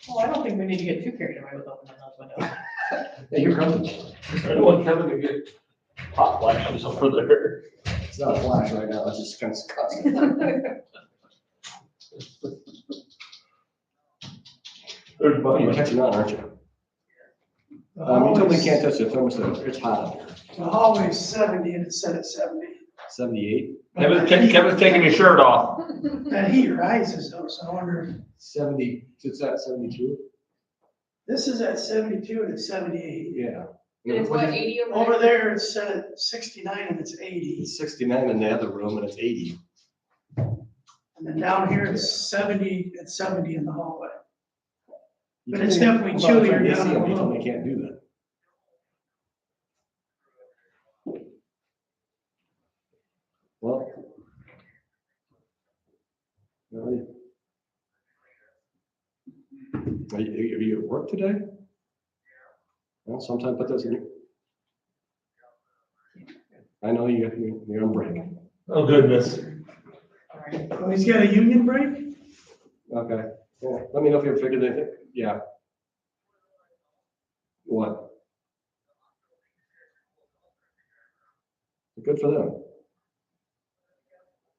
Well, I don't think we need to get too carried away with opening those windows. Yeah, you're comfortable. I don't want Kevin to get hot flashes over there. It's not a flash right now, it's just kind of disgusting. There's You're Bubba. catching on, aren't you? The You told me you hallway's- can't touch the thermostat, it's hot up here. The hallway's 70 and it's set at 70. 78, Kevin's taking his shirt off. That heat rises though, so I wonder, 70, it's at 72? this is at 72 and it's 78. Yeah. And it's what, 80 over there? Over there, it's set at 69 and it's 80. It's 69 in the other room and it's 80. And then down here, it's 70 in the hallway. But it's definitely chillier down You told below. me you can't do that. Well. Are you at work today? Well, sometime put those in your. I know you're on break. Oh, goodness. Alright. Oh, he's got a union break? Okay, yeah, let me know if you figured it, yeah. What? Good for them.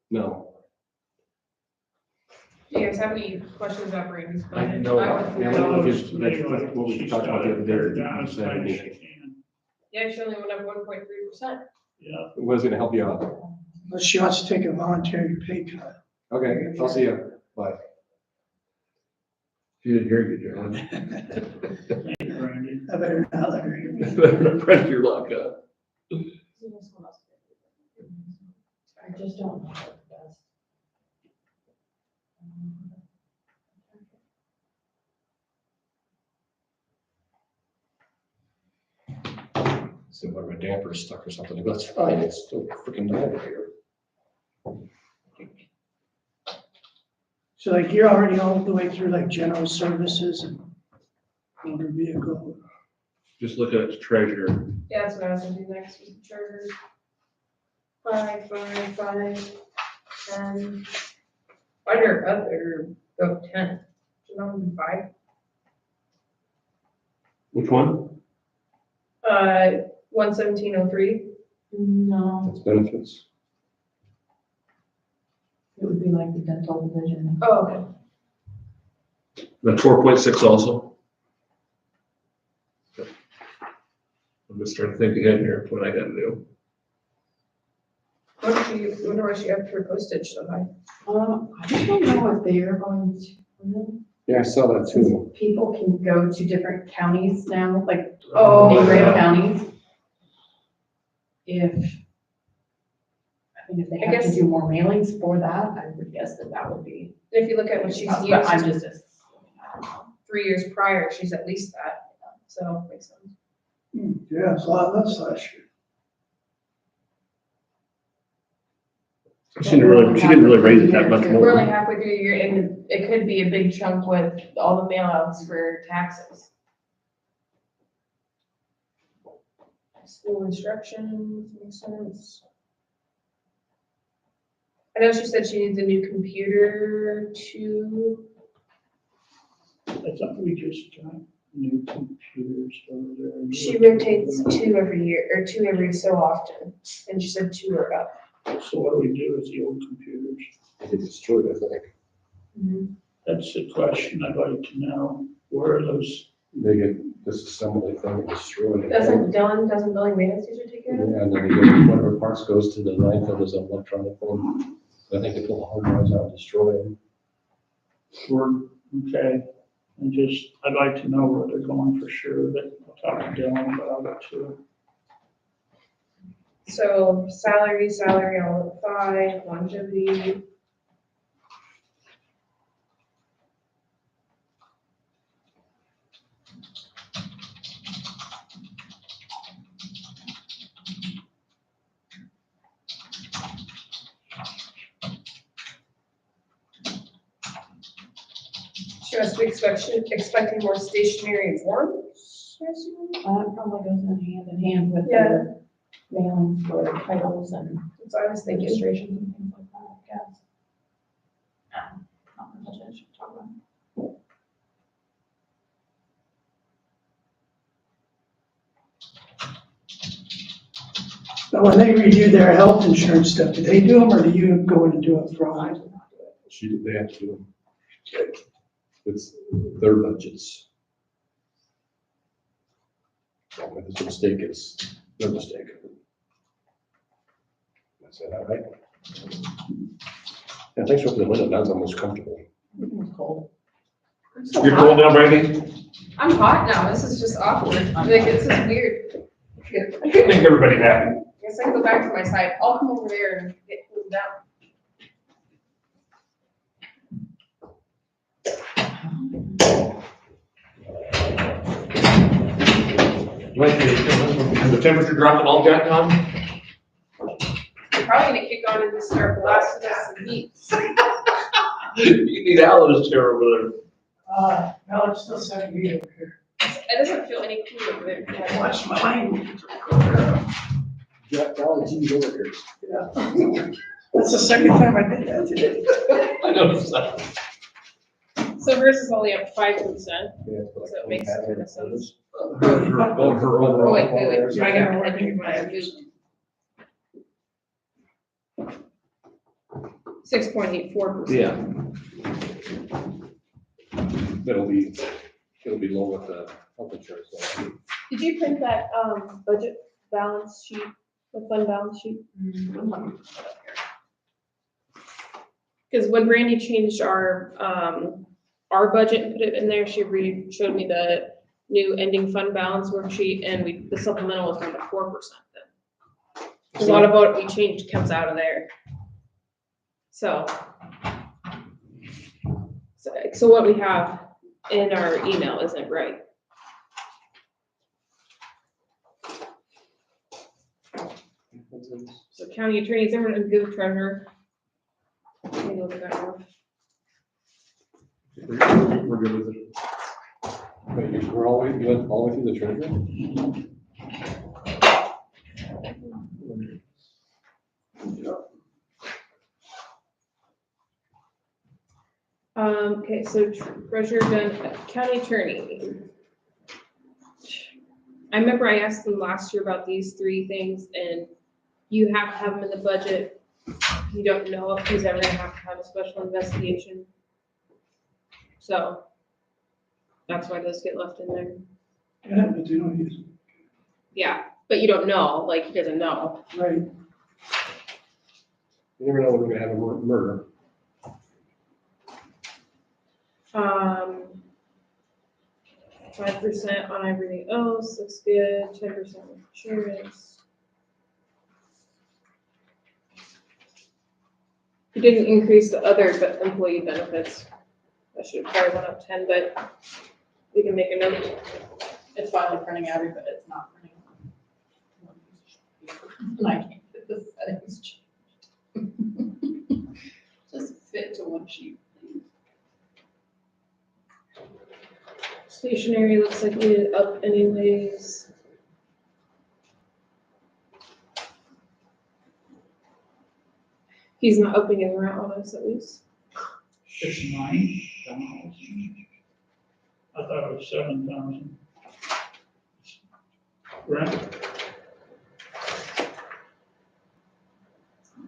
No. Do you guys have any questions about Brandy's I plan? know. went through Yeah, it all. that's what we talked about the other day, that you said it needed. Yeah, she only went up 1.3%. Yeah, What is gonna help you out? But she wants to take a voluntary pay cut. Okay, I'll see you, bye. She didn't hear you, John. thank you, Randy. I better not let her hear me. Press your luck up. I just don't know what it does. See whether a damper is stuck or something, that's fine, it's still freaking over here. So like you're already all the way through like general services and motor vehicle. Just look at its treasure. Yeah, that's what I was gonna do next with the chargers. 5, 5, 5, 10. Why did up there go 10? Should not be 5. Which one? 11703. No, That's benefits. it would be like the dental division. Oh, okay. That's 4.6 also. I'm just trying to think ahead here, what I gotta do. Wonder why she upped her postage so high. I just don't know what they are going to, Yeah, I saw that too. people can go to different counties now, like Oh, neighboring yeah. counties. If they I have to guess- do more mailings for that, I would guess that would be. If you look at what she's But I'm used just, 3 years prior, she's at least that, so makes sense. Yeah, it's a lot less last year. She didn't really raise it that much We're more. only halfway through the year, and it could be a big chunk with all the mail outs for taxes. School instructions, makes sense. I know she said she needs a new computer too. I thought we just got new computers over there. She rotates 2 every year, or 2 every so often, and she said 2 are up. So what do we do with the old computers? They destroyed, I think. That's the question I'd like to know. Where are those? They get disassembled, they think, destroyed. Doesn't building maintenance usually take care of it? Yeah, and then they go, one of her parts goes to the landfill as an electronic one. I think they pull the hard drives out and destroy them. Okay, and just, I'd like to know where they're going for sure, but I'll talk to Dylan about it too. So salary, all at 5, longevity. She must be expecting more stationary warrants, I assume? that probably goes in hand with their mailings for titles and That's what I was thinking. registrations and things like that, I guess. Not much I should talk about. But when they redo their health insurance stuff, do they do them or do you go in and do it for them? They have to do them. It's their budgets. So if it's a mistake, it's their mistake. That's it, all right? Yeah, thanks for opening the window, now it's almost comfortable. It's cold. I'm so You're hot. cold now, Brandy? I'm hot now, this is just awkward, like, it's just weird. I can't make everybody happy. Guess I can go back to my side, I'll come over there and get cooled down. Has the temperature dropped at all, Jack, Tom? You're probably gonna kick on and just start blasting us some heat. You need Alan's chair over No, it's still 78 over here. It doesn't feel any cooler over there. Watch mine. Jack, Galaxy's over here. Yeah. That's the second time I did that today. there. I noticed that. So hers is only up 5%. Yeah, So it makes sense. Her overall. Oh, wait, I got my head in my moved. 6.84%. Yeah. It'll be low with the health insurance. So. Did you print that, budget balance sheet, the fund balance sheet? Because when Brandy changed our budget and put it in there, she showed me the new ending fund balance worksheet, and the supplemental was down to 4% then. A lot of what we changed comes out of there. So what we have in our email isn't right. So county attorneys, everyone is good treasurer. Let me look at that one. We're good with it. Wait, you went all the way through the treasury? Okay, so treasurer done, county attorney. I remember I asked them last year about these 3 things, and you have to have them in the budget. You don't know if he's ever gonna have to have a special investigation. So that's why those get left in there. Yeah, but they don't use Yeah, but you don't know, like, he doesn't know. Right. You never know when we're gonna have a murder. 5% on everything else, looks good, 10% insurance. He didn't increase the other employee benefits. That should have probably went up 10, but we can make a note. It's finally printing out, but it's not printing. And I can't get the settings changed. Just fit to one sheet. Stationery looks like it up anyways. He's not upping his rent on us at least. 9,000. I thought it was 7,000. Right?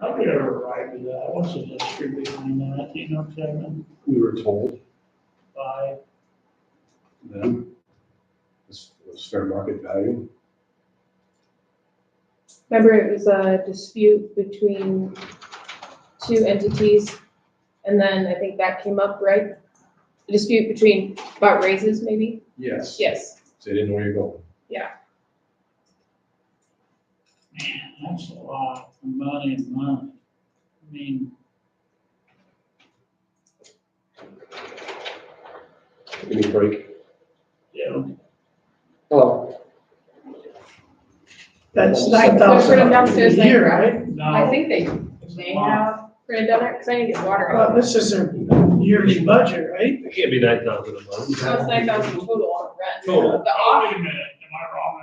How did we ever arrive at that? What's the history behind that? Do you know, Kevin? We were told By, then this was fair market value. Remember, it was a dispute between two entities, and then I think that came up, right? A dispute between, about raises, maybe? Yes. Yes. So they didn't know where you're going. man, that's a lot of money a month. I mean, Give me a break. yeah, Hello. That's They're $9,000 downstairs a year, now, right? no. I think they may have printed down there, because I need to get water out. This is a yearly budget, right? It can't be 9,000 a month. So it's 9,000 total on rent. Total. The Oh, off, wait a minute, am I wrong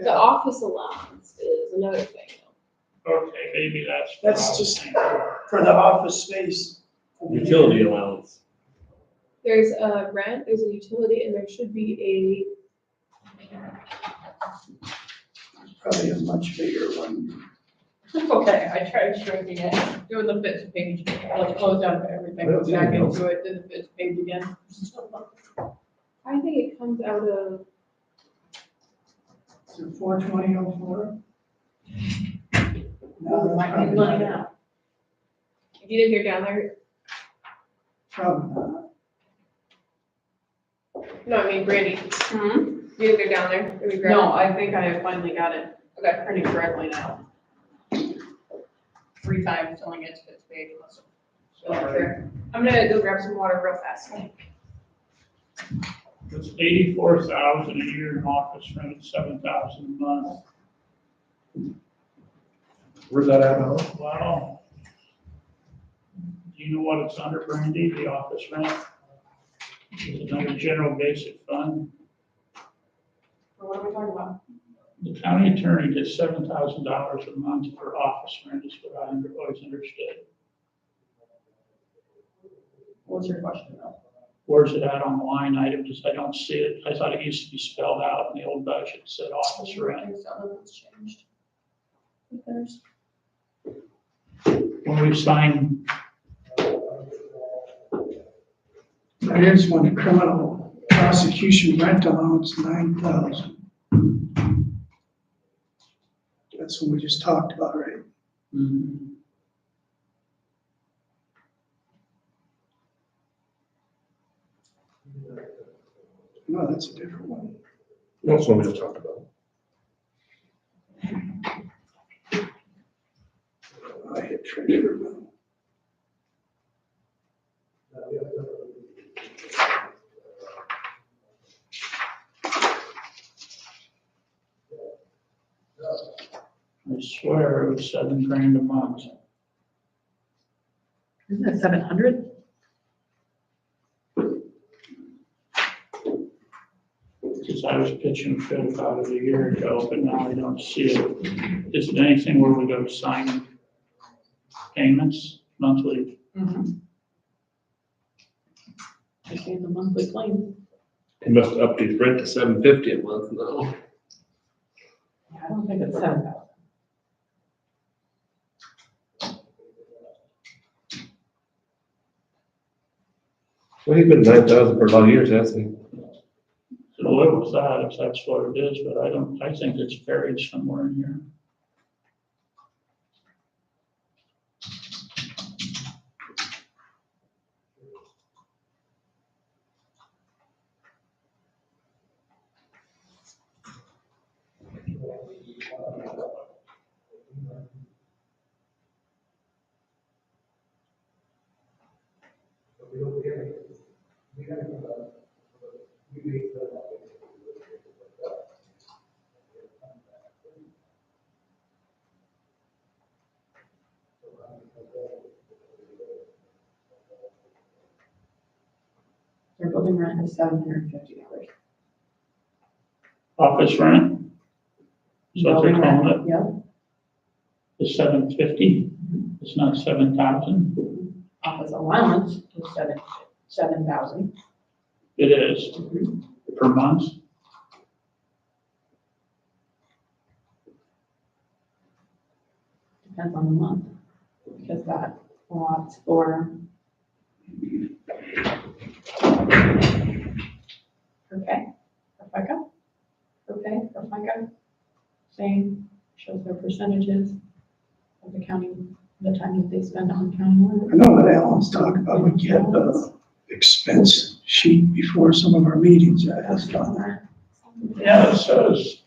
the office allowance is another thing. there? Okay, maybe that's. what That's I was just- thinking. For the office space. Utility allowance. There's a rent, there's a utility, and there should be Probably a much bigger one. Okay, I tried shrinking it, doing the bits page, I closed out everything, Well, goes back there you go. into it, did the bits page again. I think it comes out of, Is it 42004? Oh, might need money now. if you didn't go down there, Probably not. no, I mean Brandy, you didn't go down there, let me grab No, it. I think I finally got it, Okay. printing correctly now. 3 times telling it to bits page, must have. Sure. I'm gonna go grab some water real fast. It's 84,000 a year in office rent, 7,000 a month. Where's that at now? Wow. Do you know what it's under, Brandy, the office rent? Is it under general basic fund? What are we talking about? The county attorney gets $7,000 a month for office rent, is what I always understood. What's your question though? Where's it at on the line item? Just, I don't see it. I thought it used to be spelled out in the old budget, it said office I rent. think some of it's changed. There's, When we sign, That is one criminal prosecution rent allowance, 9,000. That's what we just talked about, right? No, that's a different one. That's what we just talked about. I hit treasurer bill. I swear it was $7,000 a month. isn't it 700? Because I was pitching fit about it a year ago, but now I don't see it. Is it anything where we go to sign payments monthly? Just need the monthly claim. He must have upped his rent to $750 a month now. Yeah, I don't think it's 7,000. Well, he's been 9,000 for a lot of years, hasn't he? Is it a live with that if that's what it is, but I think it's buried somewhere in here. Their building rent is $750. Office rent? Is what they're Building calling rent, it, yep. is 750, it's not 7,000. Office allowance is $7,000. It is, per month. Depends on the month, because that allots for okay, for FICA, okay, for FICA, same, shows their percentages of the county, the time that they spend on county work. I know what Alan's talking about, we get the expense sheet before some of our meetings, I asked on that, Yeah, it says,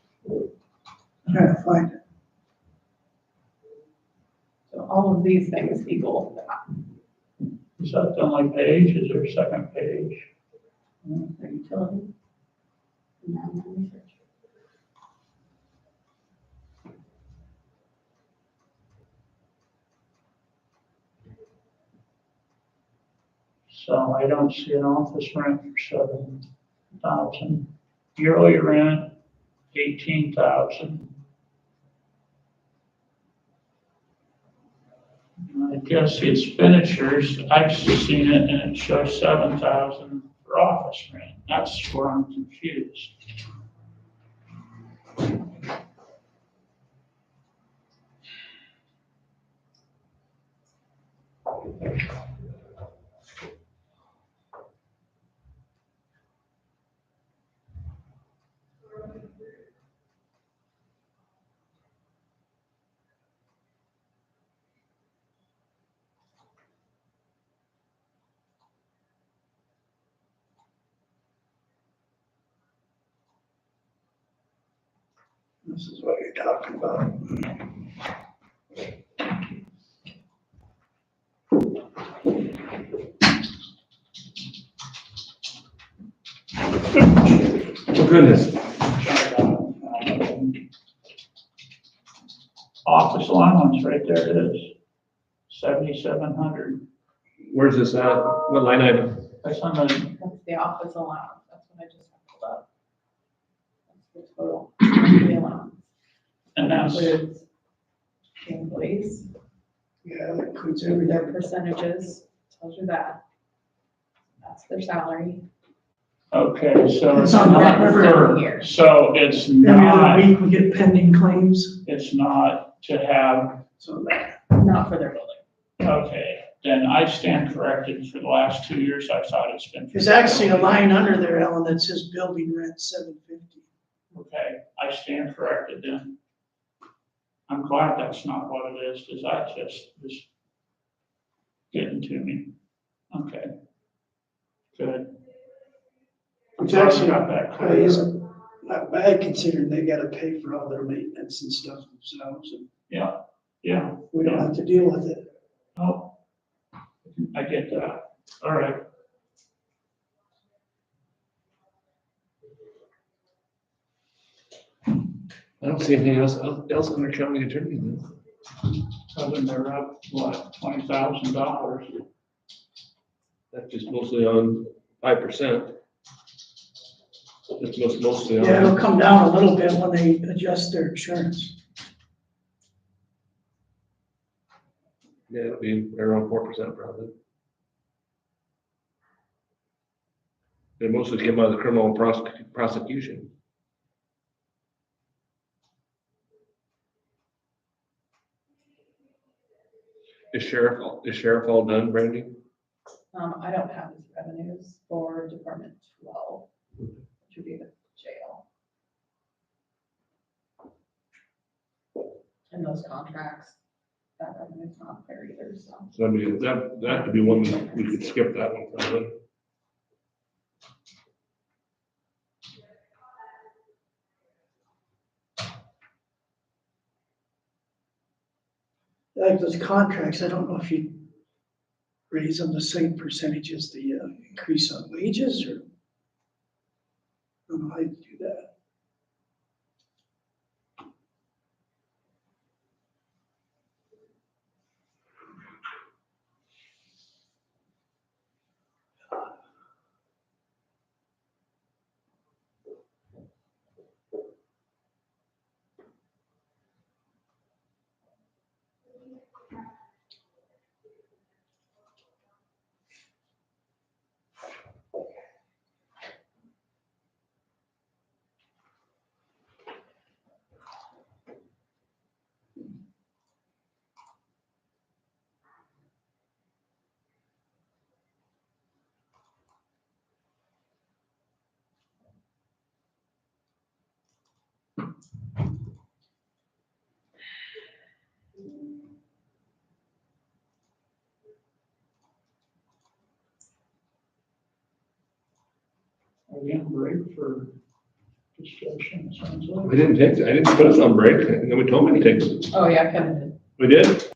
trying to find it. So all of these things equal that. is that the only page, is there a second page? Their utility. And now my research. So I don't see an office rent for 7,000. Yearly rent, 18,000. I guess the expenditures, I've seen it and it shows 7,000 for office rent. That's where I'm confused. This is what you're talking about. Oh, goodness. Office allowance, right there it is, 7,700. Where's this at? What line item? That's on the, That's the office allowance, that's what I just pulled up. That's the total, the allowance. and that's, Includes the employees, Yeah, that includes their everything. percentages, tells you that. That's their salary. okay, so It's it's on not, that every year. so it's Every other not, week we get pending claims, it's not to have, so that, Not for their building. okay, then I stand corrected. For the last 2 years, I thought it's been. there's actually a line under there, Alan, that says building rent $750. Okay, I stand corrected then. I'm glad that's not what it is, because that just was getting to me. Okay. Good. Which actually Got that clear. isn't not bad considering they gotta pay for all their maintenance and stuff themselves, and Yeah, yeah, we don't have to deal with it. oh, I get that. All right. I don't see anything else under county attorney then. Other than they're up, what, $20,000? That's just mostly on 5%. That's mostly on. Yeah, it'll come down a little bit when they adjust their insurance. Yeah, it'll be around 4% probably. They mostly came out of the criminal prosecution. Is sheriff all done, Brandy? I don't have his revenues for Department 12, which would be the in those contracts, that revenue's not there either, so. So I mean, that could be one, we could skip that one probably. Like those contracts, I don't know if you raise them the same percentage as the increase on wages, or I don't know how you do that. Are we on break for discussion? Sounds like. I didn't put us on break, and then we told me to take, Oh, yeah, Kevin did. we did?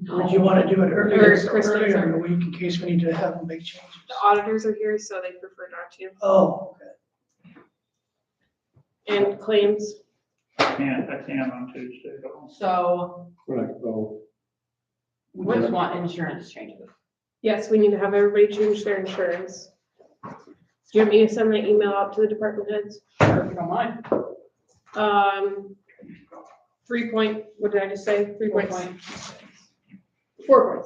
Would you want to do it earlier, Or Kristen, earlier in sorry. the week in case we need to have them make changes? The auditors are here, so they prefer not to. Oh, okay. And claims, I can't on Tuesday though. So We're not, oh, we just want insurance changes. yes, we need to have everybody change their insurance. Do you want me to send that email out to the department heads? If you don't mind. 3 what did I just say? 3.6. 4.6.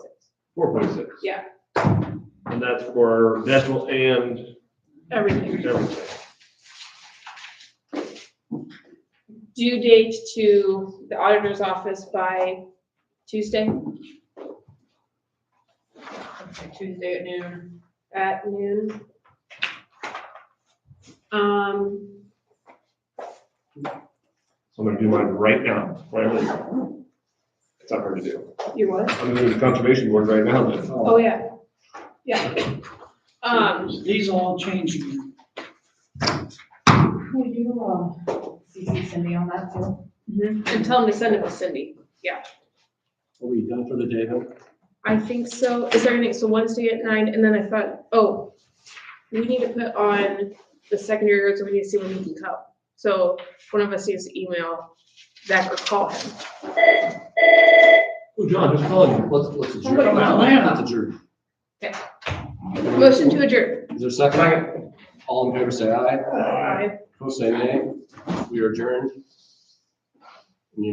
4.6. Yeah. And that's for dental and Everything. everything. Due date to the auditor's office by Tuesday Okay, Tuesday at noon. at noon. So I'm gonna do mine right now, before I leave. It's not hard to do. You what? I'm doing the conservation board right now then. Oh, yeah. Yeah. These all change again. Will you, CC Cindy on that too? And tell them to send it to Cindy. are we done for the day then? I think so. Is there anything, so Wednesday at 9, and then I thought, oh, we need to put on the secondary roads, so we need to see when he can come. So one of us needs to email Zach or call him. Oh, John, just calling you. Let's adjourn. Somebody from Atlanta. Let's adjourn. Motion to adjourn. Is there a second? All in favor, say aye. Aye. Opposed, say nay. We are adjourned.